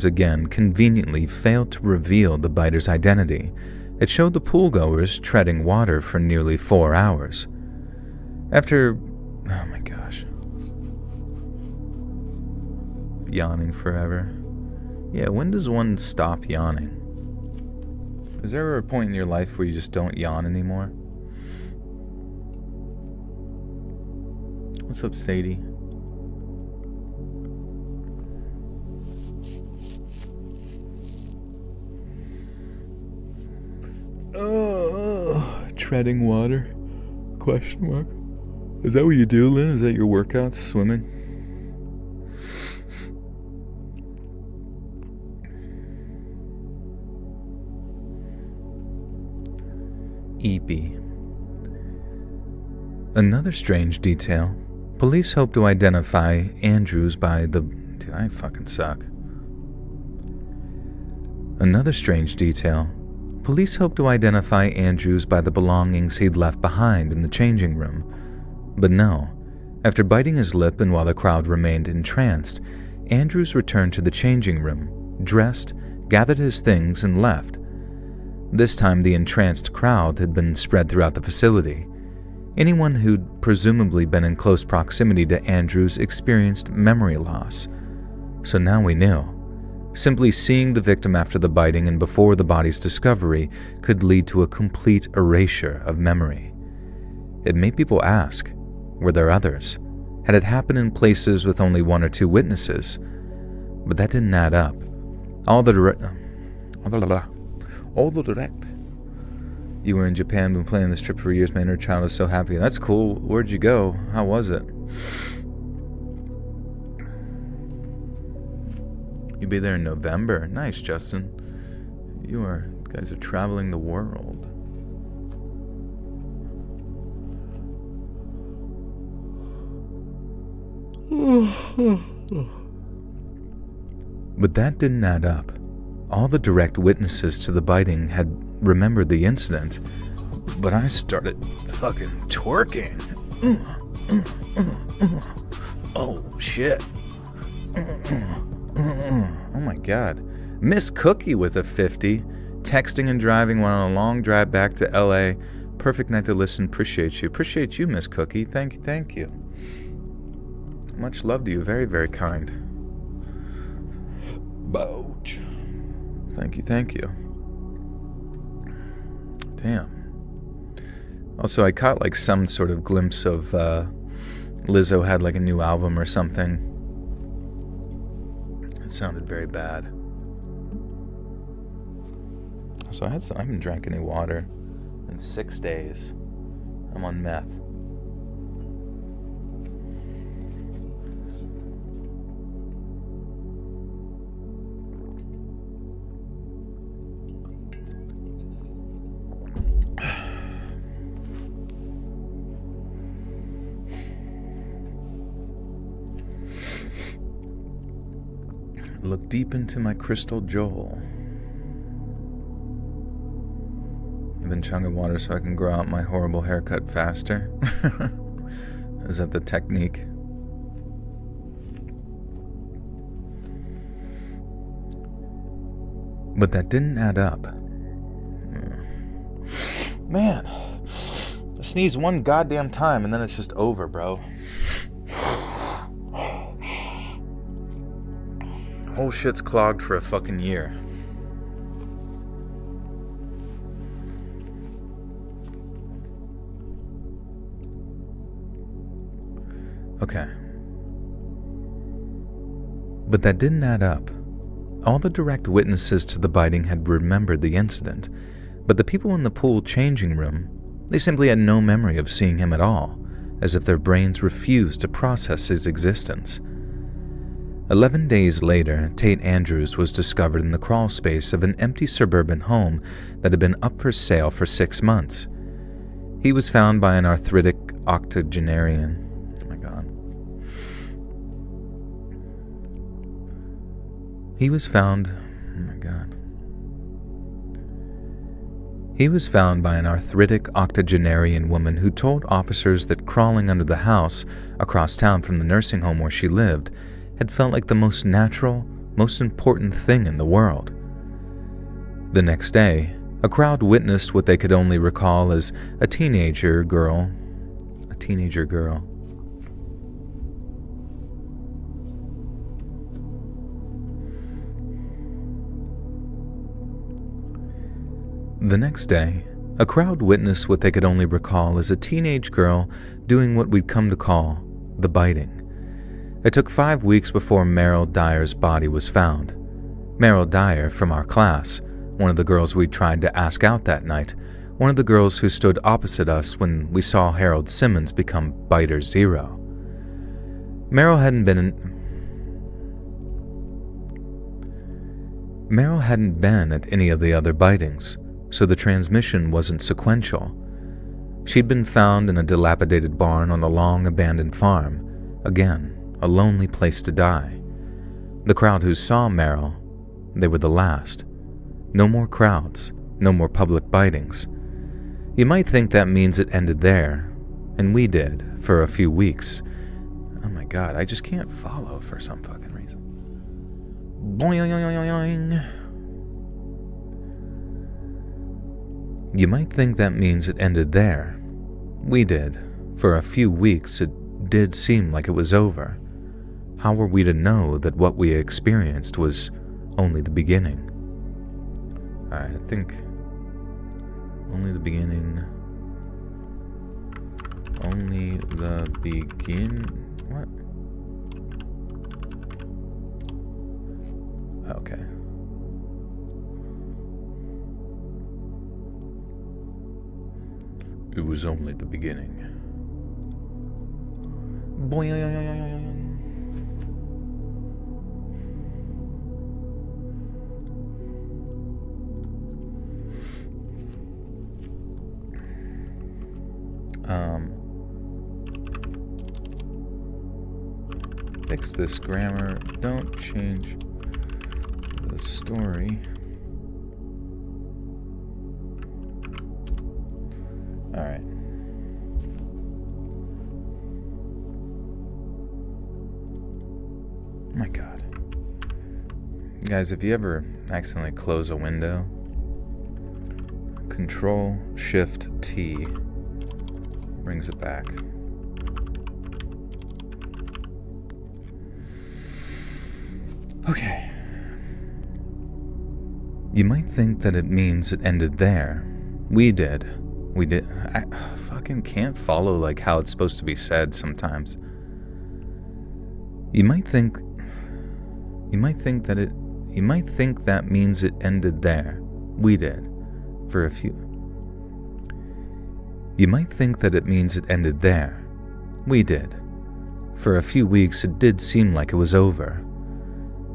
again conveniently failed to reveal the biter's identity. It showed the poolgoers treading water for nearly 4 hours. Oh my gosh. Yawning forever. Yeah, when does one stop yawning? Is there ever a point in your life where you just don't yawn anymore? What's up, Sadie? Treading water? Question mark. Is that what you do, Lynn? Is that your workouts? Swimming? EP. Another strange detail. Police hope to identify Andrews by the... Dude, I fucking suck. Another strange detail. Police hope to identify Andrews by the belongings he'd left behind in the changing room. But no. After biting his lip and while the crowd remained entranced, Andrews returned to the changing room, dressed, gathered his things, and left. This time the entranced crowd had been spread throughout the facility. Anyone who'd presumably been in close proximity to Andrews experienced memory loss. So now we knew. Simply seeing the victim after the biting and before the body's discovery could lead to a complete erasure of memory. It made people ask, were there others? Had it happened in places with only 1 or 2 witnesses? But that didn't add up. All the direct... You were in Japan, been planning this trip for years. My inner child is so happy. That's cool. Where'd you go? How was it? You'll be there in November. Nice, Justin. You guys are traveling the world. But that didn't add up. All the direct witnesses to the biting had remembered the incident, but I started fucking twerking. Oh, shit. Oh my god. Miss Cookie with a 50. Texting and driving while on a long drive back to LA. Perfect night to listen. Appreciate you. Appreciate you, Miss Cookie. Thank you. Much love to you. Very, very kind. Bouch. Thank you. Damn. Also, I caught like some sort of glimpse of Lizzo had like a new album or something. It sounded very bad. So I haven't drank any water in 6 days. I'm on meth. Look deep into my crystal Joel. I've been chugging water so I can grow out my horrible haircut faster. Is that the technique? But that didn't add up. Man, I sneeze one goddamn time and then it's just over, bro. Whole shit's clogged for a fucking year. Okay. But that didn't add up. All the direct witnesses to the biting had remembered the incident, but the people in the pool changing room, they simply had no memory of seeing him at all, as if their brains refused to process his existence. 11 days later, Tate Andrews was discovered in the crawl space of an empty suburban home that had been up for sale for 6 months. He was found by an arthritic octogenarian. Oh my god. He was found by an arthritic octogenarian woman who told officers that crawling under the house across town from the nursing home where she lived had felt like the most natural, most important thing in the world. The next day, a crowd witnessed what they could only recall as a teenager girl. The next day, a crowd witnessed what they could only recall as a teenage girl doing what we'd come to call the biting. It took 5 weeks before Meryl Dyer's body was found. Meryl Dyer from our class, one of the girls we tried to ask out that night, one of the girls who stood opposite us when we saw Harold Simmons become Biter Zero. Meryl hadn't been at any of the other bitings, so the transmission wasn't sequential. She'd been found in a dilapidated barn on a long abandoned farm, again, a lonely place to die. The crowd who saw Meryl, they were the last. No more crowds, no more public bitings. You might think that means it ended there, and we did, for a few weeks. Oh my god, I just can't follow for some fucking reason. Boing. You might think that means it ended there. We did. For a few weeks, it did seem like it was over. How were we to know that what we experienced was only the beginning? Alright, I think only the beginning. Only the begin. What? Okay. It was only the beginning. Boing. Fix this grammar. Don't change the story. Alright. My god. Guys, if you ever accidentally close a window, Control-Shift-T brings it back. Okay. You might think that it means it ended there. We did. I fucking can't follow like how it's supposed to be said sometimes. You might think that means it ended there. We did. For a few. You might think that it means it ended there. We did. For a few weeks it did seem like it was over.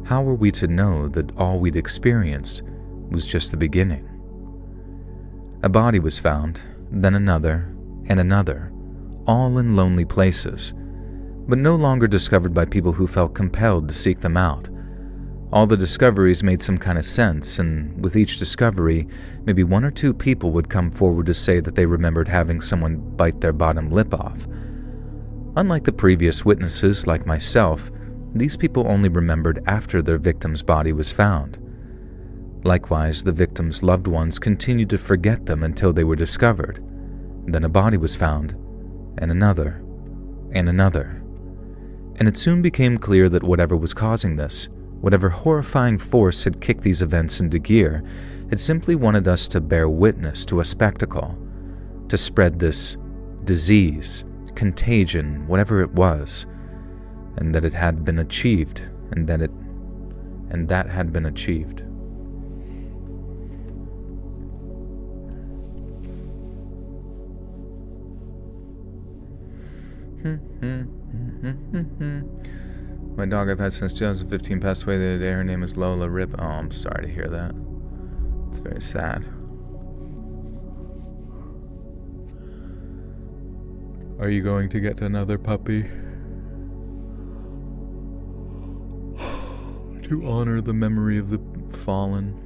How were we to know that all we'd experienced was just the beginning? A body was found, then another, and another, all in lonely places, but no longer discovered by people who felt compelled to seek them out. All the discoveries made some kind of sense, and with each discovery, maybe 1 or 2 people would come forward to say that they remembered having someone bite their bottom lip off. Unlike the previous witnesses, like myself, these people only remembered after their victim's body was found. Likewise, the victim's loved ones continued to forget them until they were discovered. Then a body was found, and another, and another. And it soon became clear that whatever was causing this, whatever horrifying force had kicked these events into gear, had simply wanted us to bear witness to a spectacle, to spread this disease, contagion, whatever it was, and that it had been achieved, and that had been achieved. My dog I've had since 2015 passed away the other day. Her name is Lola. Rip. Oh, I'm sorry to hear that. It's very sad. Are you going to get another puppy? To honor the memory of the fallen.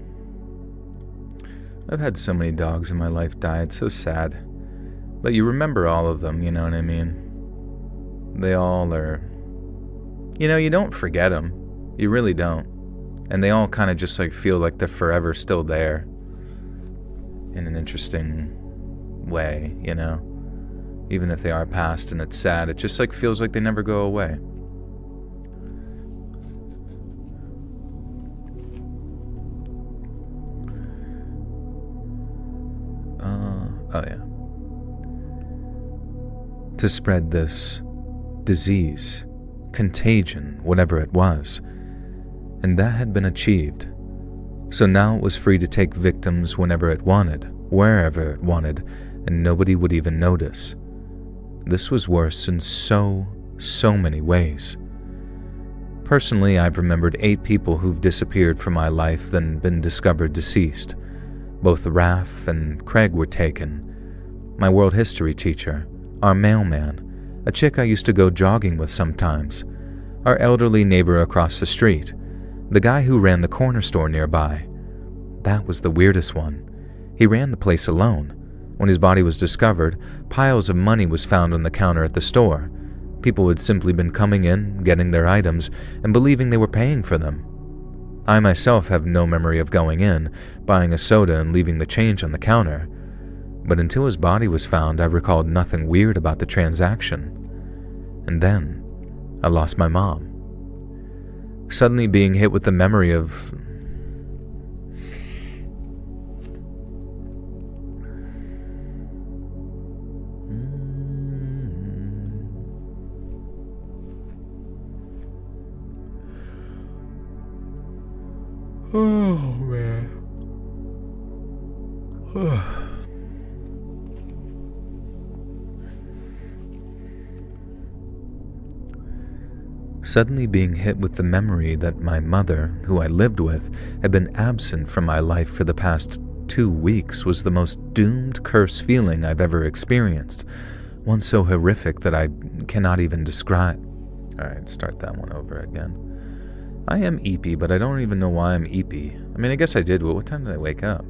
I've had so many dogs in my life die. It's so sad. But you remember all of them, you know what I mean? They all are... you don't forget them. You really don't. And they all kind of just feel like they're forever still there. In an interesting way, Even if they are past and it's sad, it just feels like they never go away. Oh yeah. To spread this disease, contagion, whatever it was, and that had been achieved. So now it was free to take victims whenever it wanted, wherever it wanted, and nobody would even notice. This was worse in so many ways. Personally, I've remembered 8 people who've disappeared from my life then been discovered deceased. Both Raph and Craig were taken. My world history teacher, our mailman, a chick I used to go jogging with sometimes, our elderly neighbor across the street, the guy who ran the corner store nearby. That was the weirdest one. He ran the place alone. When his body was discovered, piles of money was found on the counter at the store. People had simply been coming in, getting their items, and believing they were paying for them. I myself have no memory of going in, buying a soda and leaving the change on the counter. But until his body was found, I recalled nothing weird about the transaction. And then, I lost my mom. Suddenly being hit with the memory of... Oh, man. Suddenly being hit with the memory that my mother, who I lived with, had been absent from my life for the past 2 weeks was the most doomed curse feeling I've ever experienced. One so horrific that I cannot even describe. Alright, start that one over again. I am eepy, but I don't even know why I'm eepy. I mean, I guess I did, but what time did I wake up?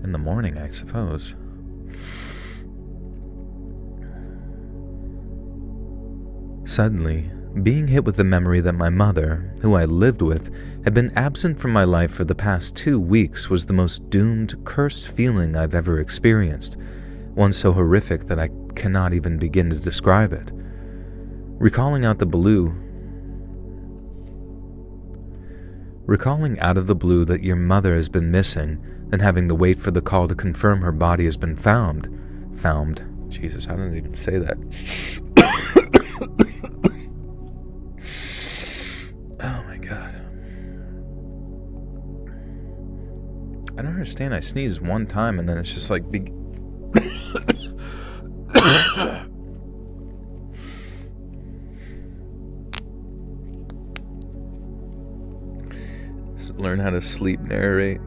In the morning, I suppose. Suddenly, being hit with the memory that my mother, who I lived with, had been absent from my life for the past 2 weeks was the most doomed, cursed feeling I've ever experienced. One so horrific that I cannot even begin to describe it. Recalling out of the blue that your mother has been missing, then having to wait for the call to confirm her body has been found. Jesus, I don't even say that. Oh my god. I don't understand. I sneezed one time and then it's just like big... Learn how to sleep narrate.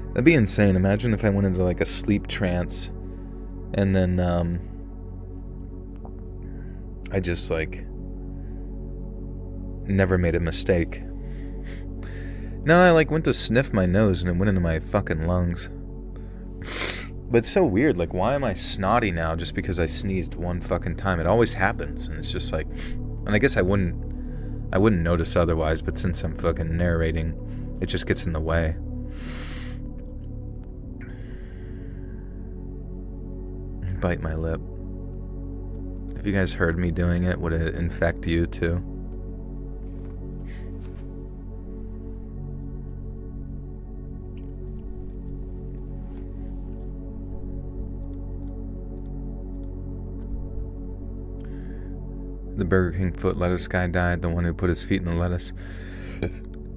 That'd be insane. Imagine if I went into like a sleep trance and then I just like never made a mistake. No, I like went to sniff my nose and it went into my fucking lungs. But it's so weird, like why am I snotty now just because I sneezed one fucking time? It always happens, and it's just like, and I guess I wouldn't notice otherwise, but since I'm fucking narrating, it just gets in the way. Bite my lip. If you guys heard me doing it, would it infect you too? The Burger King foot lettuce guy died, the one who put his feet in the lettuce.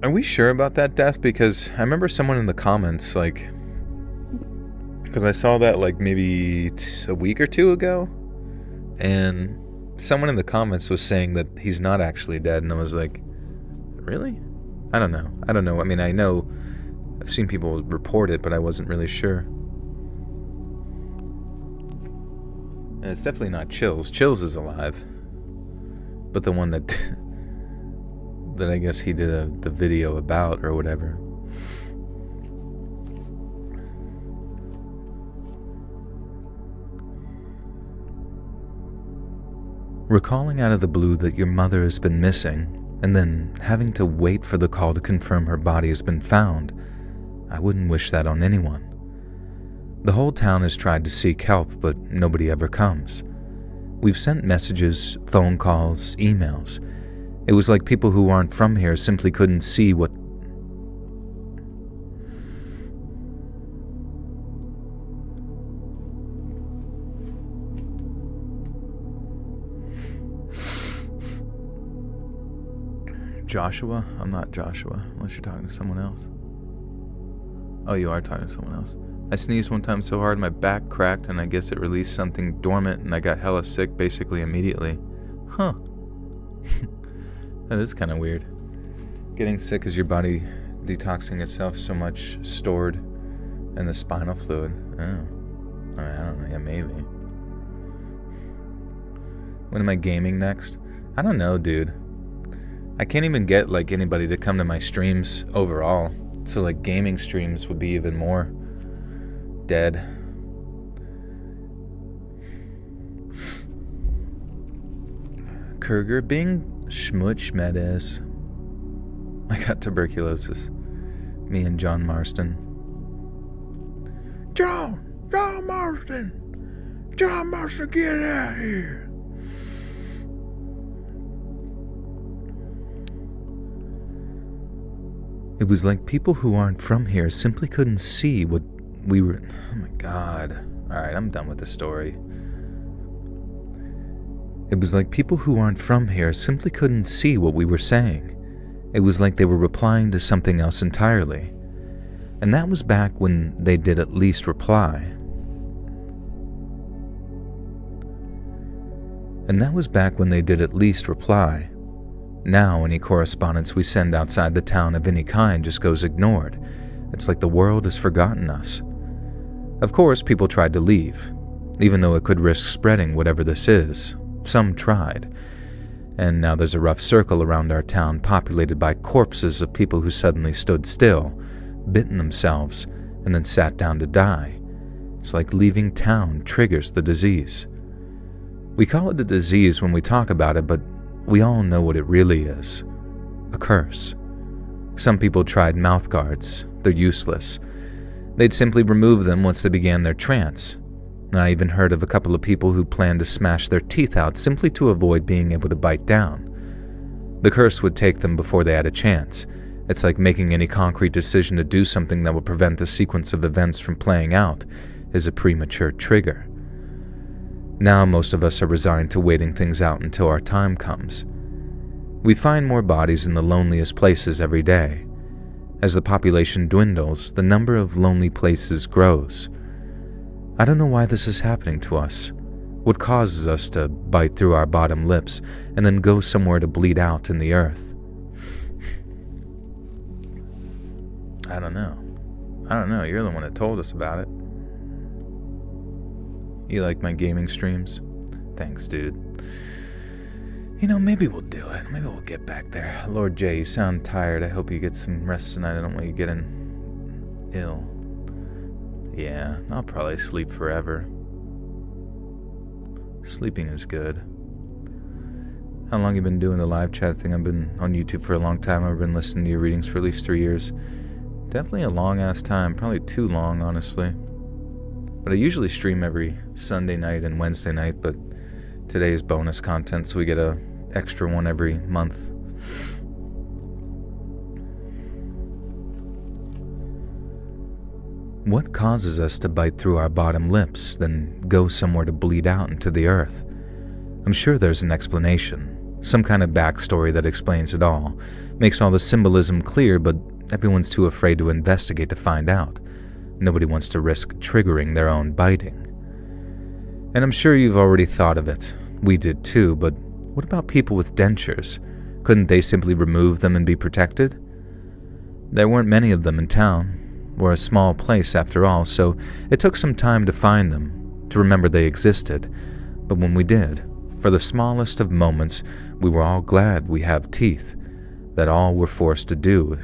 Are we sure about that death? Because I remember someone in the comments, like, because I saw that like maybe a week or two ago, and someone in the comments was saying that he's not actually dead, and I was like, really? I don't know. I mean, I know I've seen people report it, but I wasn't really sure. And it's definitely not Chills. Chills is alive. But the one that I guess he did the video about or whatever. Recalling out of the blue that your mother has been missing, and then having to wait for the call to confirm her body has been found, I wouldn't wish that on anyone. The whole town has tried to seek help, but nobody ever comes. We've sent messages, phone calls, emails. It was like people who aren't from here simply couldn't see what... Joshua? I'm not Joshua, unless you're talking to someone else. Oh, you are talking to someone else. I sneezed one time so hard my back cracked, and I guess it released something dormant, and I got hella sick basically immediately. Huh. That is kind of weird. Getting sick is your body detoxing itself so much stored in the spinal fluid. Oh. I mean, I don't know. Yeah, maybe. When am I gaming next? I don't know, dude. I can't even get, like, anybody to come to my streams overall. So, like, gaming streams would be even more dead. Kurger Bing Schmutz Medes. I got tuberculosis. Me and John Marston. John Marston, get out here. It was like people who aren't from here simply couldn't see what we were... Oh my god. Alright, I'm done with the story. It was like people who aren't from here simply couldn't see what we were saying. It was like they were replying to something else entirely. And that was back when they did at least reply. Now any correspondence we send outside the town of any kind just goes ignored. It's like the world has forgotten us. Of course, people tried to leave, even though it could risk spreading whatever this is. Some tried. And now there's a rough circle around our town populated by corpses of people who suddenly stood still, bitten themselves, and then sat down to die. It's like leaving town triggers the disease. We call it a disease when we talk about it, but we all know what it really is. A curse. Some people tried mouth guards. They're useless. They'd simply remove them once they began their trance. And I even heard of a couple of people who planned to smash their teeth out simply to avoid being able to bite down. The curse would take them before they had a chance. It's like making any concrete decision to do something that will prevent the sequence of events from playing out is a premature trigger. Now most of us are resigned to waiting things out until our time comes. We find more bodies in the loneliest places every day. As the population dwindles, the number of lonely places grows. I don't know why this is happening to us. What causes us to bite through our bottom lips and then go somewhere to bleed out in the earth? I don't know. You're the one that told us about it. You like my gaming streams? Thanks, dude. Maybe we'll do it. Maybe we'll get back there. Lord J, you sound tired. I hope you get some rest tonight. I don't want you getting ill. Yeah, I'll probably sleep forever. Sleeping is good. How long you been doing the live chat thing? I've been on YouTube for a long time. I've been listening to your readings for at least 3 years. Definitely a long-ass time. Probably too long, honestly. But I usually stream every Sunday night and Wednesday night, but today is bonus content, so we get a extra one every month. What causes us to bite through our bottom lips, then go somewhere to bleed out into the earth? I'm sure there's an explanation, some kind of backstory that explains it all, makes all the symbolism clear, but everyone's too afraid to investigate to find out. Nobody wants to risk triggering their own biting. And I'm sure you've already thought of it. We did too, but what about people with dentures? Couldn't they simply remove them and be protected? There weren't many of them in town. We're a small place after all, so it took some time to find them, to remember they existed. But when we did, for the smallest of moments, we were all glad we have teeth, that all we're forced to do.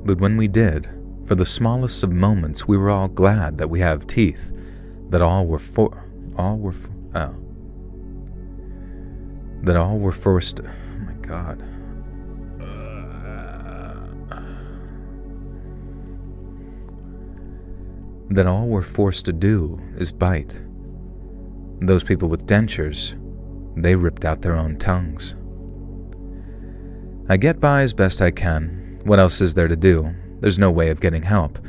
But when we did, for the smallest of moments, we were all glad that we have teeth, that all we're forced to, oh my God. That all we're forced to do is bite. Those people with dentures, they ripped out their own tongues. I get by as best I can. What else is there to do? There's no way of getting help.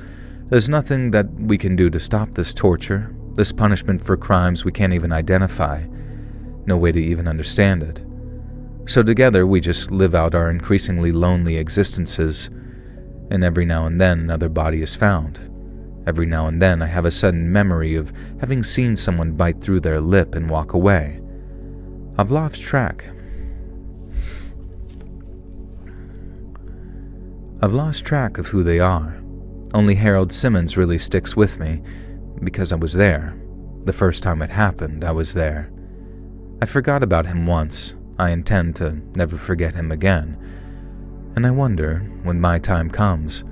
There's nothing that we can do to stop this torture, this punishment for crimes we can't even identify. No way to even understand it. So together we just live out our increasingly lonely existences, and every now and then another body is found. Every now and then I have a sudden memory of having seen someone bite through their lip and walk away. I've lost track. I've lost track of who they are. Only Harold Simmons really sticks with me, because I was there. The first time it happened, I was there. I forgot about him once. I intend to never forget him again. And I wonder, when my time comes,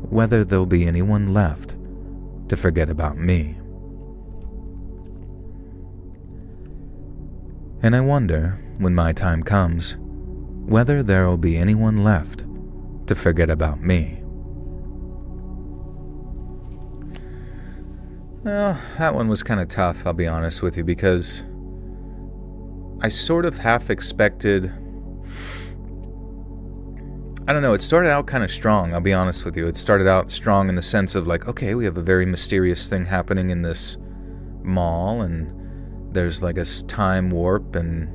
whether there'll be anyone left to forget about me. And I wonder, when my time comes, whether there'll be anyone left to forget about me. Well, that one was kind of tough, I'll be honest with you, because I sort of half expected... I don't know, it started out kind of strong, I'll be honest with you. It started out strong in the sense of like, okay, we have a very mysterious thing happening in this mall, and there's like a time warp, and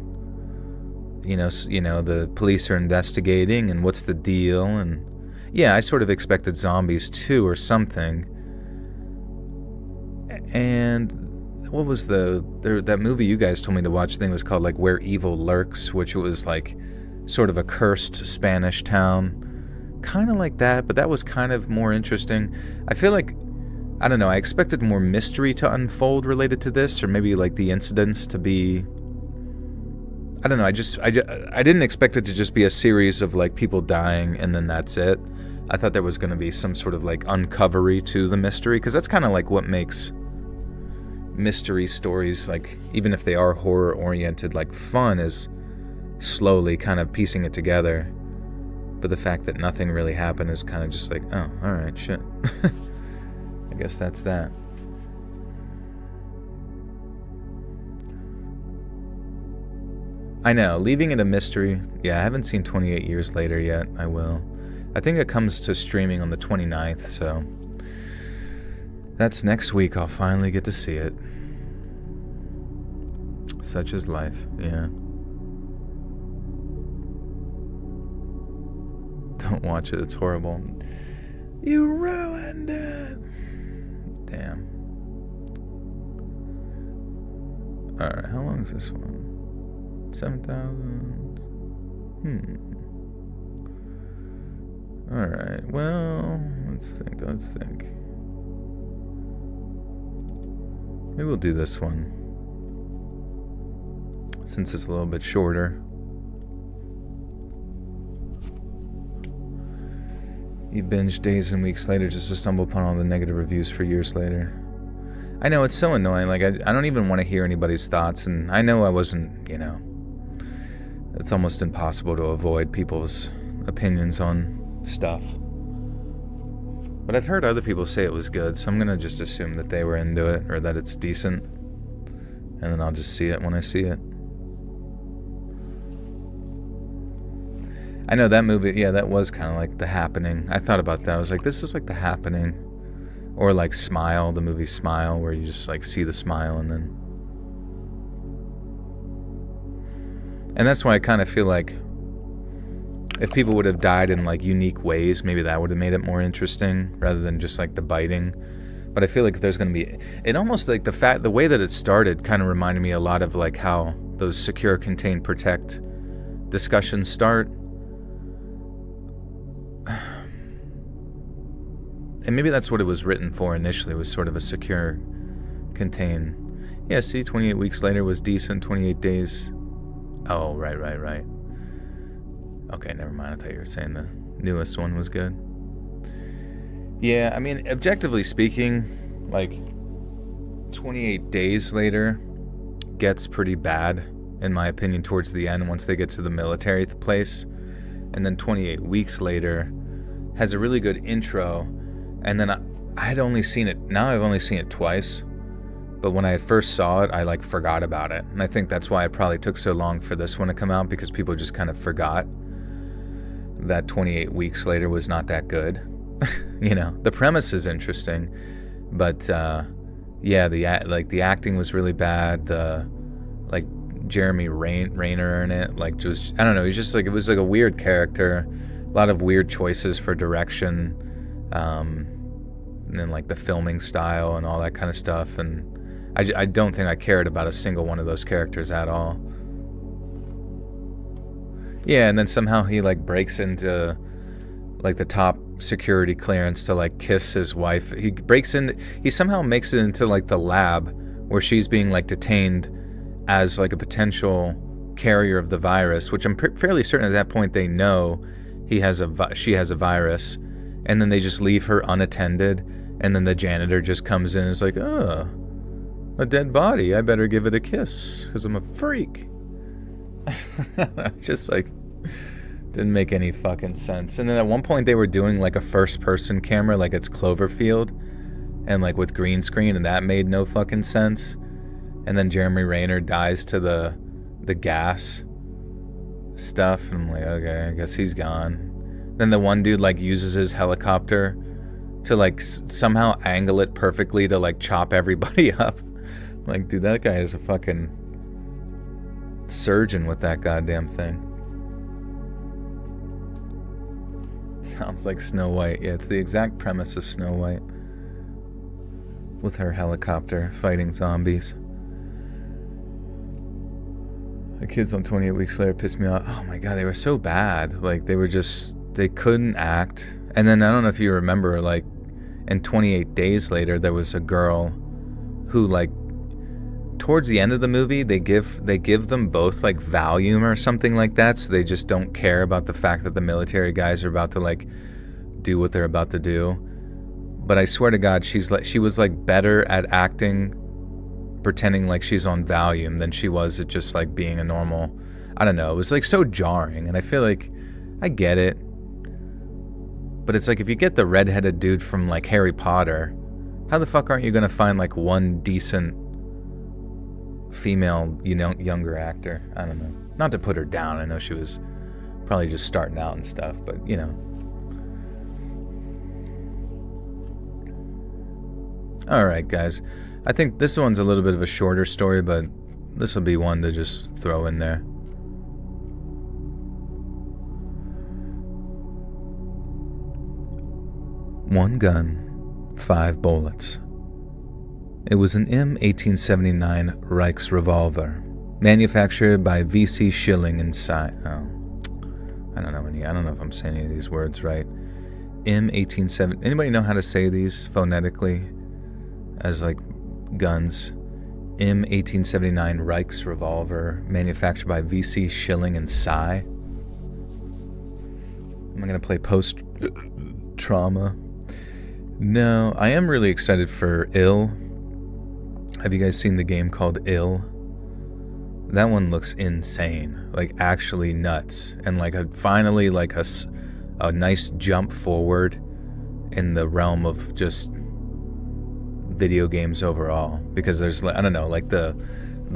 you know, the police are investigating, and what's the deal? And yeah, I sort of expected zombies too, or something. And what was that movie you guys told me to watch? I think it was called like Where Evil Lurks, which was like sort of a cursed Spanish town, kind of like that, but that was kind of more interesting. I feel like, I don't know, I expected more mystery to unfold related to this, or maybe like the incidents to be, I don't know, I didn't expect it to just be a series of like people dying and then that's it. I thought there was going to be some sort of like uncovery to the mystery, because that's kind of like what makes mystery stories, like even if they are horror oriented, like fun, is slowly kind of piecing it together. But the fact that nothing really happened is kind of just like, oh, alright, shit. I guess that's that. I know, leaving it a mystery. Yeah, I haven't seen 28 Years Later yet. I will. I think it comes to streaming on the 29th, so that's next week. I'll finally get to see it. Such is life, yeah. Don't watch it, it's horrible. You ruined it! Damn. Alright, how long is this one? 7,000? Alright, well, let's think. Maybe we'll do this one. since it's a little bit shorter. You binge days and weeks later just to stumble upon all the negative reviews for years later. I know, it's so annoying. Like, I don't even want to hear anybody's thoughts, and I know I wasn't, you know, it's almost impossible to avoid people's opinions on stuff. But I've heard other people say it was good, so I'm going to just assume that they were into it, or that it's decent, and then I'll just see it when I see it. I know that movie, yeah, that was kind of like The Happening. I thought about that. I was like, this is like The Happening. Or like Smile, the movie Smile, where you just like see the smile and then... And that's why I kind of feel like if people would have died in like unique ways, maybe that would have made it more interesting rather than just like the biting. But I feel like if there's going to be... It almost like the way that it started kind of reminded me a lot of like how those secure, contain, protect discussions start. And maybe that's what it was written for initially, was sort of a secure, contain. Yeah, see, 28 weeks later was decent, 28 days. Oh, right. Okay, never mind. I thought you were saying the newest one was good. Yeah, I mean, objectively speaking, like, 28 days later gets pretty bad, in my opinion, towards the end, once they get to the military place. And then 28 weeks later has a really good intro. And then I've only seen it twice, but when I first saw it, I like forgot about it. And I think that's why it probably took so long for this one to come out, because people just kind of forgot that 28 weeks later was not that good. You know, the premise is interesting, but yeah, the acting was really bad. The like Jeremy Renner in it, like, just, I don't know, he's just like, it was like a weird character, a lot of weird choices for direction. And then like the filming style and all that kind of stuff, and I don't think I cared about a single one of those characters at all. Yeah, and then somehow he like breaks into like the top security clearance to like kiss his wife. He somehow makes it into like the lab where she's being like detained as like a potential carrier of the virus, which I'm fairly certain at that point they know she has a virus. And then they just leave her unattended, and then the janitor just comes in and is like, oh, a dead body, I better give it a kiss, because I'm a freak. Just like, didn't make any fucking sense. And then at one point they were doing like a first-person camera, like it's Cloverfield, and like with green screen, and that made no fucking sense. And then Jeremy Renner dies to the gas stuff, and I'm like, okay, I guess he's gone. Then the one dude like uses his helicopter to like somehow angle it perfectly to like chop everybody up. Like, dude, that guy is a fucking surgeon with that goddamn thing. Sounds like Snow White. Yeah, it's the exact premise of Snow White, with her helicopter fighting zombies. The kids on 28 Weeks Later pissed me off. Oh my god, they were so bad. Like, they couldn't act. And then I don't know if you remember, like, in 28 Days Later, there was a girl who, like, towards the end of the movie, they give them both like Valium or something like that, so they just don't care about the fact that the military guys are about to like do what they're about to do. But I swear to God, she was like better at acting, pretending like she's on Valium, than she was at just like being a normal. I don't know. It was like so jarring, and I feel like I get it. But it's like, if you get the redheaded dude from like Harry Potter, how the fuck aren't you gonna find like one decent female, younger actor? I don't know. Not to put her down. I know she was probably just starting out and stuff, but you know. All right, guys. I think this one's a little bit of a shorter story, but this will be one to just throw in there. One gun, 5 bullets. It was an M1879 Reichs revolver, manufactured by V.C. Schilling in I don't know if I'm saying any of these words right. M1870. Anybody know how to say these phonetically as like guns? M1879 Reichs revolver, manufactured by VC Schilling and Psy. Am I going to play post-trauma? No, I am really excited for Ill. Have you guys seen the game called Ill? That one looks insane, like actually nuts, and like finally like a nice jump forward in the realm of just video games overall, because there's, I don't know, like the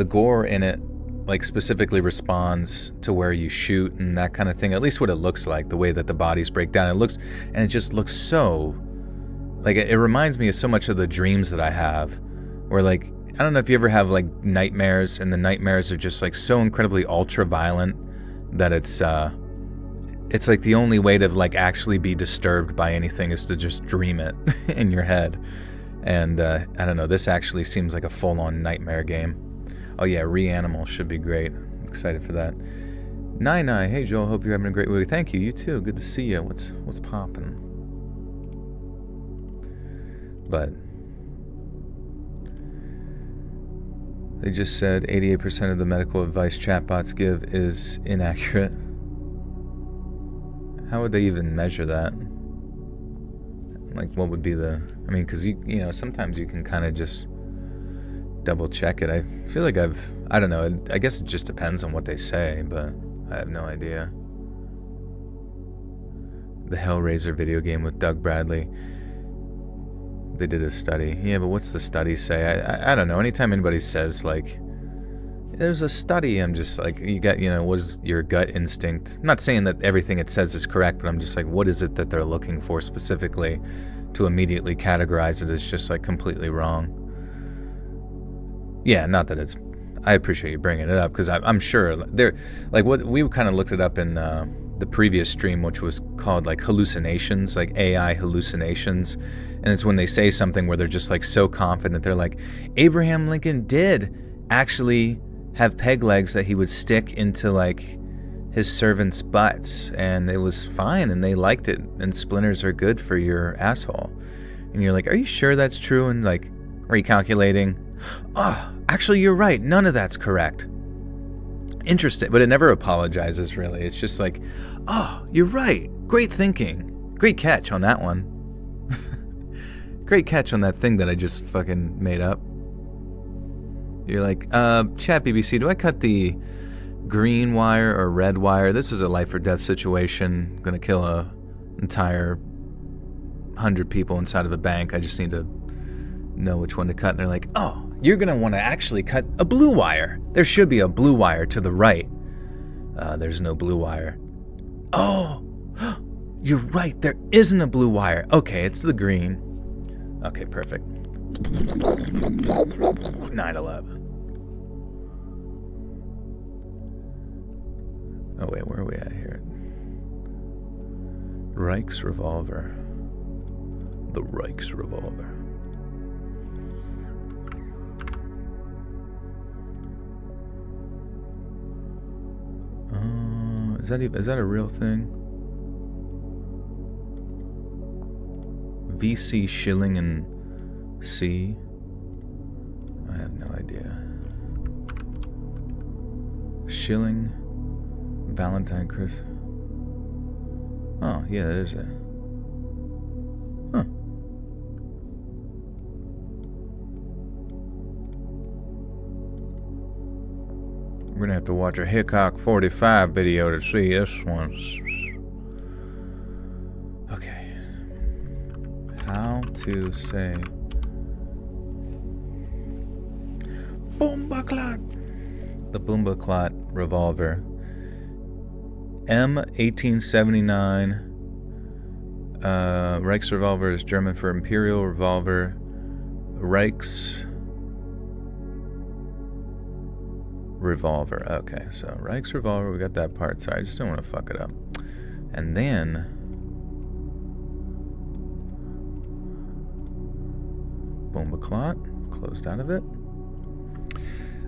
gore in it like specifically responds to where you shoot and that kind of thing, at least what it looks like, the way that the bodies break down. It just looks so, like, it reminds me of so much of the dreams that I have, where like, I don't know if you ever have like nightmares, and the nightmares are just like so incredibly ultra violent that it's like the only way to like actually be disturbed by anything is to just dream it in your head. And I don't know, this actually seems like a full-on nightmare game. Oh yeah, Reanimal should be great. I'm excited for that. Nai, hey Joel, hope you're having a great week. Thank you, you too. Good to see you. What's poppin'? But they just said 88% of the medical advice chatbots give is inaccurate. How would they even measure that? Like, what would be the... I mean, because, you know, sometimes you can kind of just double check it. I feel like I don't know, I guess it just depends on what they say, but I have no idea. The Hellraiser video game with Doug Bradley. They did a study. Yeah, but what's the study say? I don't know. Anytime anybody says, like, there's a study, I'm just like, you got, you know, what's your gut instinct? I'm not saying that everything it says is correct, but I'm just like, what is it that they're looking for specifically to immediately categorize it as just, like, completely wrong? Yeah, not that it's... I appreciate you bringing it up, because I'm sure there... Like, what we kind of looked it up in the previous stream, which was called, like, hallucinations, like AI hallucinations. And it's when they say something where they're just, like, so confident. They're like, Abraham Lincoln did actually have peg legs that he would stick into, like, his servants' butts, and it was fine, and they liked it, and splinters are good for your asshole. And you're like, are you sure that's true? And, like, recalculating, oh, actually, you're right, none of that's correct. Interesting, but it never apologizes, really. It's just like, oh, you're right, great thinking, great catch on that one. Great catch on that thing that I just fucking made up. You're like, chat BBC, do I cut the green wire or red wire? This is a life or death situation. I'm gonna kill a entire 100 people inside of a bank. I just need to know which one to cut. And they're like, oh, you're gonna want to actually cut a blue wire. There should be a blue wire to the right. There's no blue wire. Oh, you're right, there isn't a blue wire. Okay, it's the green. Okay, perfect. 9/11. Oh wait, where are we at here? Reichs revolver. The Reichs revolver. Is that a real thing? VC Schilling and C? I have no idea. Schilling, Valentine, Chris. Oh, yeah, there's a... Huh. We're gonna have to watch a Hickok 45 video to see this one. Okay. How to say... Boomba-clot. The Boomba-clot revolver. M1879. Reichs revolver is German for Imperial revolver. Reichs revolver. Okay, so Reichs revolver, we got that part. Sorry, I just don't want to fuck it up. And then Boomba-clot, closed out of it.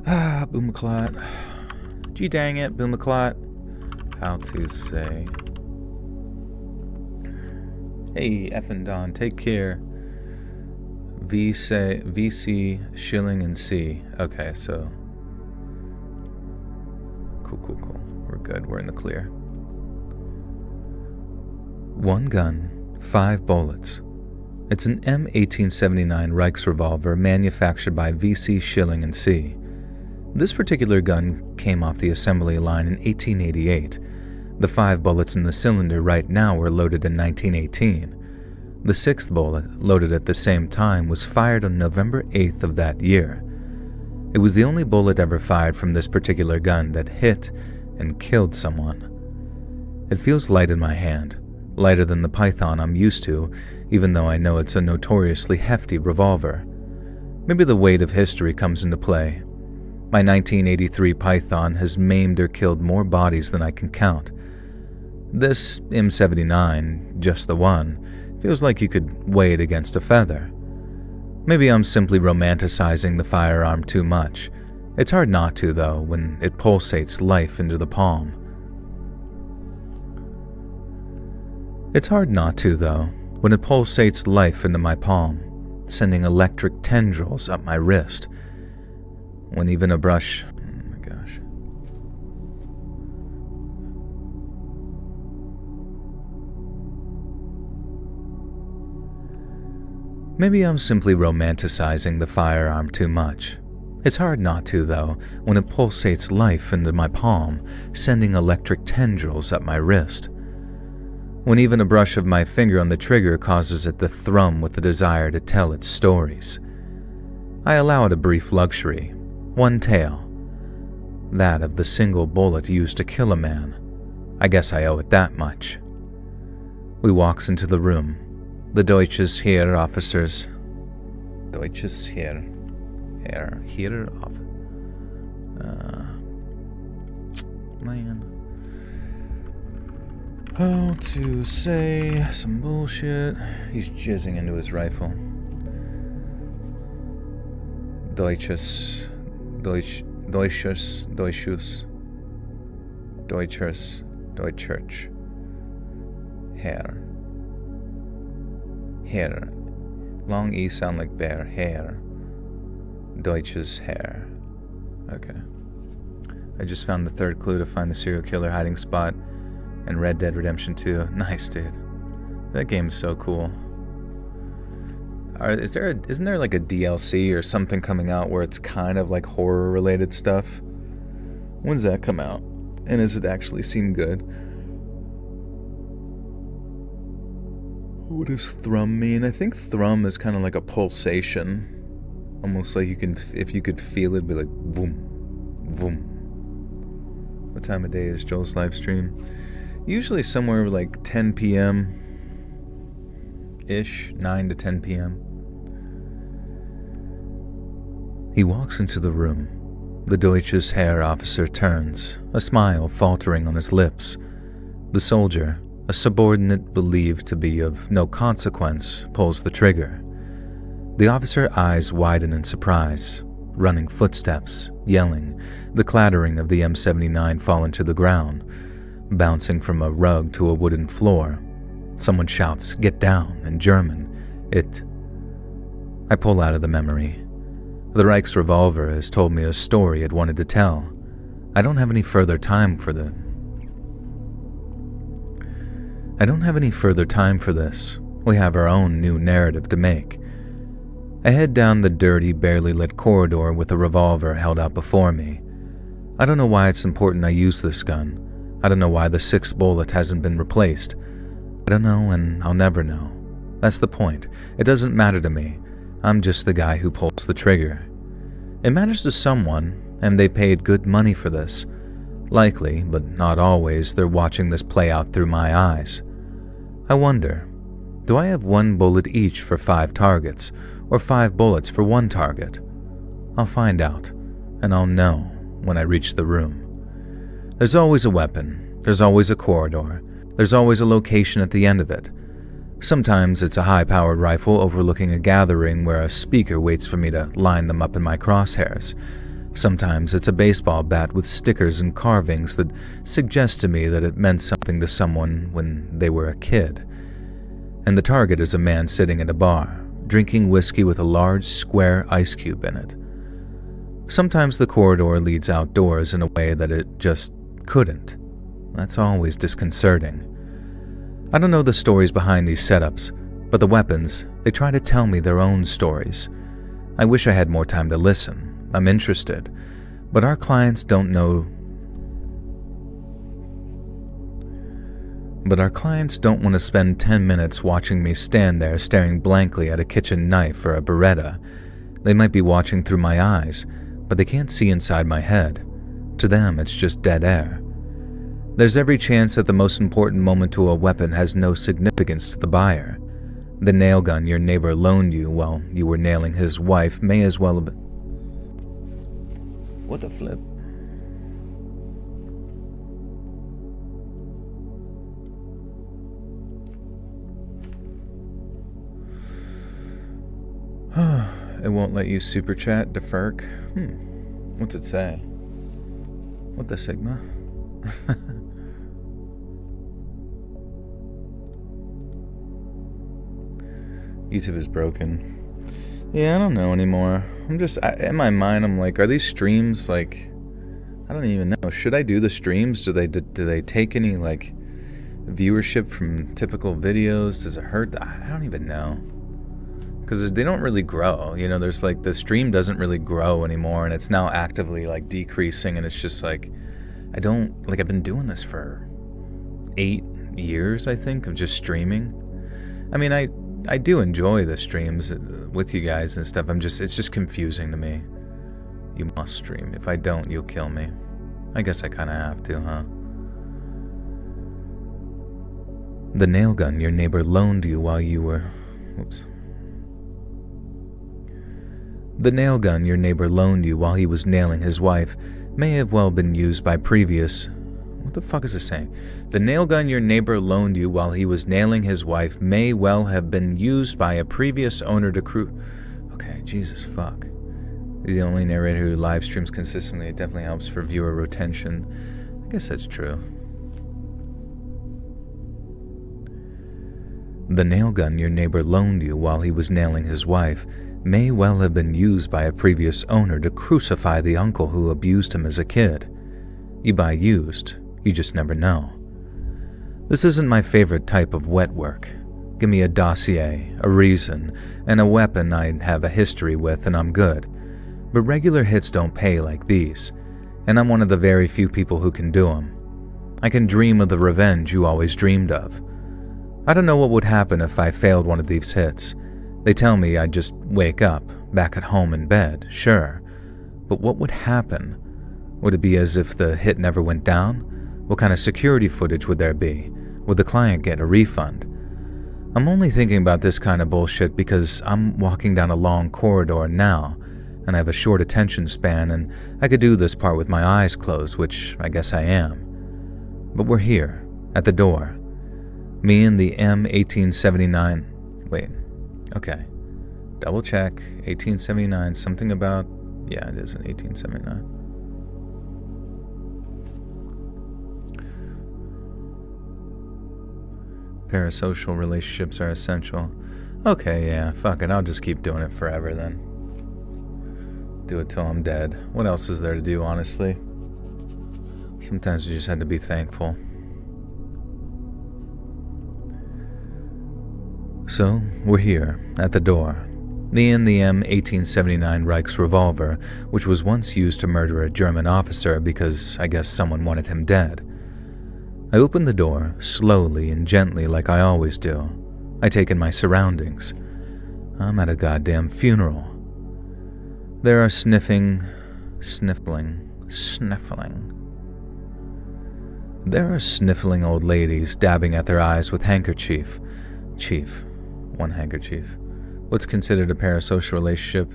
Ah, Boomba-clot. Gee dang it, Boomba-clot. How to say. Hey, effing Don, take care. VC, shilling, and C. Okay, so... Cool. We're good. We're in the clear. 1 gun, 5 bullets. It's an M1879 Reichsrevolver manufactured by VC, Schilling and C. This particular gun came off the assembly line in 1888. The 5 bullets in the cylinder right now were loaded in 1918. The 6th bullet, loaded at the same time, was fired on November 8th of that year. It was the only bullet ever fired from this particular gun that hit and killed someone. It feels light in my hand, lighter than the Python I'm used to, even though I know it's a notoriously hefty revolver. Maybe the weight of history comes into play. My 1983 Python has maimed or killed more bodies than I can count. This M79, just the one, feels like you could weigh it against a feather. Maybe I'm simply romanticizing the firearm too much. It's hard not to, though, when it pulsates life into the palm. It's hard not to, though, when it pulsates life into my palm, sending electric tendrils up my wrist. When even a brush... Oh my gosh. Maybe I'm simply romanticizing the firearm too much. It's hard not to, though, when it pulsates life into my palm, sending electric tendrils up my wrist. When even a brush of my finger on the trigger causes it to thrum with the desire to tell its stories. I allow it a brief luxury, one tale. That of the single bullet used to kill a man. I guess I owe it that much. We walks into the room. The Deutsches Heer officers. Deutsches Heer. Heer of. Man. How to say some bullshit. He's jizzing into his rifle. Deutsches Heer. Heer. Long E sound like bear. Heer. Deutsches Heer. Okay. I just found the 3rd clue to find the serial killer hiding spot in Red Dead Redemption 2. Nice, dude. That game's so cool. Isn't there like a DLC or something coming out where it's kind of like horror-related stuff? When's that come out? And does it actually seem good? What does thrum mean? I think thrum is kind of like a pulsation. Almost like if you could feel it, be like boom, boom. What time of day is Joel's live stream? Usually somewhere like 10 p.m.-ish, 9 to 10 p.m. He walks into the room. The Deutsches Heer officer turns, a smile faltering on his lips. The soldier, a subordinate believed to be of no consequence, pulls the trigger. The officer's eyes widen in surprise, running footsteps, yelling, the clattering of the M79 falling to the ground, bouncing from a rug to a wooden floor. Someone shouts, "Get down," in German. I pull out of the memory. The Reichsrevolver has told me a story it wanted to tell. I don't have any further time for this. We have our own new narrative to make. I head down the dirty, barely lit corridor with a revolver held out before me. I don't know why it's important I use this gun. I don't know why the 6th bullet hasn't been replaced. I don't know, and I'll never know. That's the point. It doesn't matter to me. I'm just the guy who pulls the trigger. It matters to someone, and they paid good money for this. Likely, but not always, they're watching this play out through my eyes. I wonder, do I have 1 bullet each for 5 targets, or 5 bullets for 1 target? I'll find out, and I'll know when I reach the room. There's always a weapon, there's always a corridor, there's always a location at the end of it. Sometimes it's a high-powered rifle overlooking a gathering where a speaker waits for me to line them up in my crosshairs. Sometimes it's a baseball bat with stickers and carvings that suggest to me that it meant something to someone when they were a kid. And the target is a man sitting at a bar, drinking whiskey with a large square ice cube in it. Sometimes the corridor leads outdoors in a way that it just couldn't. That's always disconcerting. I don't know the stories behind these setups, but the weapons, they try to tell me their own stories. I wish I had more time to listen. I'm interested, but our clients don't know. But our clients don't want to spend 10 minutes watching me stand there staring blankly at a kitchen knife or a Beretta. They might be watching through my eyes, but they can't see inside my head. To them, it's just dead air. There's every chance that the most important moment to a weapon has no significance to the buyer. The nail gun your neighbor loaned you while you were nailing his wife may as well have been... What the flip? It won't let you super chat, Deferk. What's it say? What the Sigma? YouTube is broken. Yeah, I don't know anymore. In my mind, I'm like, are these streams like, I don't even know. Should I do the streams? Do they take any like viewership from typical videos? Does it hurt? I don't even know. Because they don't really grow. You know, there's like, the stream doesn't really grow anymore, and it's now actively like decreasing, and it's just like, I've been doing this for 8 years, I think, of just streaming. I mean, I do enjoy the streams with you guys and stuff. It's just confusing to me. You must stream. If I don't, you'll kill me. I guess I kind of have to, huh? The nail gun your neighbor loaned you while you were... Whoops. The nail gun your neighbor loaned you while he was nailing his wife may have well been used by previous... What the fuck is it saying? The nail gun your neighbor loaned you while he was nailing his wife may well have been used by a previous owner to Okay, Jesus fuck. The only narrator who live streams consistently. It definitely helps for viewer retention. I guess that's true. The nail gun your neighbor loaned you while he was nailing his wife may well have been used by a previous owner to crucify the uncle who abused him as a kid. You buy used, you just never know. This isn't my favorite type of wet work. Give me a dossier, a reason, and a weapon I have a history with, and I'm good. But regular hits don't pay like these, and I'm one of the very few people who can do them. I can dream of the revenge you always dreamed of. I don't know what would happen if I failed one of these hits. They tell me I'd just wake up, back at home in bed, sure. But what would happen? Would it be as if the hit never went down? What kind of security footage would there be? Would the client get a refund? I'm only thinking about this kind of bullshit because I'm walking down a long corridor now, and I have a short attention span, and I could do this part with my eyes closed, which I guess I am. But we're here, at the door. Me and the M1879... Wait. Okay. Double check. 1879. Something about... Yeah, it is an 1879. Parasocial relationships are essential. Okay, yeah, fuck it. I'll just keep doing it forever then. Do it till I'm dead. What else is there to do, honestly? Sometimes you just had to be thankful. So, we're here, at the door. Me and the M1879 Reichs revolver, which was once used to murder a German officer because I guess someone wanted him dead. I open the door, slowly and gently like I always do. I take in my surroundings. I'm at a goddamn funeral. There are sniffling. There are sniffling old ladies dabbing at their eyes with handkerchief. One handkerchief. What's considered a parasocial relationship?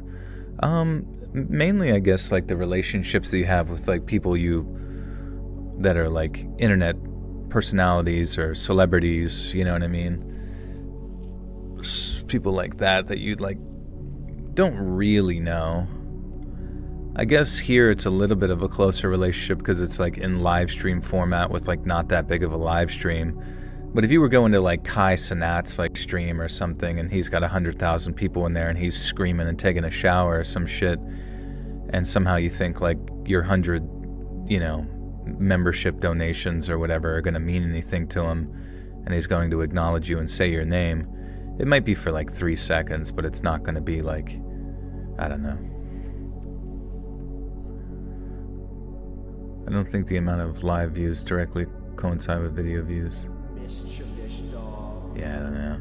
Mainly, I guess, like the relationships that you have with like people that are like internet personalities or celebrities, you know what I mean? People like that you like don't really know. I guess here it's a little bit of a closer relationship because it's like in live stream format with like not that big of a live stream. But if you were going to like Kai Cenat's like stream or something, and he's got 100,000 people in there, and he's screaming and taking a shower or some shit, and somehow you think like your 100, membership donations or whatever are going to mean anything to him, and he's going to acknowledge you and say your name, it might be for like 3 seconds, but it's not going to be like, I don't know. I don't think the amount of live views directly coincide with video views. Yeah, I don't know.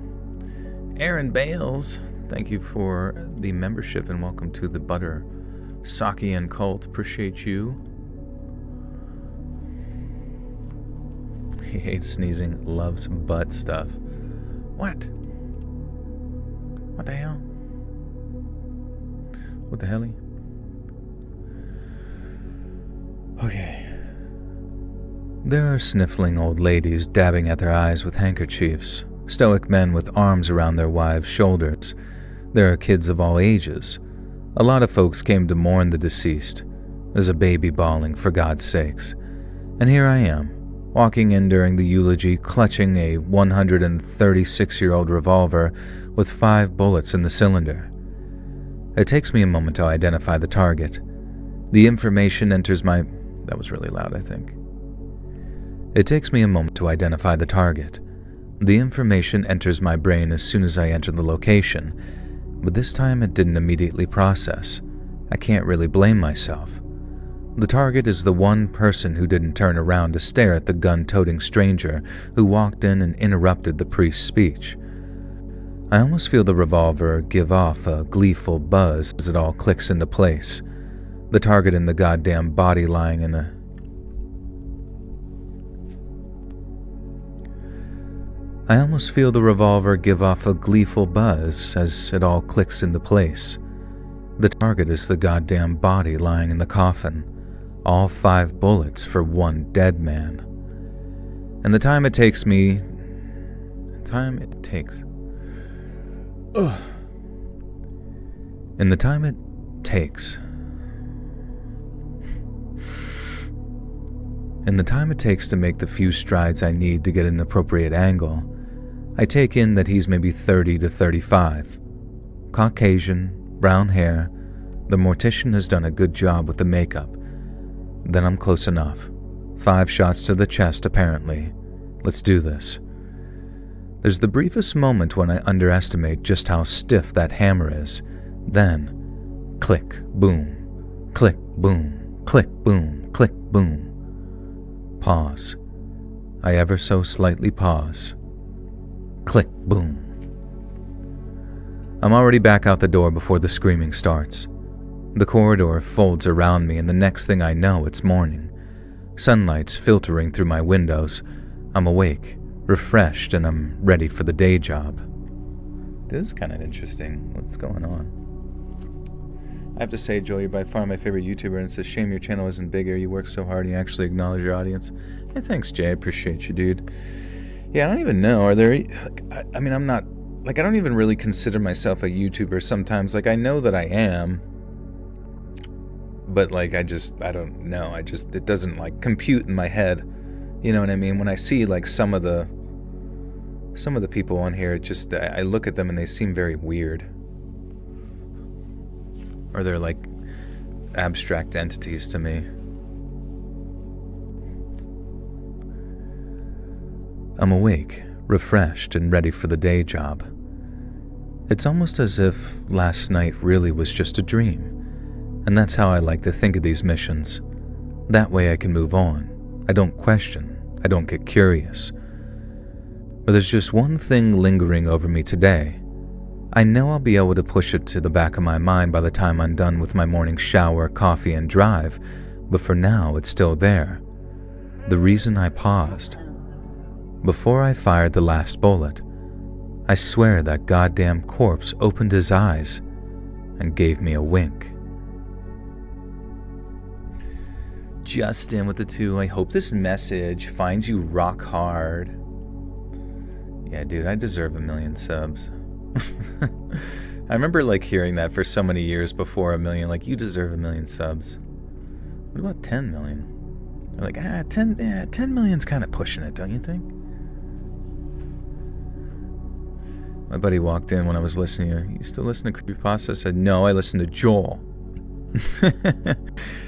Aaron Bales, thank you for the membership and welcome to the Butter Saki and Cult. Appreciate you. He hates sneezing, loves butt stuff. What? What the hell? What the helly? Okay. There are sniffling old ladies dabbing at their eyes with handkerchiefs, stoic men with arms around their wives' shoulders. There are kids of all ages. A lot of folks came to mourn the deceased. There's a baby bawling, for God's sakes. And here I am, walking in during the eulogy, clutching a 136-year-old revolver with 5 bullets in the cylinder. It takes me a moment to identify the target. The information enters my... That was really loud, I think. It takes me a moment to identify the target. The information enters my brain as soon as I enter the location, but this time it didn't immediately process. I can't really blame myself. The target is the one person who didn't turn around to stare at the gun-toting stranger who walked in and interrupted the priest's speech. I almost feel the revolver give off a gleeful buzz as it all clicks into place. The target in the goddamn body lying in a... I almost feel the revolver give off a gleeful buzz as it all clicks into place. The target is the goddamn body lying in the coffin. All 5 bullets for one dead man. And the time it takes me... In the time it takes... In the time it takes to make the few strides I need to get an appropriate angle, I take in that he's maybe 30 to 35. Caucasian, brown hair, the mortician has done a good job with the makeup. Then I'm close enough. 5 shots to the chest, apparently. Let's do this. There's the briefest moment when I underestimate just how stiff that hammer is. Then, click, boom, click, boom, click, boom, click, boom. Pause. I ever so slightly pause. Click, boom. I'm already back out the door before the screaming starts. The corridor folds around me, and the next thing I know, it's morning. Sunlight's filtering through my windows. I'm awake, refreshed, and I'm ready for the day job. This is kind of interesting. What's going on? I have to say, Joel, you're by far my favorite YouTuber, and it's a shame your channel isn't bigger. You work so hard and you actually acknowledge your audience. Hey, thanks, Jay. I appreciate you, dude. Yeah, I don't even know. Are there... I'm not... I don't even really consider myself a YouTuber sometimes. I know that I am. But, I don't know. It doesn't, compute in my head. You know what I mean? When I see, some of the people on here, I look at them and they seem very weird. Or they're abstract entities to me. I'm awake, refreshed, and ready for the day job. It's almost as if last night really was just a dream, and that's how I like to think of these missions. That way I can move on. I don't question. I don't get curious. But there's just one thing lingering over me today. I know I'll be able to push it to the back of my mind by the time I'm done with my morning shower, coffee, and drive, but for now it's still there. The reason I paused. Before I fired the last bullet, I swear that goddamn corpse opened his eyes and gave me a wink. Justin with the 2, I hope this message finds you rock hard. Yeah, dude, I deserve 1 million subs. I remember hearing that for so many years before 1 million, you deserve 1 million subs. What about 10 million? They're 10 million's kind of pushing it, don't you think? My buddy walked in when I was listening to you. You still listen to Creepypasta? I said, no, I listen to Joel.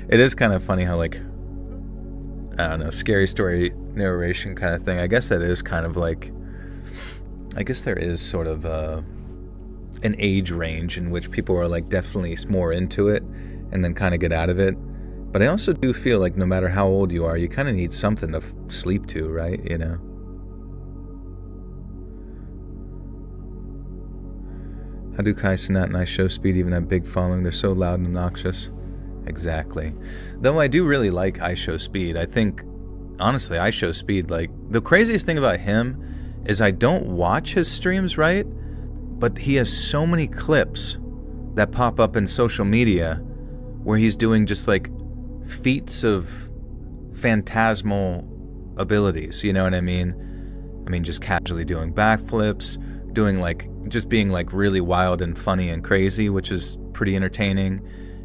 It is kind of funny how, like, I don't know, scary story narration kind of thing. I guess that is kind of like, I guess there is sort of an age range in which people are like definitely more into it and then kind of get out of it. But I also do feel like no matter how old you are, you kind of need something to sleep to, right? You know? How do Kai Cenat and I Show Speed even have big following? They're so loud and obnoxious. Exactly. Though I do really like I Show Speed. I think, honestly, I Show Speed, like, the craziest thing about him is I don't watch his streams, right? But he has so many clips that pop up in social media where he's doing just, like, feats of phantasmal abilities, you know what I mean? I mean, just casually doing backflips, doing, like, just being, like, really wild and funny and crazy, which is pretty entertaining.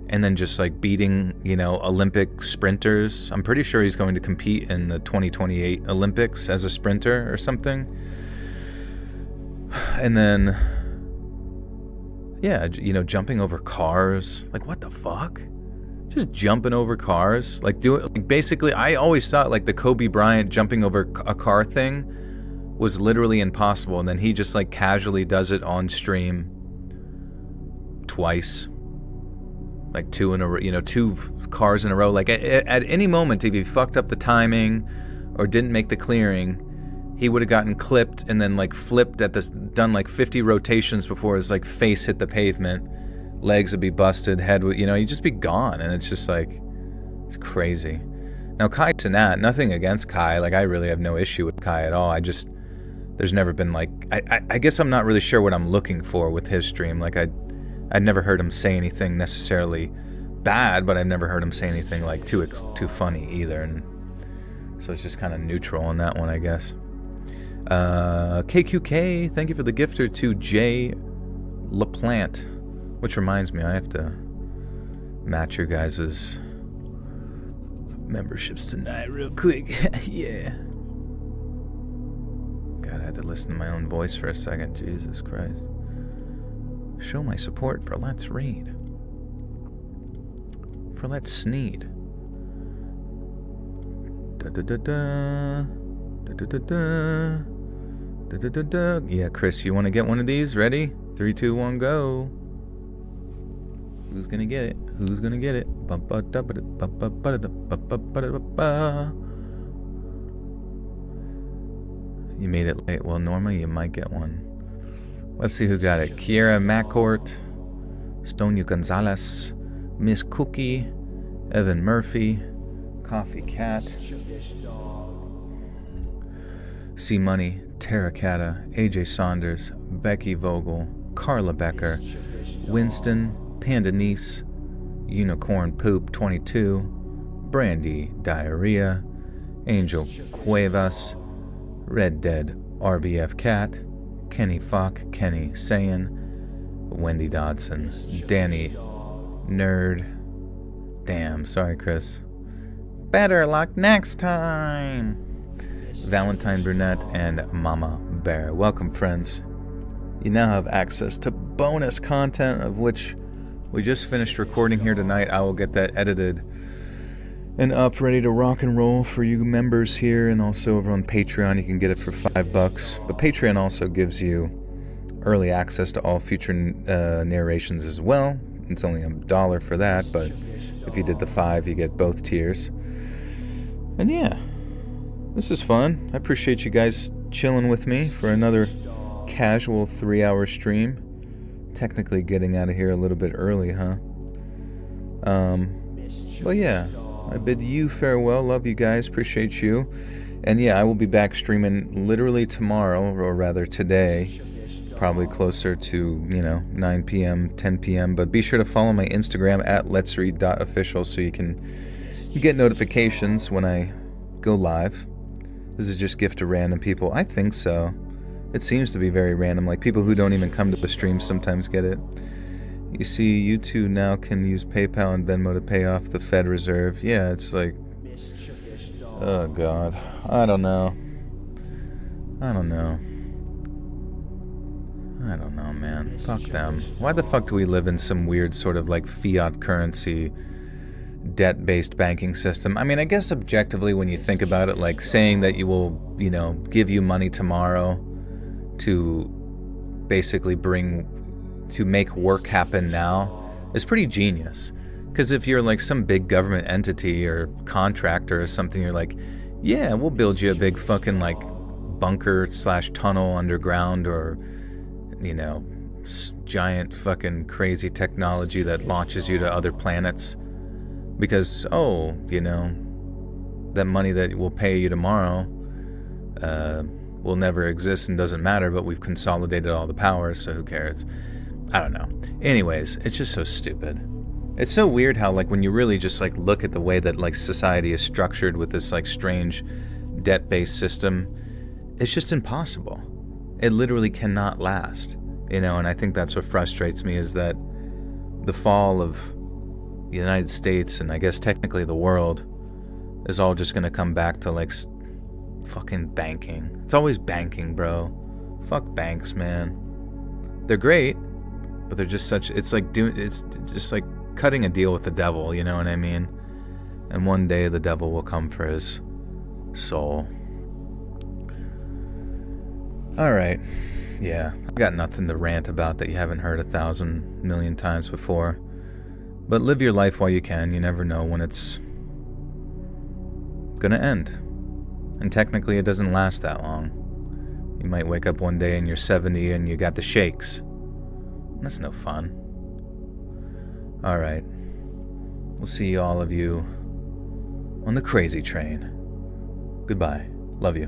And then just, like, beating, you know, Olympic sprinters. I'm pretty sure he's going to compete in the 2028 Olympics as a sprinter or something. And then, yeah, you know, jumping over cars. Like, what the fuck? Just jumping over cars. Like, like, basically, I always thought, like, the Kobe Bryant jumping over a car thing was literally impossible. And then he just, like, casually does it on stream twice. Like, two in a row, you know, 2 cars in a row. Like, at any moment, if he fucked up the timing or didn't make the clearing, he would have gotten clipped and then, like, flipped at this, done, like, 50 rotations before his, like, face hit the pavement. Legs would be busted, head would, you know, he'd just be gone. And it's just, like, it's crazy. Now, Kai Cenat, nothing against Kai. Like, I really have no issue with Kai at all. I just, there's never been, like, I guess I'm not really sure what I'm looking for with his stream. Like, I'd never heard him say anything necessarily bad, but I've never heard him say anything, like, too funny either. And so it's just kind of neutral on that one, I guess. KQK, thank you for the gifter to Jay LaPlante. Which reminds me, I have to match your guys' memberships tonight real quick. Yeah. God, I had to listen to my own voice for a second. Jesus Christ. Show my support for Let's Read. For Let's Sneed. Da-da-da-da. Da-da-da-da. Da-da-da-da. Yeah, Chris, you want to get one of these? Ready? 3, 2, 1, go. Who's gonna get it? Who's gonna get it? You made it late. Well, Norma, you might get one. Let's see who got it. Kiera McCourt, Stonia Gonzalez, Miss Cookie, Evan Murphy, Coffee Cat, C Money, Terracotta, AJ Saunders, Becky Vogel, Carla Becker, Winston, Panda Niece, Unicorn Poop 22, Brandy Diarrhea, Angel Cuevas, Red Dead RBF Cat, Kenny Fock, Kenny Sayin, Wendy Dodson, Danny Nerd. Damn, sorry, Chris. Better luck next time. Valentine Brunette and Mama Bear. Welcome, friends. You now have access to bonus content, of which we just finished recording here tonight. I will get that edited and up, ready to rock and roll for you members here, and also over on Patreon. You can get it for $5. But Patreon also gives you early access to all future narrations as well. It's only $1 for that, but if you did the 5, you get both tiers. And yeah, this is fun. I appreciate you guys chilling with me for another casual 3-hour stream. Technically getting out of here a little bit early, huh? But yeah, I bid you farewell. Love you guys. Appreciate you. And yeah, I will be back streaming literally tomorrow, or rather today. Probably closer to, 9 p.m., 10 p.m. But be sure to follow my Instagram at letsread.official so you can get notifications when I go live. This is just gift to random people. I think so. It seems to be very random. Like, people who don't even come to the stream sometimes get it. You see, you two now can use PayPal and Venmo to pay off the Fed Reserve. Yeah, it's like... Oh, God. I don't know. I don't know, man. Fuck them. Why the fuck do we live in some weird sort of like fiat currency, debt-based banking system? I mean, I guess objectively when you think about it, like saying that you will, give you money tomorrow to basically to make work happen now is pretty genius. Because if you're like some big government entity or contractor or something, you're like, yeah, we'll build you a big fucking like bunker/tunnel underground, or giant fucking crazy technology that launches you to other planets. Because, that money that will pay you tomorrow will never exist and doesn't matter, but we've consolidated all the power, so who cares? I don't know. Anyways, it's just so stupid. It's so weird how, like, when you really just, like, look at the way that, like, society is structured with this, like, strange debt-based system, it's just impossible. It literally cannot last, and I think that's what frustrates me, is that the fall of the United States, and I guess technically the world, is all just gonna come back to, like, fucking banking. It's always banking, bro. Fuck banks, man. They're great, but they're just it's just like cutting a deal with the devil, you know what I mean? And one day the devil will come for his soul. Alright, yeah, I got nothing to rant about that you haven't heard 1,000 million times before. But live your life while you can. You never know when it's gonna end. And technically it doesn't last that long. You might wake up one day and you're 70 and you got the shakes. That's no fun. Alright. We'll see all of you on the crazy train. Goodbye. Love you.